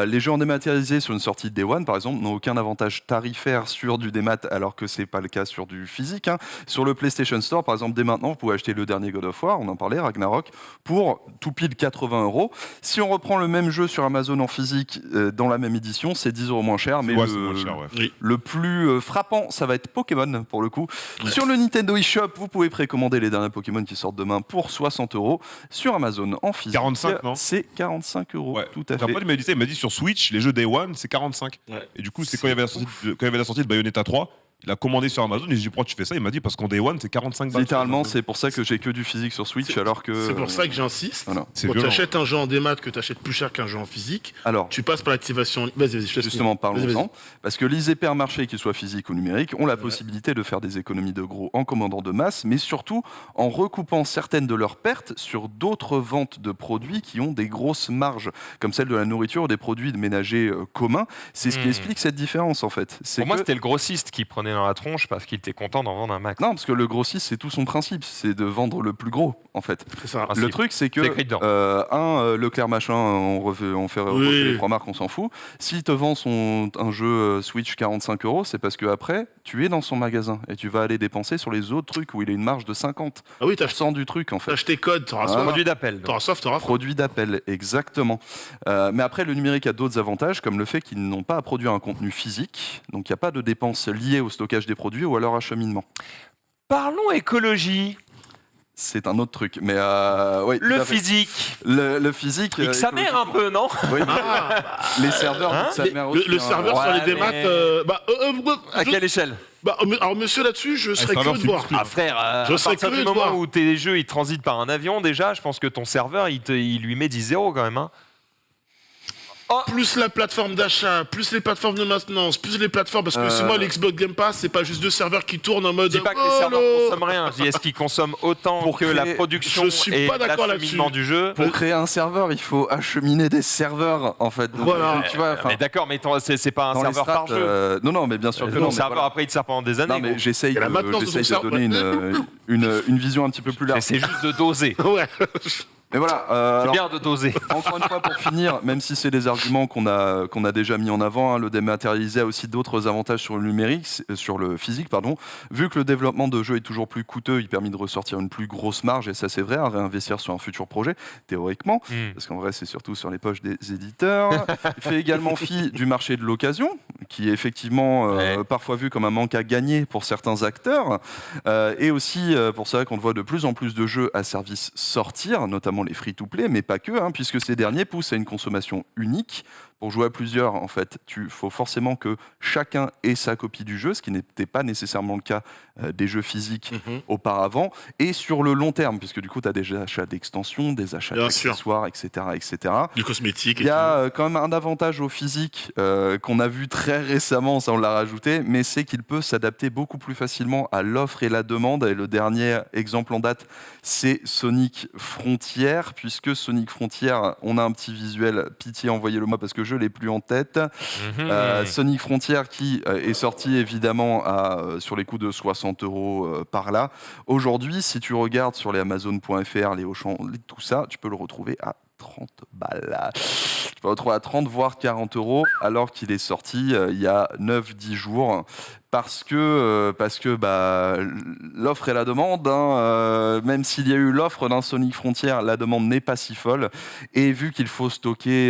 Les jeux en dématérialisé sur une sortie Day One, par exemple, n'ont aucun avantage tarifaire sur du démat, alors que c'est pas le cas sur du physique. Hein. Sur le PlayStation Store, par exemple, dès maintenant, vous pouvez acheter le dernier God of War, on en parlait, Ragnarok, pour tout pile 80 €. Si on reprend le même jeu sur Amazon en physique dans la même édition, c'est 10 € moins cher. Mais Ouais, c'est moins cher, ouais. le plus frappant, ça va être Pokémon pour le coup. Sur le Nintendo eShop, vous pouvez précommander les derniers Pokémon qui sortent demain pour 60 €. Sur Amazon en physique, 45, non c'est 45 €. Ouais. Tout à J'ai un fait. pote, il m'a dit sur Switch, les jeux Day One, c'est 45. Ouais. Et du coup, c'est quand il y avait la sortie de Bayonetta 3. Il a commandé sur Amazon, et j'ai dit pourquoi tu fais ça? Il m'a dit parce qu'en Day One c'est 45 balles. Littéralement, c'est pour ça que j'ai que du physique sur Switch, alors que. C'est pour ça que j'insiste. Voilà. C'est Quand tu violent. achètes un jeu en démat que tu achètes plus cher qu'un jeu en physique, Alors, tu passes par l'activation. Vas-y, je te laisse justement, finir. Vas-y, parlons-en. Parce que les hypermarchés, qu'ils soient physiques ou numériques, ont la possibilité de faire des économies de gros en commandant de masse, mais surtout en recoupant certaines de leurs pertes sur d'autres ventes de produits qui ont des grosses marges, comme celle de la nourriture ou des produits de ménager communs. C'est ce qui explique cette différence, en fait. Pour moi, c'était le grossiste qui prenait dans la tronche parce qu'il était content d'en vendre un max. Non, parce que le grossiste, c'est tout son principe, c'est de vendre le plus gros, en fait. C'est ça. Principe. Le truc, c'est que C'est écrit dedans. Leclerc machin, on fait refait les trois marques, on s'en fout. S'il te vend un jeu Switch 45 €, c'est parce que après, tu es dans son magasin et tu vas aller dépenser sur les autres trucs où il a une marge de 50% Ah oui, t'as du truc, en fait. acheté code, t'auras Ah. soif. Produit d'appel. donc. T'auras soif, t'auras faim. Produit d'appel, exactement. Mais après, le numérique a d'autres avantages, comme le fait qu'ils n'ont pas à produire un contenu physique, donc il n'y a pas de dépenses liées au stockage des produits ou à leur acheminement. Parlons écologie. C'est un autre truc, mais oui. tout Le à fait. physique. Le physique. Nique sa mère un peu, non? Oui, les serveurs, Hein ça mère aussi, Le hein. serveur sur Ouais, les démats. mais- À Je- quelle échelle? alors, monsieur, là-dessus, je serais serveur, curieux de voir. c'est Ah frère, Je à serais partir du curieux de moment voir. où tes jeux ils transitent par un avion, déjà, je pense que ton serveur il lui met 10 € quand même. Hein. Oh. plus la plateforme d'achat, plus les plateformes de maintenance, plus les plateformes, parce que c'est moi, l'Xbox Game Pass, c'est pas juste 2 serveurs qui tournent en mode. Je dis pas que les serveurs consomment rien. Je dis est-ce qu'ils consomment autant Pour que la créer- production Je suis et pas d'accord l'acheminement là-dessus. du jeu. Pour créer un serveur, il faut acheminer des serveurs, en fait. Donc, Voilà. tu vois, enfin, Mais d'accord, mais c'est pas un dans les serveur par strates, jeu. non, mais bien sûr que Le non. mais serveur, voilà. après, il te sert pendant des années. Non, mais gros. j'essaye Et la maintenance de j'essaye ton de donner une vision un petit peu plus large. C'est juste de doser. Ouais. Mais voilà, C'est alors, bien de doser. encore une fois, pour finir, même si c'est des arguments qu'on a déjà mis en avant, hein, le dématérialisé a aussi d'autres avantages sur le numérique, sur le physique, pardon. Vu que le développement de jeux est toujours plus coûteux, il permet de ressortir une plus grosse marge, et ça c'est vrai, à réinvestir sur un futur projet, théoriquement, parce qu'en vrai c'est surtout sur les poches des éditeurs. Il fait également fi du marché de l'occasion, qui est effectivement Ouais. parfois vu comme un manque à gagner pour certains acteurs, et aussi pour ça qu'on voit de plus en plus de jeux à service sortir, notamment les free-to-play, mais pas que, hein, puisque ces derniers poussent à une consommation unique. Pour jouer à plusieurs, en fait, il faut forcément que chacun ait sa copie du jeu, ce qui n'était pas nécessairement le cas des jeux physiques auparavant, et sur le long terme, puisque du coup, tu as des achats d'extensions, des achats Bien sûr. d'accessoires, etc., etc. Du cosmétique Il et y a tout. quand même un avantage au physique qu'on a vu très récemment, ça on l'a rajouté, mais c'est qu'il peut s'adapter beaucoup plus facilement à l'offre et la demande. Et le dernier exemple en date, c'est Sonic Frontier, puisque Sonic Frontier, on a un petit visuel, pitié, envoyez-le-moi parce que je l'ai plus en tête. Sonic Frontier qui est sorti évidemment sur les coups de 60 € par là. Aujourd'hui, si tu regardes sur les Amazon.fr, les Auchan, tout ça, tu peux le retrouver à 30 balles. Tu peux le retrouver à 30 voire 40 € alors qu'il est sorti il y a 9-10 jours. Parce que l'offre et la demande, hein, même s'il y a eu l'offre d'un Sonic Frontier, la demande n'est pas si folle. Et vu qu'il faut stocker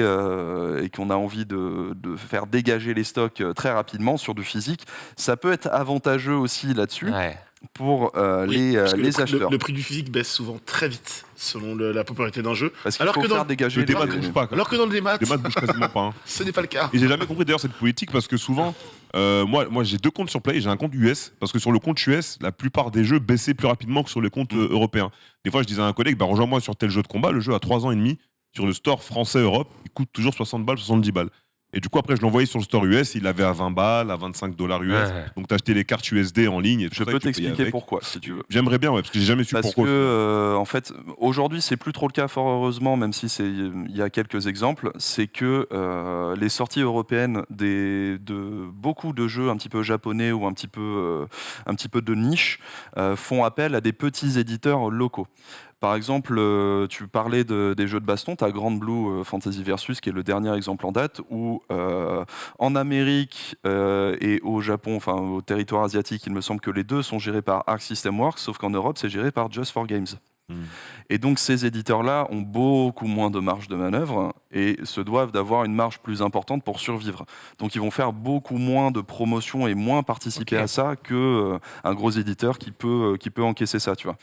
et qu'on a envie de faire dégager les stocks très rapidement sur du physique, ça peut être avantageux aussi là-dessus Ouais. pour Oui, parce que les acheteurs. le prix du physique baisse souvent très vite selon la popularité d'un jeu. Parce qu'il alors faut que dans- faire dégager Le démat les- ne bouge pas. Alors que dans le démat, Le démat ne bouge quasiment pas. hein. ce n'est pas le cas. Et j'ai jamais compris d'ailleurs cette politique parce que souvent, moi j'ai 2 comptes sur Play et j'ai un compte US parce que sur le compte US, la plupart des jeux baissaient plus rapidement que sur les comptes européens. Des fois, je disais à un collègue, rejoins-moi sur tel jeu de combat, le jeu a 3 ans et demi sur le store français Europe, il coûte toujours 60 balles, 70 balles. Et du coup, après, je l'envoyais sur le store US, il l'avait à 20 balles, à 25 $ US. Ouais. Donc, t'achetais les cartes USD en ligne et tout Je ça, peux et tu payais t'expliquer avec. pourquoi, si tu veux. J'aimerais bien, ouais, parce que j'ai jamais su Parce pourquoi. que, en fait, aujourd'hui, c'est plus trop le cas, fort heureusement, même si il y a quelques exemples. C'est que les sorties européennes de beaucoup de jeux un petit peu japonais ou un petit peu de niche font appel à des petits éditeurs locaux. Par exemple, tu parlais des jeux de baston, tu as Grand Blue Fantasy Versus, qui est le dernier exemple en date, où en Amérique et au Japon, enfin au territoire asiatique, il me semble que les deux sont gérés par Arc System Works, sauf qu'en Europe, c'est géré par Just for Games. Et donc ces éditeurs-là ont beaucoup moins de marge de manœuvre et se doivent d'avoir une marge plus importante pour survivre. Donc ils vont faire beaucoup moins de promotions et moins participer à ça que un gros éditeur qui peut encaisser ça, tu vois.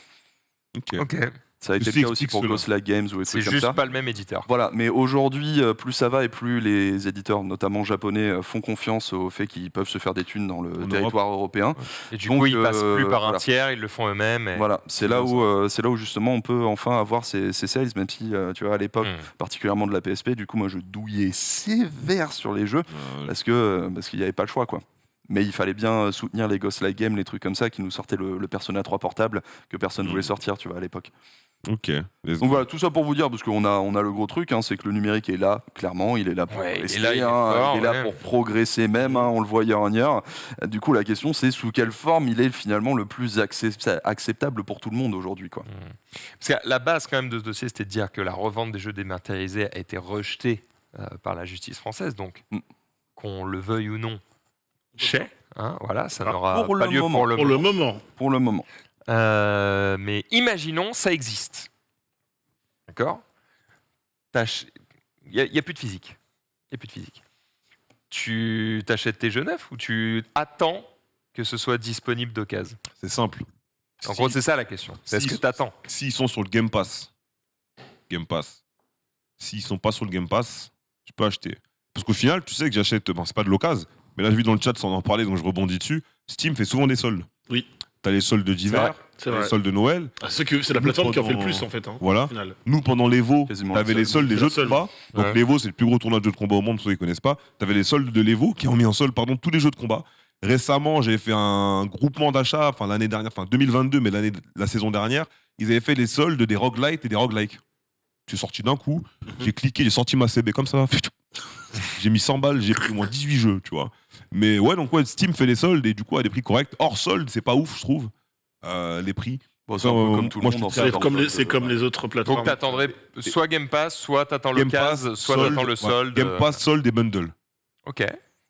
Ok. Ça a été Ceci le cas aussi explique pour cela. Ghostlight Games ou des C'est trucs comme juste ça. pas le même éditeur. Voilà, mais aujourd'hui, plus ça va et plus les éditeurs, notamment japonais, font confiance au fait qu'ils peuvent se faire des thunes dans le En territoire européen. Et du Donc, coup, ils passent plus par un voilà. tiers, ils le font eux-mêmes. et- Voilà, c'est là où justement on peut enfin avoir ces sales, même si tu vois à l'époque, particulièrement de la PSP, du coup moi je douillais sévère sur les jeux parce qu'il n'y avait pas le choix, quoi. Mais il fallait bien soutenir les Ghostlight Games, les trucs comme ça qui nous sortaient le Persona 3 portable que personne voulait sortir, tu vois, à l'époque. Ok. Donc voilà, tout ça pour vous dire, parce qu'on a le gros truc, hein, c'est que le numérique est là, clairement, il est là pour Ouais, il est rester, là, il est hein, fort, il est là ouais. pour progresser même, hein, on le voit hier en hier. Du coup, la question c'est sous quelle forme il est finalement le plus acceptable pour tout le monde aujourd'hui, quoi. Parce que la base quand même de ce dossier, c'était de dire que la revente des jeux dématérialisés a été rejetée par la justice française. Donc, qu'on le veuille ou non, chais, hein, voilà, ça n'aura pour pas le lieu moment. pour le Pour moment. le moment. Pour le moment. Mais imaginons, ça existe. D'accord. Il n'y a plus de physique. Il n'y a plus de physique. Tu t'achètes tes jeux neufs ou tu attends que ce soit disponible d'occasion? C'est simple. En gros, c'est ça la question. C'est est-ce que tu attends? S'ils sont sur le Game Pass. S'ils sont pas sur le Game Pass, je peux acheter. Parce qu'au final, tu sais que j'achète. Bon, c'est pas de l'occasion, mais là, j'ai vu dans le chat sans en parler, donc je rebondis dessus. Steam fait souvent des soldes. Oui. T'as les soldes d'hiver, C'est les vrai. soldes de Noël. Ah, c'est la Nous, plateforme qui en fait le pendant- plus en fait. Hein, Voilà. au final. Nous, pendant l'Evo, Quasiment t'avais la les seule. soldes des C'est jeux la de seule. combat. Donc Ouais. l'Evo, c'est le plus gros tournoi de jeux de combat au monde, pour ceux qui ne connaissent pas. T'avais les soldes de l'Evo qui ont mis en solde tous les jeux de combat. Récemment, j'ai fait un groupement d'achat, enfin l'année dernière, enfin 2022, mais la saison dernière, ils avaient fait les soldes des roguelites et des roguelikes. C'est sorti d'un coup, j'ai cliqué, j'ai sorti ma CB comme ça. J'ai mis 100 balles, j'ai pris au moins 18 jeux, tu vois. Mais ouais, donc ouais, Steam fait les soldes et du coup à des prix corrects. Hors solde, c'est pas ouf, je trouve, les prix. Bon, c'est un peu comme tout le moi, monde. je en suis fait, C'est comme, en les, fait, c'est comme les autres plateformes. Donc t'attendrais soit Game Pass, soit t'attends Game l'occasion, Pass, soit solde, t'attends le ouais. solde. Game Pass, solde et bundle. Ok.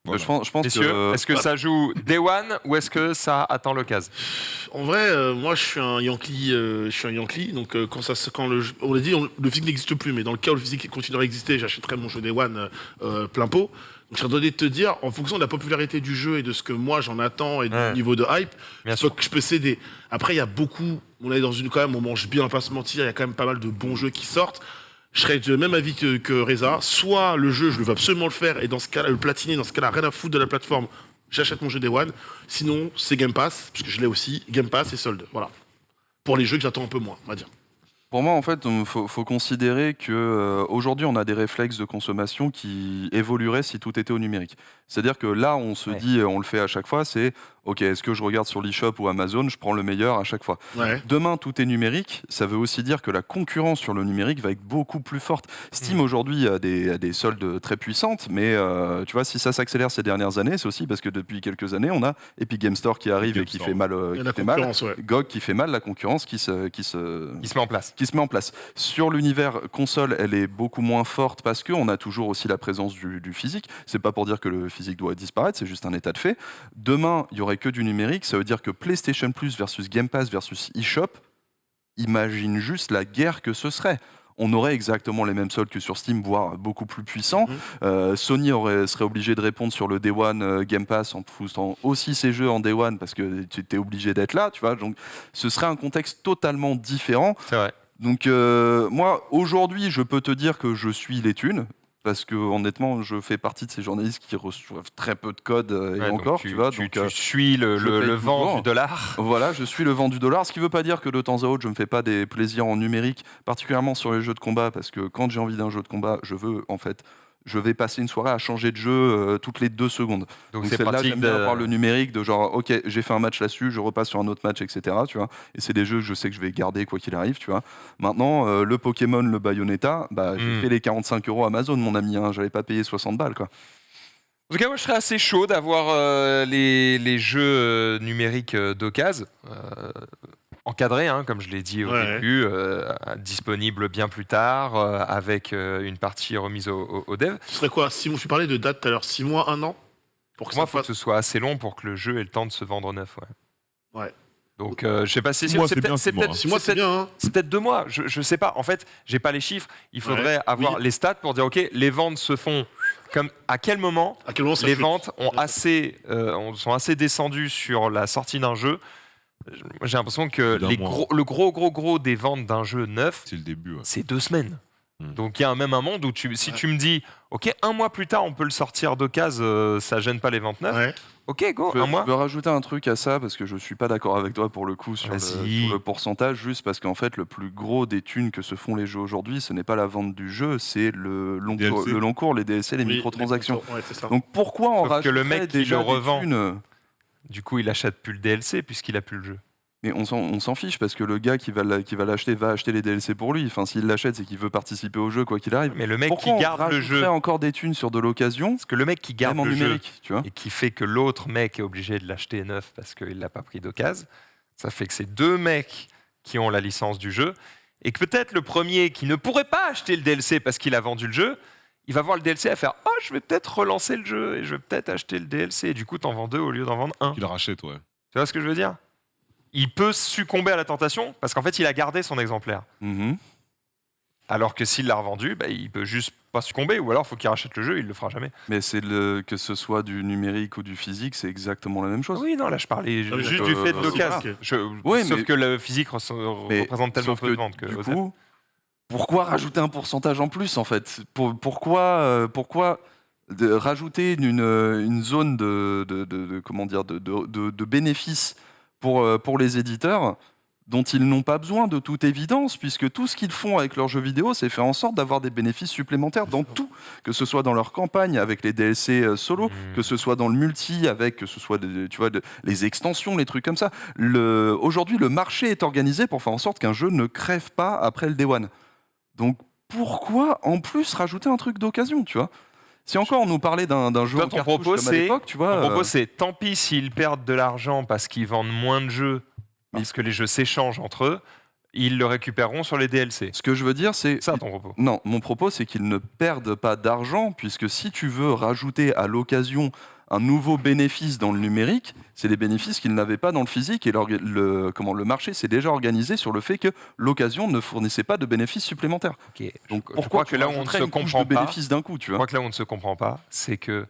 Voilà. Je pense Messieurs, que est-ce que ça joue Day One ou est-ce que ça attend l'occasion? En vrai, moi je suis un Yankee, donc quand on l'a dit, le physique n'existe plus, mais dans le cas où le physique continuerait à exister, j'achèterais mon jeu Day One plein pot. Donc je serais donné de te dire, en fonction de la popularité du jeu et de ce que moi j'en attends et du Ouais. niveau de hype, Bien je sûr. peux céder. Après, il y a beaucoup, on est dans une quand même, on mange bien, on va pas se mentir, il y a quand même pas mal de bons jeux qui sortent. Je serais du même avis que Reza. Soit le jeu, je veux absolument le faire, et dans ce cas-là, le platiner, dans ce cas-là, rien à foutre de la plateforme, j'achète mon jeu Day One. Sinon, c'est Game Pass, parce que je l'ai aussi, Game Pass et solde. Voilà. Pour les jeux que j'attends un peu moins, on va dire. pour moi, en fait, il faut considérer que aujourd'hui, on a des réflexes de consommation qui évolueraient si tout était au numérique. C'est-à-dire que là, on se Ouais. dit, on le fait à chaque fois, c'est OK, est-ce que je regarde sur l'eShop ou Amazon, je prends le meilleur à chaque fois. Ouais. Demain, tout est numérique. Ça veut aussi dire que la concurrence sur le numérique va être beaucoup plus forte. Steam, aujourd'hui, a des soldes très puissantes, mais tu vois, si ça s'accélère ces dernières années, c'est aussi parce que depuis quelques années, on a Epic Game Store qui arrive Game et qui Store. fait mal. Il y a Qui la fait mal. concurrence, ouais. GOG qui fait mal, la concurrence qui se Il se met en place. qui se met en place. Sur l'univers console, elle est beaucoup moins forte parce qu'on a toujours aussi la présence du physique. C'est pas pour dire que le physique doit disparaître, c'est juste un état de fait. Demain, il y aurait que du numérique. Ça veut dire que PlayStation Plus versus Game Pass versus eShop, imagine juste la guerre que ce serait. On aurait exactement les mêmes soldes que sur Steam, voire beaucoup plus puissants. Sony serait obligé de répondre sur le Day One Game Pass en poussant aussi ses jeux en Day One parce que tu es obligé d'être là, tu vois. Donc, ce serait un contexte totalement différent. C'est vrai. Donc moi, aujourd'hui, je peux te dire que je suis les thunes, parce que honnêtement, je fais partie de ces journalistes qui reçoivent très peu de codes et Ouais, donc encore, tu vois. Tu Donc suis le je paye vent toujours. du dollar. voilà, je suis le vent du dollar, ce qui ne veut pas dire que de temps à autre, je ne me fais pas des plaisirs en numérique, particulièrement sur les jeux de combat, parce que quand j'ai envie d'un jeu de combat, je vais passer une soirée à changer de jeu toutes les 2 secondes. Donc Donc c'est c'est là pratique j'aime bien de... avoir le numérique de genre ok j'ai fait un match là-dessus, je repasse sur un autre match, etc. Tu vois, et c'est des jeux que je sais que je vais garder quoi qu'il arrive, tu vois. Maintenant le Pokémon, le Bayonetta, bah j'ai Mm. fait les 45 € Amazon mon ami, hein, j'avais pas payé 60 balles quoi. En tout cas, moi, je serais assez chaud d'avoir les jeux numériques d'occasion, encadrés, hein, comme je l'ai dit au Ouais. début, disponibles bien plus tard, avec une partie remise au dev. Ce serait quoi 6 mois, je parlais de date tout à l'heure, 6 mois, 1 an pour que Pour moi, il ça faut que fasse. ce soit assez long pour que le jeu ait le temps de se vendre neuf. Ouais. Ouais. Donc, je sais pas si 6 mois, c'est peut-être- bien, 6 mois, hein. 6 mois, c'est bien, hein. C'est peut-être 2 mois, je sais pas. En fait, j'ai pas les chiffres. Il faudrait Ouais, avoir oui. les stats pour dire, ok, les ventes se font comme à quel moment À quel moment ça les chute ventes ont Bien sûr. sont assez descendues sur la sortie d'un jeu. J'ai l'impression que D'un mois. le gros des ventes d'un jeu neuf, C'est le début. Ouais. c'est 2 semaines. Hmm. Donc il y a même un monde où si Ouais. tu me dis, ok, 1 mois plus tard on peut le sortir d'occasion, ça gêne pas les ventes neuves. Ouais. Ok, go, Je 1 mois. veux rajouter un truc à ça parce que je suis pas d'accord avec toi pour le coup sur Vas-y. le pourcentage, juste parce qu'en fait le plus gros des thunes que se font les jeux aujourd'hui, ce n'est pas la vente du jeu, c'est le DLC. long cours, les DLC, les Oui, microtransactions. Ouais, c'est ça. Donc pourquoi on Sauf que rajouterait le mec qui déjà le des revend. thunes Du coup, il achète plus le DLC puisqu'il a plus le jeu. Mais on s'en fiche parce que le gars qui va l'acheter va acheter les DLC pour lui. Enfin, s'il l'achète, c'est qu'il veut participer au jeu quoi qu'il arrive. Mais le mec Pourquoi qui on garde le rajouterait jeu, encore des thunes sur de l'occasion, parce que le mec qui garde même en le jeu numérique, tu vois. et qui fait que l'autre mec est obligé de l'acheter neuf parce qu'il l'a pas pris d'occasion, ça fait que c'est 2 mecs qui ont la licence du jeu et que peut-être le premier qui ne pourrait pas acheter le DLC parce qu'il a vendu le jeu, il va voir le DLC et faire « Oh, je vais peut-être relancer le jeu et je vais peut-être acheter le DLC. » Et du coup, t'en vends 2 au lieu d'en vendre 1. Qu'il rachète, ouais. Tu vois ce que je veux dire? Il peut succomber à la tentation parce qu'en fait, il a gardé son exemplaire. Mhm. Alors que s'il l'a revendu, bah, il peut juste pas succomber ou alors il faut qu'il rachète le jeu, il le fera jamais. Mais que ce soit du numérique ou du physique, c'est exactement la même chose. Oui, non, là je parlais Ah, mais juste donc, du fait de c'est l'occasion. Oui, Sauf mais- que le physique Mais représente tellement sauf peu de ventes que du Osef. coup, pourquoi rajouter un pourcentage en plus en fait Pourquoi rajouter une zone comment dire de bénéfices pour les éditeurs dont ils n'ont pas besoin de toute évidence, puisque tout ce qu'ils font avec leurs jeux vidéo, c'est faire en sorte d'avoir des bénéfices supplémentaires dans tout, que ce soit dans leur campagne avec les DLC solo, que ce soit dans le multi avec, que ce soit les extensions, les trucs comme ça. Aujourd'hui, le marché est organisé pour faire en sorte qu'un jeu ne crève pas après le Day One. Donc pourquoi en plus rajouter un truc d'occasion, tu vois? Si encore on nous parlait d'un jeu Toi, en ton cartouche propos, comme à l'époque, tu vois... Ton propos, c'est tant pis s'ils perdent de l'argent parce qu'ils vendent moins de jeux, parce que les jeux s'échangent entre eux, ils le récupéreront sur les DLC. Ce que je veux dire, c'est... Ça, ton propos. Non, mon propos, c'est qu'ils ne perdent pas d'argent, puisque si tu veux rajouter à l'occasion un nouveau bénéfice dans le numérique, c'est des bénéfices qu'ils n'avaient pas dans le physique, et le marché s'est déjà organisé sur le fait que l'occasion ne fournissait pas de bénéfices supplémentaires. Donc je pourquoi crois que là où on ne se comprend pas, bénéfices d'un coup, tu je vois? crois que là où on ne se comprend pas, c'est que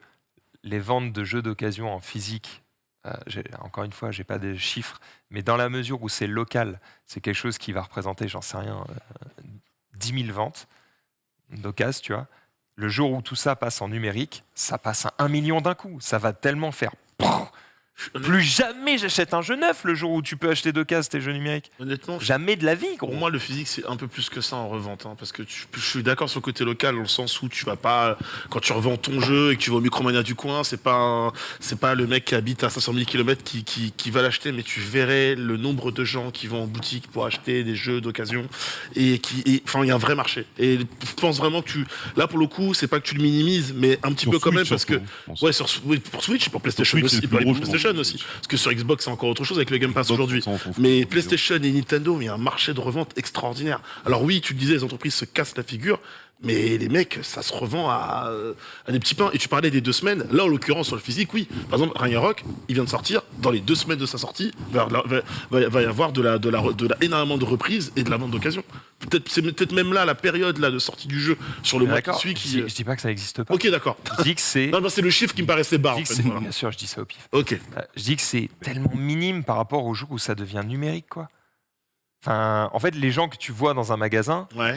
les ventes de jeux d'occasion en physique, encore une fois, j'ai pas de chiffres, mais dans la mesure où c'est local, c'est quelque chose qui va représenter, j'en sais rien, 10 000 ventes d'occasion, tu vois. Le jour où tout ça passe en numérique, ça passe à 1 million d'un coup. Ça va tellement faire... Plus jamais j'achète un jeu neuf le jour où tu peux acheter d'occasion tes jeux numériques. Honnêtement, Jamais de la vie, gros. pour moi, le physique, c'est un peu plus que ça en revente. Parce que je suis d'accord sur le côté local, dans le sens où tu vas pas, quand tu revends ton jeu et que tu vas au Micromania du coin, c'est pas le mec qui habite à 500 000 km qui va l'acheter, mais tu verrais le nombre de gens qui vont en boutique pour acheter des jeux d'occasion. Enfin, il y a un vrai marché. Et je pense vraiment que là, pour le coup, c'est pas que tu le minimises, mais un petit Sur peu quand même, Switch, parce que. surtout, je pense. Ouais, pour Switch, pour PlayStation Switch, aussi, c'est le pour plus les gros, je PlayStation pense. aussi. Parce que sur Xbox, c'est encore autre chose avec le Game Pass Xbox, aujourd'hui. on s'en fout. Mais PlayStation et Nintendo, il y a un marché de revente extraordinaire. Alors oui, tu le disais, les entreprises se cassent la figure, mais les mecs, ça se revend à des petits pains. Et tu parlais des 2 semaines. Là, en l'occurrence, sur le physique, oui. Par exemple, Ragnarok, il vient de sortir. Dans les 2 semaines de sa sortie, va y avoir énormément de reprises et de la vente d'occasion. C'est peut-être même là, la période là, de sortie du jeu sur le mois qui D'accord, suit. je dis pas que ça n'existe pas. Ok, d'accord. Je dis que c'est... Non, c'est le chiffre qui me paraissait bas. je En dis que fait, c'est- voilà. Bien sûr, je dis ça au pif. Ok. Je dis que c'est tellement minime par rapport au jour où ça devient numérique, quoi. Enfin, en fait, les gens que tu vois dans un magasin, Ouais.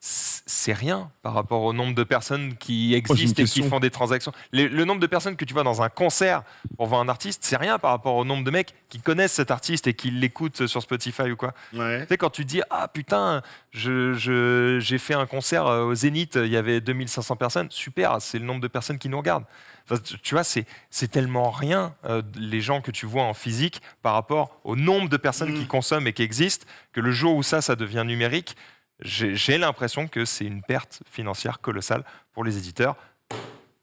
c'est rien par rapport au nombre de personnes qui j'ai une existent et qui question. font des transactions. Le nombre de personnes que tu vois dans un concert pour voir un artiste, c'est rien par rapport au nombre de mecs qui connaissent cet artiste et qui l'écoutent sur Spotify ou quoi. Ouais. Tu sais, quand tu dis « Ah putain, j'ai fait un concert au Zénith, il y avait 2500 personnes », super, c'est le nombre de personnes qui nous regardent. Enfin, tu vois, c'est tellement rien, les gens que tu vois en physique, par rapport au nombre de personnes qui consomment et qui existent, que le jour où ça devient numérique, j'ai l'impression que c'est une perte financière colossale pour les éditeurs.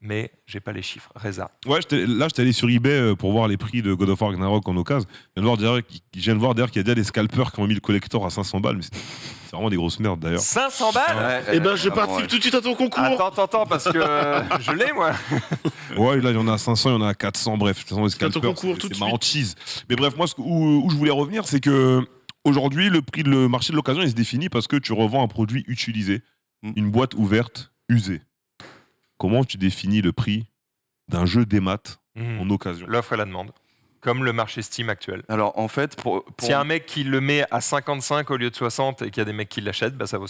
Mais j'ai pas les chiffres. Reza. Ouais, j'étais allé sur eBay pour voir les prix de God of War Ragnarok en occasion. Je viens de voir d'ailleurs qu'il y a déjà des scalpers qui ont mis le collector à 500 balles. Mais c'est vraiment des grosses merdes d'ailleurs. 500 balles Eh ben, je vraiment, participe tout de suite à ton concours. Attends, parce que je l'ai, moi. Ouais, là, il y en a à 500, il y en a à 400. Bref, de toute façon, les Fais ton scalpers, concours tout de c'est ma suite. hantise. Mais bref, moi, où je voulais revenir, c'est que aujourd'hui, le marché de l'occasion, il se définit parce que tu revends un produit utilisé, une boîte ouverte, usée. Comment tu définis le prix d'un jeu démat en occasion? L'offre et la demande. Comme le marché Steam actuel. Alors en fait, S'il y a un mec qui le met à 55 au lieu de 60 et qu'il y a des mecs qui l'achètent, bah ça vaut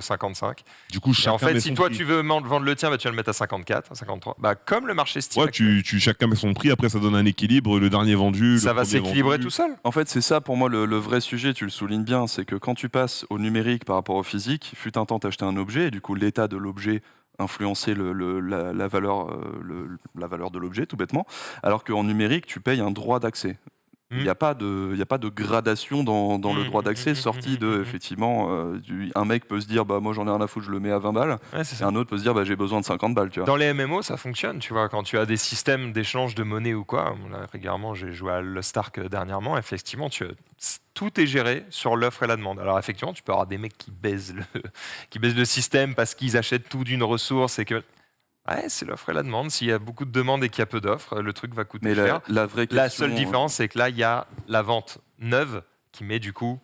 55. Du coup, Et en chacun fait, met si son toi prix. tu veux vendre le tien, bah, tu vas le mettre à 54, à 53. Bah, comme le marché Steam. Ouais, actuel. chacun met son prix, après ça donne un équilibre, le dernier vendu. Ça le va premier s'équilibrer vendu. tout seul. En fait, c'est ça pour moi le vrai sujet, tu le soulignes bien, c'est que quand tu passes au numérique par rapport au physique, fut un temps t'achetais un objet, et du coup l'état de l'objet influençait la valeur de l'objet, tout bêtement, alors qu'en numérique, tu payes un droit d'accès. Il n'y a pas de gradation dans le droit d'accès, sorti de, effectivement, un mec peut se dire, bah moi j'en ai rien à foutre, je le mets à 20 balles, Ouais, c'est et ça. un autre peut se dire, bah j'ai besoin de 50 balles, tu vois. Dans les MMO, ça fonctionne, tu vois, quand tu as des systèmes d'échange de monnaie ou quoi. Là, régulièrement, j'ai joué à Lost Ark dernièrement. Effectivement, tout est géré sur l'offre et la demande. Alors, effectivement, tu peux avoir des mecs qui baisent le système parce qu'ils achètent tout d'une ressource et que. Ouais, c'est l'offre et la demande. S'il y a beaucoup de demandes et qu'il y a peu d'offres, le truc va coûter Mais cher. la vraie question... La seule différence, c'est que là, il y a la vente neuve qui met du coup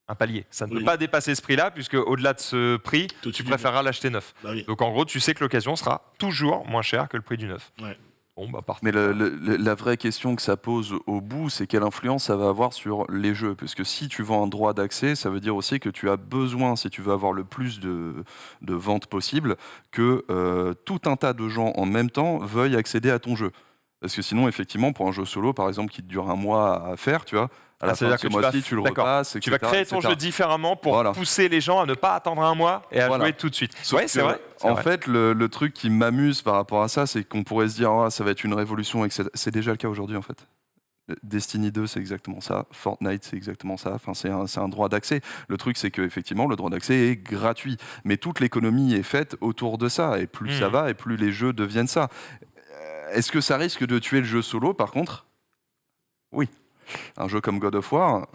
un palier. Ça ne peut Oui. pas dépasser ce prix-là, puisque au-delà de ce prix, Tout tu de préféreras l'acheter neuf. Bah oui. Donc en gros, tu sais que l'occasion sera toujours moins chère que le prix du neuf. Ouais. Bon, bah parfait. Mais la vraie question que ça pose au bout, c'est quelle influence ça va avoir sur les jeux. Parce que si tu vends un droit d'accès, ça veut dire aussi que tu as besoin, si tu veux avoir le plus de ventes possible, que tout un tas de gens en même temps veuillent accéder à ton jeu. Parce que sinon, effectivement, pour un jeu solo, par exemple, qui te dure un mois à faire, tu vois, À la Ça fin veut de dire ce que tu mois-ci, vas- tu le d'accord. repasses, Tu vas etc., créer ton etc. jeu différemment pour Voilà. pousser les gens à ne pas attendre un mois et à Voilà. jouer tout de suite. Sauf Ouais, c'est que, vrai. c'est En vrai. fait, le truc qui m'amuse par rapport à ça, c'est qu'on pourrait se dire, ah, ça va être une révolution, etc. C'est déjà le cas aujourd'hui, en fait. Destiny 2, c'est exactement ça. Fortnite, c'est exactement ça. Enfin, c'est un droit d'accès. Le truc, c'est qu'effectivement, le droit d'accès est gratuit. Mais toute l'économie est faite autour de ça. Et plus ça va, et plus les jeux deviennent ça. Est-ce que ça risque de tuer le jeu solo, par contre ? Oui. Un jeu comme God of War,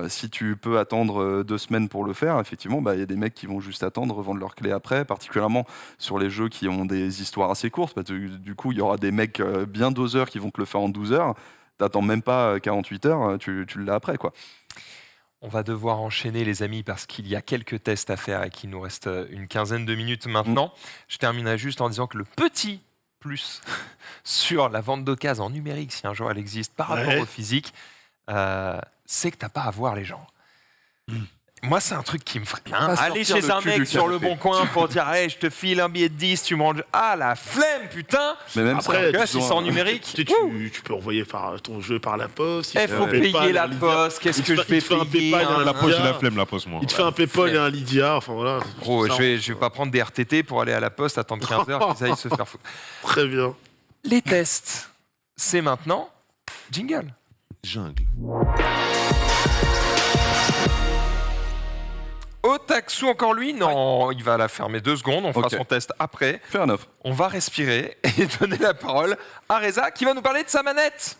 si tu peux attendre 2 semaines pour le faire, effectivement, il y a des mecs qui vont juste attendre, revendre leurs clés après, particulièrement sur les jeux qui ont des histoires assez courtes, parce que du coup, il y aura des mecs bien doseurs qui vont te le faire en 12 heures. T'attends même pas 48 heures, tu l'as après, quoi. On va devoir enchaîner, les amis, parce qu'il y a quelques tests à faire et qu'il nous reste une quinzaine de minutes maintenant. Je terminerai juste en disant que le petit plus sur la vente d'occasion en numérique, si un jour elle existe, par rapport au physique, c'est que t'as pas à voir les gens. Moi, c'est un truc qui me ferait bien. Pas Aller sortir chez le un cul mec du sur le canapé. bon coin pour dire hey, je te file un billet de 10, tu manges. Ah, la flemme, putain. Mais même Après, Là, ça, si ils c'est ont en un- numérique, Tu sais, tu peux envoyer ton jeu par la poste. il faut te fait payer la un Lydia. poste. Qu'est-ce Il te que je fait- vais il te fait un payer PayPal, hein, la La poche, j'ai Lydia. la flemme, la poste, moi. Il te fait un PayPal et un Lydia. Enfin voilà. Gros, Ça, je vais pas prendre des RTT pour aller à la poste, attendre 15 heures, qu'ils aillent se faire foutre. Très bien. Les tests, c'est maintenant. Jingle. Jungle. Otaksu, encore lui? Non, il va la fermer 2 secondes. On fera Ok. son test après. Fair enough. On va respirer et donner la parole à Reza qui va nous parler de sa manette.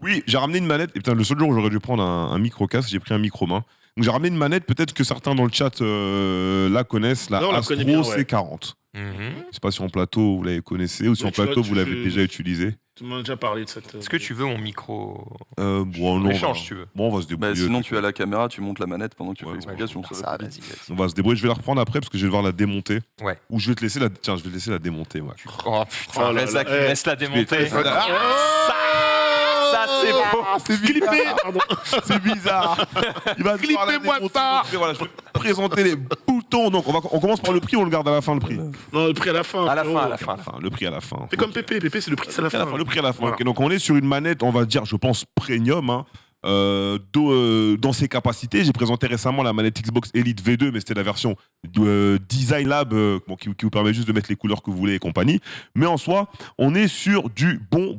Oui, j'ai ramené une manette. Et putain, le seul jour où j'aurais dû prendre un micro-casque, j'ai pris un micro-main. Donc j'ai ramené une manette, peut-être que certains dans le chat la connaissent, la Non, on la Astro connaît bien, ouais. C40. Je sais pas si en plateau vous l'avez connaissez ou si Ouais, en tu vois, plateau tu vous l'avez fais- déjà utilisé. Tout le monde a déjà parlé de cette. Est-ce que tu veux mon micro? Bon, On non, échange, on si tu veux. Bon, on va se débrouiller. Sinon, tu as la caméra, tu montes la manette pendant que tu Ouais, fais ouais, l'explication. Ça, ça va plus vas-y, vite. vas-y. On va se débrouiller. Je vais la reprendre après parce que je vais devoir la démonter. Ouais. Ou je vais te laisser la. Tiens, je vais te laisser la démonter. Ouais. Oh putain, Oh là Reza là, qui eh. laisse la démonter. Ah, Ça, c'est beau. c'est Clippé, pardon. C'est bizarre. Il va devoir la Clippez-moi démonter. ça. Donc, voilà, je vais présenter les boutons. Donc on commence par le prix ou on le garde à la fin le prix. Non, le prix à la fin. À la frérot. fin, à la fin. Enfin, le prix à la fin. Fais comme Pépé. Pépé, c'est le prix, c'est à la fin. Le prix à la fin. Voilà. Ok, donc on est sur une manette, on va dire, je pense, premium. Hein. Dans ses capacités, j'ai présenté récemment la manette Xbox Elite V2, mais c'était la version Design Lab qui vous permet juste de mettre les couleurs que vous voulez et compagnie. Mais en soi, on est sur du bon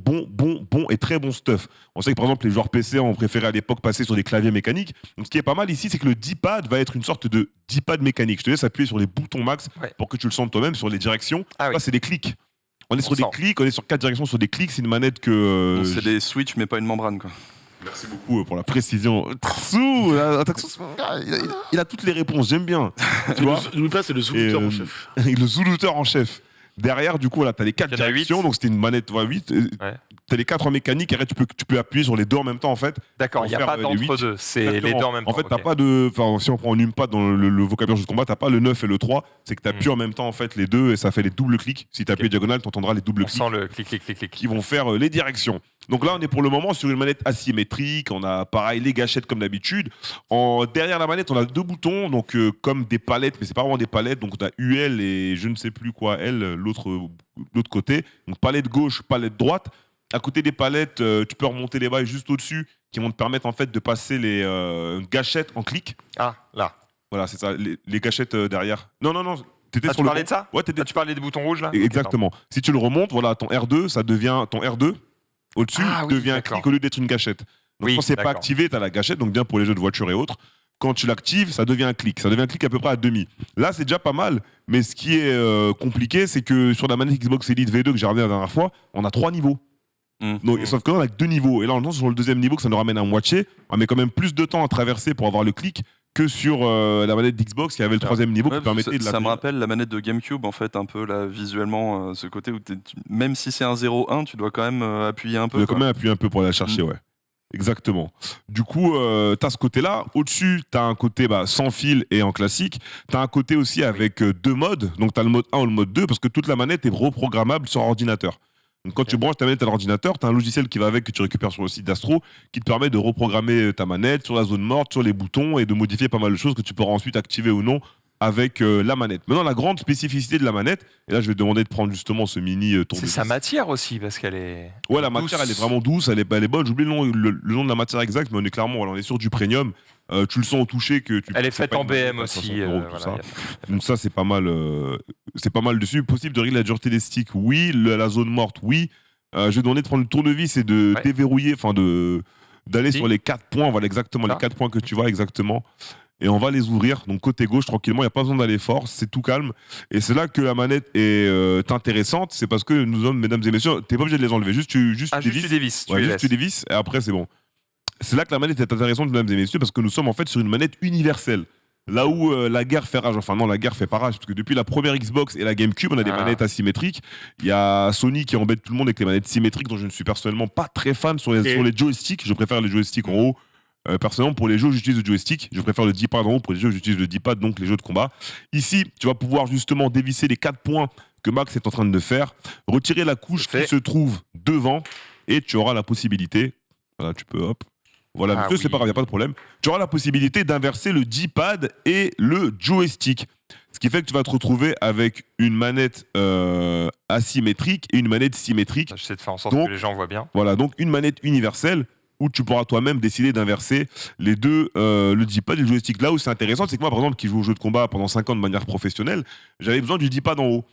et très bon stuff. On sait que par exemple les joueurs PC ont préféré à l'époque passer sur des claviers mécaniques. Donc ce qui est pas mal ici, c'est que le D-pad va être une sorte de D-pad mécanique. Je te laisse appuyer sur les boutons max pour que tu le sentes toi-même sur les directions. Ah oui. Là, c'est des clics. On est sur des sent. clics, on est sur 4 directions sur des clics. C'est une manette que Donc, c'est des switches, mais pas une membrane, quoi. Merci beaucoup pour la précision. Il a toutes les réponses, j'aime bien. Tu vois N'oublie pas, c'est le zoomuteur Et, en chef. le zoomuteur en chef. Derrière, du coup, là, tu as les 4 Il y en a directions, 8. donc c'était une manette 8. Ouais. Tu as les 4 en mécanique, et après, tu peux appuyer sur les 2 en même temps, en fait. D'accord, il n'y a Pour pas faire, les d'entre-deux. C'est les Exactement. deux en même temps. En fait, t'as ok. pas de. Enfin, si on prend en numpad dans le vocabulaire jeu de combat, t'as pas le 9 et le 3. C'est que tu appuies en même temps, en fait, les deux, et ça fait les doubles clics. Si tu appuies diagonale, tu entendras les doubles On clics sent le clic, clic, clic, clic. qui vont faire les directions. Donc là, on est pour le moment sur une manette asymétrique. On a pareil les gâchettes comme d'habitude. Derrière la manette, on a 2 boutons, donc comme des palettes, mais c'est pas vraiment des palettes. Donc on a UL et je ne sais plus quoi L, l'autre côté. Donc palette gauche, palette droite. À côté des palettes, tu peux remonter les bails juste au-dessus, qui vont te permettre en fait de passer les gâchettes en clic. Ah, là. Voilà, c'est ça, les gâchettes derrière. Non. T'étais Ah, sur tu le parlais de ça? Ouais, t'étais Ah, tu parlais des boutons rouges là? Exactement. Si tu le remontes, voilà, ton R2, ça devient ton R2 au-dessus Ah oui, devient un d'accord. clic au lieu d'être une gâchette. Donc Oui, quand c'est pas d'accord. activé, tu as la gâchette, donc bien pour les jeux de voiture et autres. Quand tu l'actives, ça devient un clic. Ça devient un clic à peu près à demi. Là, c'est déjà pas mal, mais ce qui est compliqué, c'est que sur la manette Xbox Elite V2 que j'ai ramené la dernière fois, on a 3 niveaux. Donc, sauf que là, on a que 2 niveaux. Et là, on est sur le deuxième niveau que ça nous ramène à moitié. On met quand même plus de temps à traverser pour avoir le clic que sur la manette d'Xbox qui avait le troisième niveau Ouais, qui permettait de ça me l'appuyer. rappelle la manette de GameCube, en fait, un peu là, visuellement, ce côté où même si c'est un 0-1, tu dois quand même appuyer un Tu peu. dois quoi. quand même appuyer un peu pour aller la chercher, ouais. Exactement. Du coup, tu as ce côté-là. Au-dessus, tu as un côté sans fil et en classique. Tu as un côté aussi avec 2 modes. Donc, tu as le mode 1 ou le mode 2 parce que toute la manette est reprogrammable sur ordinateur. Donc, quand tu branches ta manette à l'ordinateur, tu as un logiciel qui va avec que tu récupères sur le site d'Astro qui te permet de reprogrammer ta manette sur la zone morte, sur les boutons et de modifier pas mal de choses que tu pourras ensuite activer ou non avec la manette. Maintenant, la grande spécificité de la manette, et là je vais te demander de prendre justement ce mini C'est tournevis. sa matière aussi, parce qu'elle est. Ouais, la douce. matière, elle est vraiment douce, elle est bonne. J'oublie le nom de la matière exacte, mais on est clairement, voilà, on est sur du premium. Tu le sens au toucher que tu. Elle est c'est faite pas en une manette BM à 60 aussi. euros, tout voilà, ça. y a- Donc ça, c'est pas mal dessus. Possible de régler la dureté des sticks, oui. La zone morte, oui. Je vais demander de prendre le tournevis et de Ouais. déverrouiller, enfin d'aller Si. sur les 4 points, voilà exactement Ça. les 4 points que tu vois exactement. Et on va les ouvrir. Donc côté gauche, tranquillement, il n'y a pas besoin d'aller fort, c'est tout calme. Et c'est là que la manette est intéressante, c'est parce que nous sommes, mesdames et messieurs, t'es pas obligé de les enlever, juste tu Ah, juste tu dévisses. Tu Ouais, les juste tu laisses. dévisses et après c'est bon. C'est là que la manette est intéressante, mesdames et messieurs, parce que nous sommes en fait sur une manette universelle. Là où la guerre fait rage, enfin non, la guerre fait pas rage, parce que depuis la première Xbox et la GameCube, on a des Ah. manettes asymétriques. Il y a Sony qui embête tout le monde avec les manettes symétriques, dont je ne suis personnellement pas très fan sur Ok. les joysticks. Je préfère les joysticks en haut. Personnellement, pour les jeux, j'utilise le joystick. Je préfère le D-pad en haut. Pour les jeux, j'utilise le D-pad, donc les jeux de combat. Ici, tu vas pouvoir justement dévisser les 4 points que Max est en train de faire, retirer la couche C'est fait. qui se trouve devant, et tu auras la possibilité. Voilà, tu peux, hop. Voilà, Ah monsieur, c'est oui. pas grave, il n'y a pas de problème. Tu auras la possibilité d'inverser le D-pad et le joystick. Ce qui fait que tu vas te retrouver avec une manette asymétrique et une manette symétrique. J'essaie de faire en sorte Donc- que les gens voient bien. Voilà, donc une manette universelle où tu pourras toi-même décider d'inverser les deux, le D-pad et le joystick. Là où c'est intéressant, c'est que moi, par exemple, qui joue aux jeux de combat pendant 5 ans de manière professionnelle, j'avais besoin du D-pad en haut.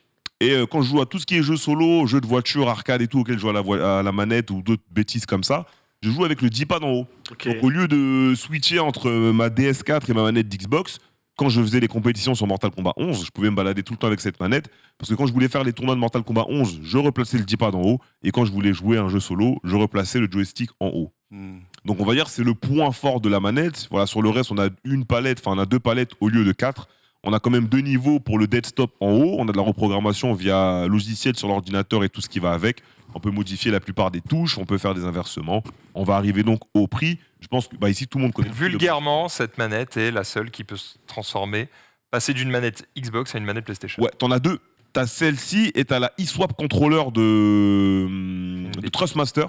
Et quand je joue à tout ce qui est jeux solo, jeux de voiture, arcade et tout, auquel je joue à la manette ou d'autres bêtises comme ça, je joue avec le D-pad en haut. Ok. Donc au lieu de switcher entre ma DS4 et ma manette d'Xbox, quand je faisais les compétitions sur Mortal Kombat 11, je pouvais me balader tout le temps avec cette manette. Parce que quand je voulais faire les tournois de Mortal Kombat 11, je replaçais le D-pad en haut. Et quand je voulais jouer un jeu solo, je replaçais le joystick en haut. Hmm. Donc on va dire que c'est le point fort de la manette. Voilà, sur le reste, on a une palette, enfin on a 2 palettes au lieu de 4. On a quand même 2 niveaux pour le dead stop en haut. On a de la reprogrammation via logiciel sur l'ordinateur et tout ce qui va avec. On peut modifier la plupart des touches, on peut faire des inversements. On va arriver donc au prix. Je pense que ici tout le monde connaît. Vulgairement, cette manette est la seule qui peut se transformer, passer d'une manette Xbox à une manette PlayStation. Ouais, t'en as 2. T'as celle-ci et t'as la eSwap controller de Trustmaster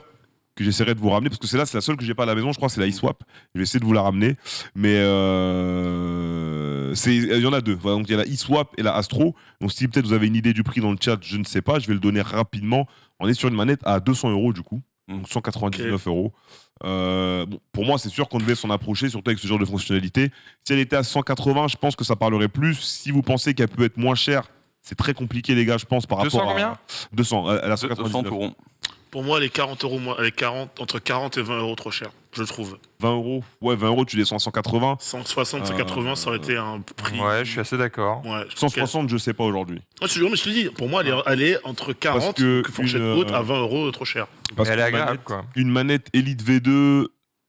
que j'essaierai de vous ramener parce que c'est la seule que j'ai pas à la maison. Je crois que c'est la eSwap. Je vais essayer de vous la ramener, mais il y en a 2. Voilà, donc il y a la eSwap et la Astro. Donc si peut-être vous avez une idée du prix dans le chat, je ne sais pas. Je vais le donner rapidement. On est sur une manette à 200 € du coup, donc 199 €. Bon, pour moi, c'est sûr qu'on devait s'en approcher, surtout avec ce genre de fonctionnalité. Si elle était à 180, je pense que ça parlerait plus. Si vous pensez qu'elle peut être moins chère, c'est très compliqué, les gars, je pense, par 200 rapport combien à 200. Elle a 200 199. tourons. Pour moi, les 40 euros, entre 40 et 20 euros trop cher, je trouve. 20 €. Ouais, 20 €, tu descends à 180. 160, 180, ça aurait été un prix. Ouais, je suis assez d'accord. Ouais, 160, je sais pas aujourd'hui. mais je te dis, pour moi, elle est entre 40, que fourchette une, haute, à 20 euros trop cher. Parce Elle est qu'une agréable, manette- quoi. Une manette Elite V2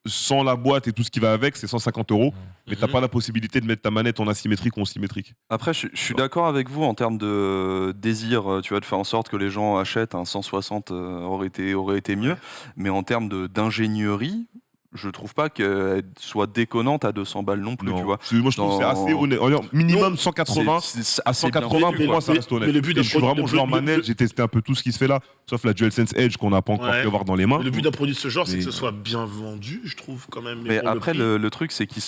sans la boîte et tout ce qui va avec, c'est 150 €. Mais t'as Mhm. pas la possibilité de mettre ta manette en asymétrique ou en symétrique. Après, je suis d'accord avec vous en termes de désir, tu vois, de faire en sorte que les gens achètent un 160 aurait été mieux. Mais en termes d'ingénierie, je trouve pas qu'elle soit déconnante à 200 balles non plus, tu vois. Moi, je trouve que c'est Dans- assez honnête. On va dire minimum Non, 180. C'est À assez bien 180, fait, pour quoi. moi, ça reste honnête. mais le but Et d'un je suis produit- vraiment joueur manette, j'ai testé un peu tout ce qui se fait là, sauf la DualSense Edge qu'on n'a pas encore Ouais. pu avoir dans les mains. Mais le but d'un produit de ce genre, c'est que Mais- ce soit bien vendu, je trouve, quand même. Mais pour après, prix. le truc, c'est qu'il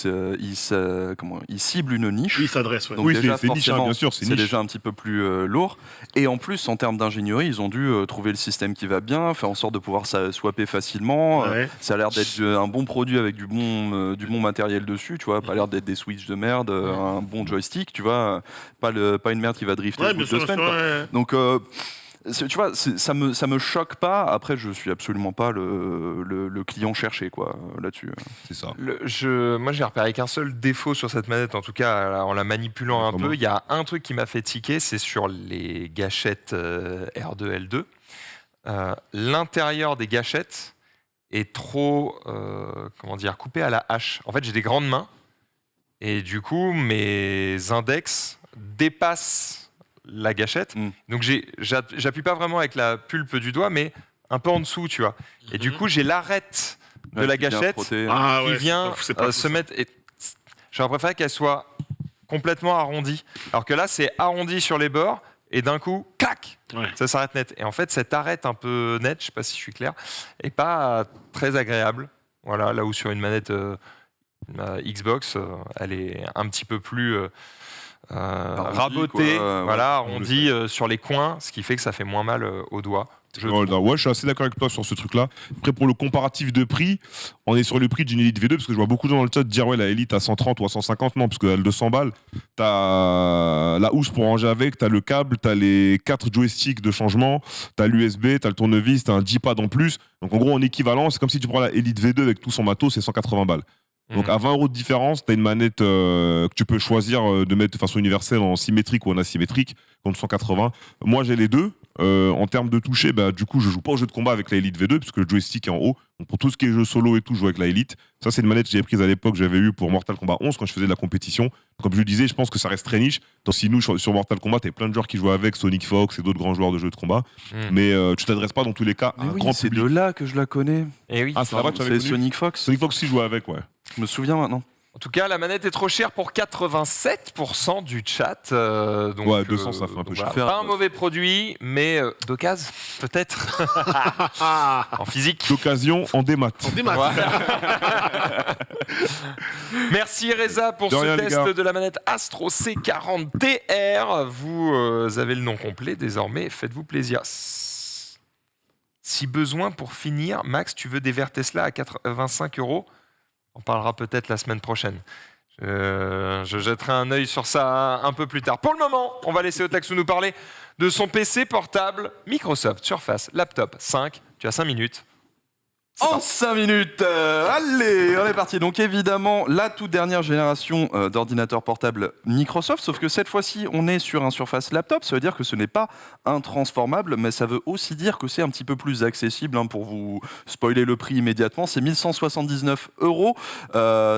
il cible une niche. Oui, il s'adresse, ouais. Donc Oui, déjà, c'est niche, hein, forcément, bien sûr, c'est c'est niche. déjà un petit peu plus lourd. Et en plus, en termes d'ingénierie, ils ont dû trouver le système qui va bien, faire en sorte de pouvoir swapper facilement. Ouais. Ça a l'air d'être un bon produit avec du bon matériel dessus, tu vois. Pas l'air d'être des switches de merde, un bon joystick, tu vois. Pas une merde qui va drifter Ouais, au bout bien de sûr, 2 bien semaines. sûr, quoi. ouais. Donc, tu vois, ça me choque pas. Après, je suis absolument pas le client cherché, quoi, là-dessus. C'est ça. Moi, j'ai repéré qu'un seul défaut sur cette manette, en tout cas en la manipulant un Comment ? peu. Il y a un truc qui m'a fait tiquer, c'est sur les gâchettes R2, L2. L'intérieur des gâchettes est trop, coupé à la hache. En fait, j'ai des grandes mains et du coup, mes index dépassent la gâchette. Mm. Donc, j'appuie pas vraiment avec la pulpe du doigt, mais un peu en dessous, tu vois. Et du coup, j'ai l'arête de Ouais, la qui vient gâchette frotter. Ah qui ouais, vient c'est pas fou, se ça. mettre. J'aurais préféré qu'elle soit complètement arrondie. Alors que là, c'est arrondi sur les bords et d'un coup, clac, Ouais. ça s'arrête net. Et en fait, cette arête un peu nette, je sais pas si je suis clair, est pas très agréable. Voilà, là où sur une manette Xbox, elle est un petit peu plus raboté, quoi, voilà, arrondi sur les coins, ce qui fait que ça fait moins mal aux doigts. Ouais, je suis assez d'accord avec toi sur ce truc-là. Après, pour le comparatif de prix, on est sur le prix d'une Elite V2, parce que je vois beaucoup de gens dans le chat dire ouais, la Elite à 130 ou à 150, non, parce qu'elle a 200 balles. T'as la housse pour ranger avec, t'as le câble, t'as les 4 joysticks de changement, t'as l'USB, t'as le tournevis, t'as un J-pad en plus. Donc en gros, en équivalent, c'est comme si tu prends la Elite V2 avec tout son matos, c'est 180 balles. Donc à 20 € de différence, tu as une manette que tu peux choisir de mettre de façon universelle en symétrique ou en asymétrique, contre 180. Moi j'ai les deux. En termes de toucher, du coup je joue pas au jeu de combat avec la Elite V2 puisque le joystick est en haut. Donc pour tout ce qui est jeu solo et tout, je joue avec la Elite. Ça c'est une manette que j'avais prise à l'époque, j'avais eu pour Mortal Kombat 11 quand je faisais de la compétition. Comme je le disais, je pense que ça reste très niche. Donc si nous sur Mortal Kombat, t'as plein de joueurs qui jouent avec, Sonic Fox et d'autres grands joueurs de jeux de combat. Mais tu t'adresses pas dans tous les cas à un grand c'est public. de là que je la connais. Et oui. Ah, c'est là-bas que tu avais C'est connu Sonic Fox. Sonic Fox aussi jouait avec, ouais. Je me souviens maintenant. En tout cas, la manette est trop chère pour 87% du chat. Donc, Ouais, 200, ça fait un peu voilà. cher. Pas un mauvais produit, mais d'occasion, peut-être. En physique. D'occasion en démat. Voilà. Merci Reza pour De rien, ce les test gars. de la manette Astro C40 TR. Vous avez le nom complet désormais, faites-vous plaisir. Si besoin pour finir, Max, tu veux des verres Tesla à 25 €? On parlera peut-être la semaine prochaine. Je jetterai un œil sur ça un peu plus tard. Pour le moment, on va laisser Otaksu nous parler de son PC portable Microsoft Surface Laptop 5. Tu as 5 minutes. En 5 minutes, allez, on est parti. Donc évidemment, la toute dernière génération d'ordinateurs portables Microsoft, sauf que cette fois-ci, on est sur un Surface Laptop. Ça veut dire que ce n'est pas un transformable, mais ça veut aussi dire que c'est un petit peu plus accessible. Pour vous spoiler le prix immédiatement, c'est 1179 €.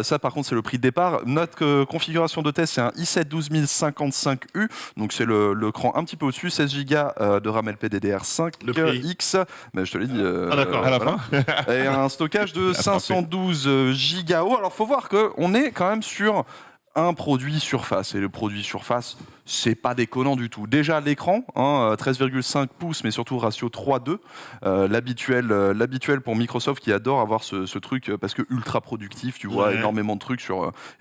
Ça, par contre, c'est le prix de départ. Notre configuration de test, c'est un i7 12055U. Donc c'est le cran un petit peu au-dessus, 16 Go de RAM LPDDR5X. Mais je te l'ai dit. Ah, d'accord. À la voilà. fin. Et un stockage de 512 Go. Alors, faut voir qu'on est quand même sur un produit Surface. Et le produit Surface, c'est pas déconnant du tout. Déjà, l'écran, 13,5 pouces, mais surtout ratio 3:2. L'habituel pour Microsoft qui adore avoir ce truc, parce que ultra productif, tu vois, énormément de trucs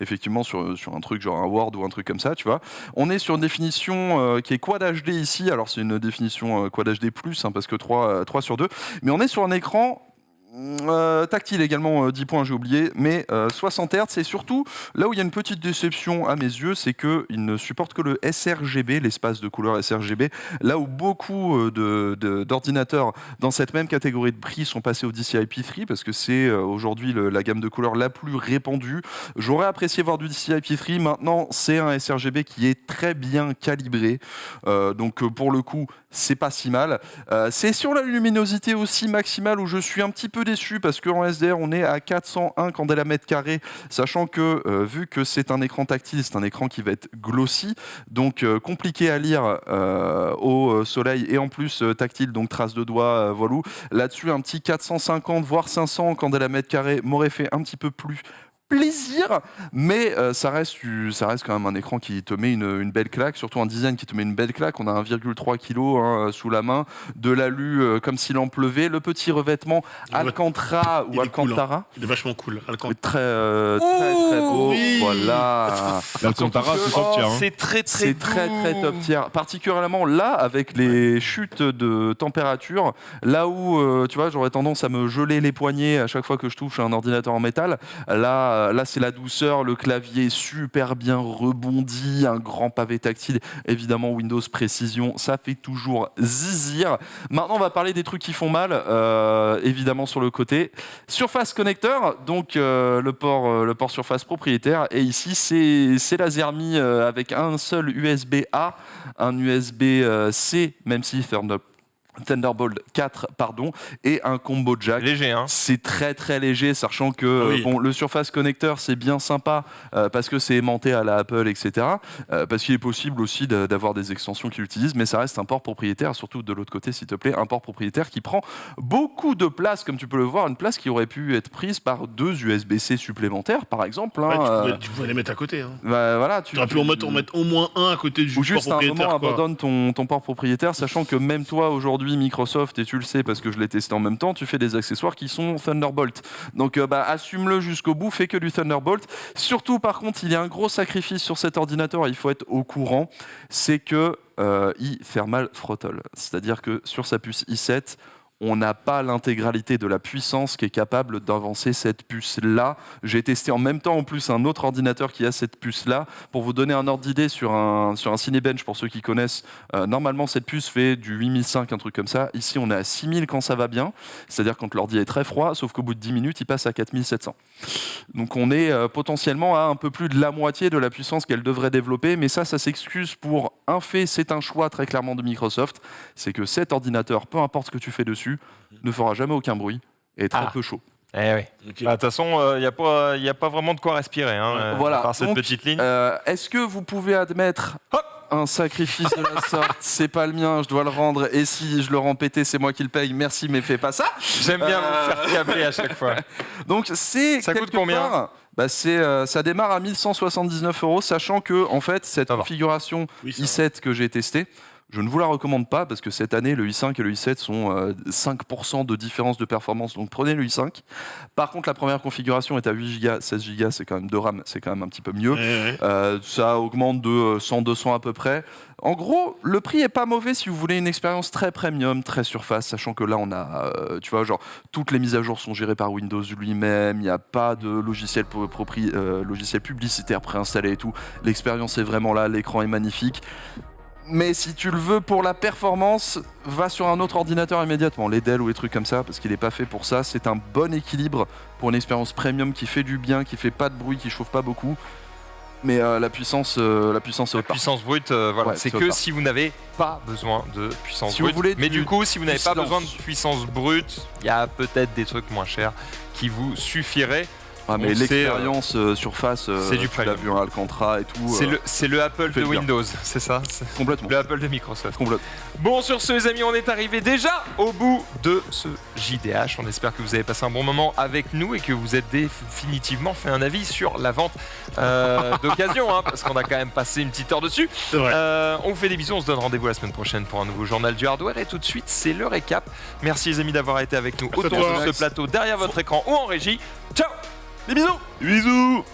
effectivement sur un truc genre un Word ou un truc comme ça, tu vois. On est sur une définition qui est Quad HD ici. Alors, c'est une définition Quad HD+, parce que 3/2. Mais on est sur un écran tactile également, 10 points, j'ai oublié, mais 60 Hz. Et surtout, là où il y a une petite déception à mes yeux, c'est qu'il ne supporte que le sRGB, l'espace de couleur sRGB, là où beaucoup d'ordinateurs dans cette même catégorie de prix sont passés au DCI-P3, parce que c'est aujourd'hui la gamme de couleurs la plus répandue. J'aurais apprécié voir du DCI-P3, maintenant c'est un sRGB qui est très bien calibré, donc pour le coup, c'est pas si mal. C'est sur la luminosité aussi maximale où je suis un petit peu déçu parce qu'en SDR on est à 401 candela mètre carré, sachant que vu que c'est un écran tactile, c'est un écran qui va être glossy, donc compliqué à lire au soleil et en plus tactile, donc trace de doigts, voilà. Là-dessus un petit 450 voire 500 candela mètre carré m'aurait fait un petit peu plus plaisir, mais ça reste quand même un écran qui te met une belle claque, surtout un design qui te met une belle claque. On a 1,3 kg sous la main, de l'alu comme s'il en pleuvait, le petit revêtement Alcantara ou Alcantara. Il est vachement cool. Très beau. Oui. Voilà. L'Alcantara, c'est top tier. Hein. C'est très C'est très top tier. Particulièrement là, avec les chutes de température, là où tu vois, j'aurais tendance à me geler les poignets à chaque fois que je touche un ordinateur en métal. Là, c'est la douceur, le clavier super bien rebondi, un grand pavé tactile, évidemment Windows Précision, ça fait toujours zizir. Maintenant, on va parler des trucs qui font mal, évidemment sur le côté. Surface Connector, donc le port Surface propriétaire, et ici c'est la Zermi avec un seul USB-A, un USB-C, même si Thunderbolt 4, pardon, et un combo jack. léger, hein. C'est très très léger, sachant que bon, le Surface Connector c'est bien sympa parce que c'est aimanté à la Apple, etc. Parce qu'il est possible aussi d'avoir des extensions qui l'utilisent, mais ça reste un port propriétaire, surtout de l'autre côté, s'il te plaît, un port propriétaire qui prend beaucoup de place, comme tu peux le voir, une place qui aurait pu être prise par 2 USB-C supplémentaires, par exemple. Tu pouvais les mettre à côté. Hein. Voilà, Tu aurais pu en mettre au moins un à côté du ou port juste à un propriétaire. moment abandonne ton port propriétaire, sachant que même toi aujourd'hui, aujourd'hui, Microsoft, et tu le sais parce que je l'ai testé en même temps, tu fais des accessoires qui sont Thunderbolt. Donc assume-le jusqu'au bout, fais que du Thunderbolt. Surtout, par contre, il y a un gros sacrifice sur cet ordinateur, il faut être au courant, c'est que il thermal throttle. C'est-à-dire que sur sa puce i7, on n'a pas l'intégralité de la puissance qui est capable d'avancer cette puce-là. J'ai testé en même temps en plus un autre ordinateur qui a cette puce-là. Pour vous donner un ordre d'idée sur un Cinebench, pour ceux qui connaissent, normalement cette puce fait du 8005, un truc comme ça. Ici on est à 6000 quand ça va bien, c'est-à-dire quand l'ordi est très froid, sauf qu'au bout de 10 minutes il passe à 4700. Donc on est potentiellement à un peu plus de la moitié de la puissance qu'elle devrait développer, mais ça s'excuse pour un fait, c'est un choix très clairement de Microsoft, c'est que cet ordinateur, peu importe ce que tu fais dessus, ne fera jamais aucun bruit et est très peu chaud. Eh oui. Ok. Bah, de toute façon, il n'y a pas vraiment de quoi respirer Voilà. par cette Donc, petite ligne. Est-ce que vous pouvez admettre un sacrifice de la sorte? C'est pas le mien, je dois le rendre. Et si je le rends péter, c'est moi qui le paye. Merci, mais fais pas ça. J'aime bien vous faire câbler à chaque fois. Donc c'est Ça coûte quelque combien part, ça démarre à 1179 €, sachant que en fait cette Ça va. configuration Oui, ça i7 que j'ai testée, je ne vous la recommande pas parce que cette année le i5 et le i7 sont 5% de différence de performance, donc prenez le i5. Par contre la première configuration est à 8 Go, 16 Go c'est quand même de RAM, c'est quand même un petit peu mieux. Ouais, ouais. Ça augmente de 100-200 à peu près. En gros, le prix est pas mauvais si vous voulez une expérience très premium, très surface, sachant que là on a, tu vois, genre toutes les mises à jour sont gérées par Windows lui-même, il n'y a pas de logiciel, logiciel publicitaire préinstallé et tout. L'expérience est vraiment là, l'écran est magnifique. Mais si tu le veux pour la performance, va sur un autre ordinateur immédiatement, les Dell ou les trucs comme ça, parce qu'il n'est pas fait pour ça. C'est un bon équilibre pour une expérience premium qui fait du bien, qui fait pas de bruit, qui chauffe pas beaucoup. Mais la puissance est La haute part. puissance brute, voilà. Ouais, c'est c'est que autre part. si vous n'avez pas besoin de puissance Si vous brute. voulez Mais du coup, si vous n'avez pas silence. besoin de puissance brute, il y a peut-être des trucs moins chers qui vous suffiraient. Ah, mais On sait, l'expérience surface, c'est du tu l'as premium. vu en Alcantara et tout. C'est le Apple fait de bien. Windows, c'est ça? C'est Complètement. le Apple de Microsoft. Complètement. Bon, sur ce, les amis, on est arrivé déjà au bout de ce JDH. On espère que vous avez passé un bon moment avec nous et que vous êtes définitivement fait un avis sur la vente d'occasion, parce qu'on a quand même passé une petite heure dessus. C'est vrai. On vous fait des bisous, on se donne rendez-vous la semaine prochaine pour un nouveau journal du hardware. Et tout de suite, c'est le récap. Merci les amis d'avoir été avec nous Merci à autour toi. de ce plateau, derrière votre écran ou en régie. Ciao! Des bisous! Bisous.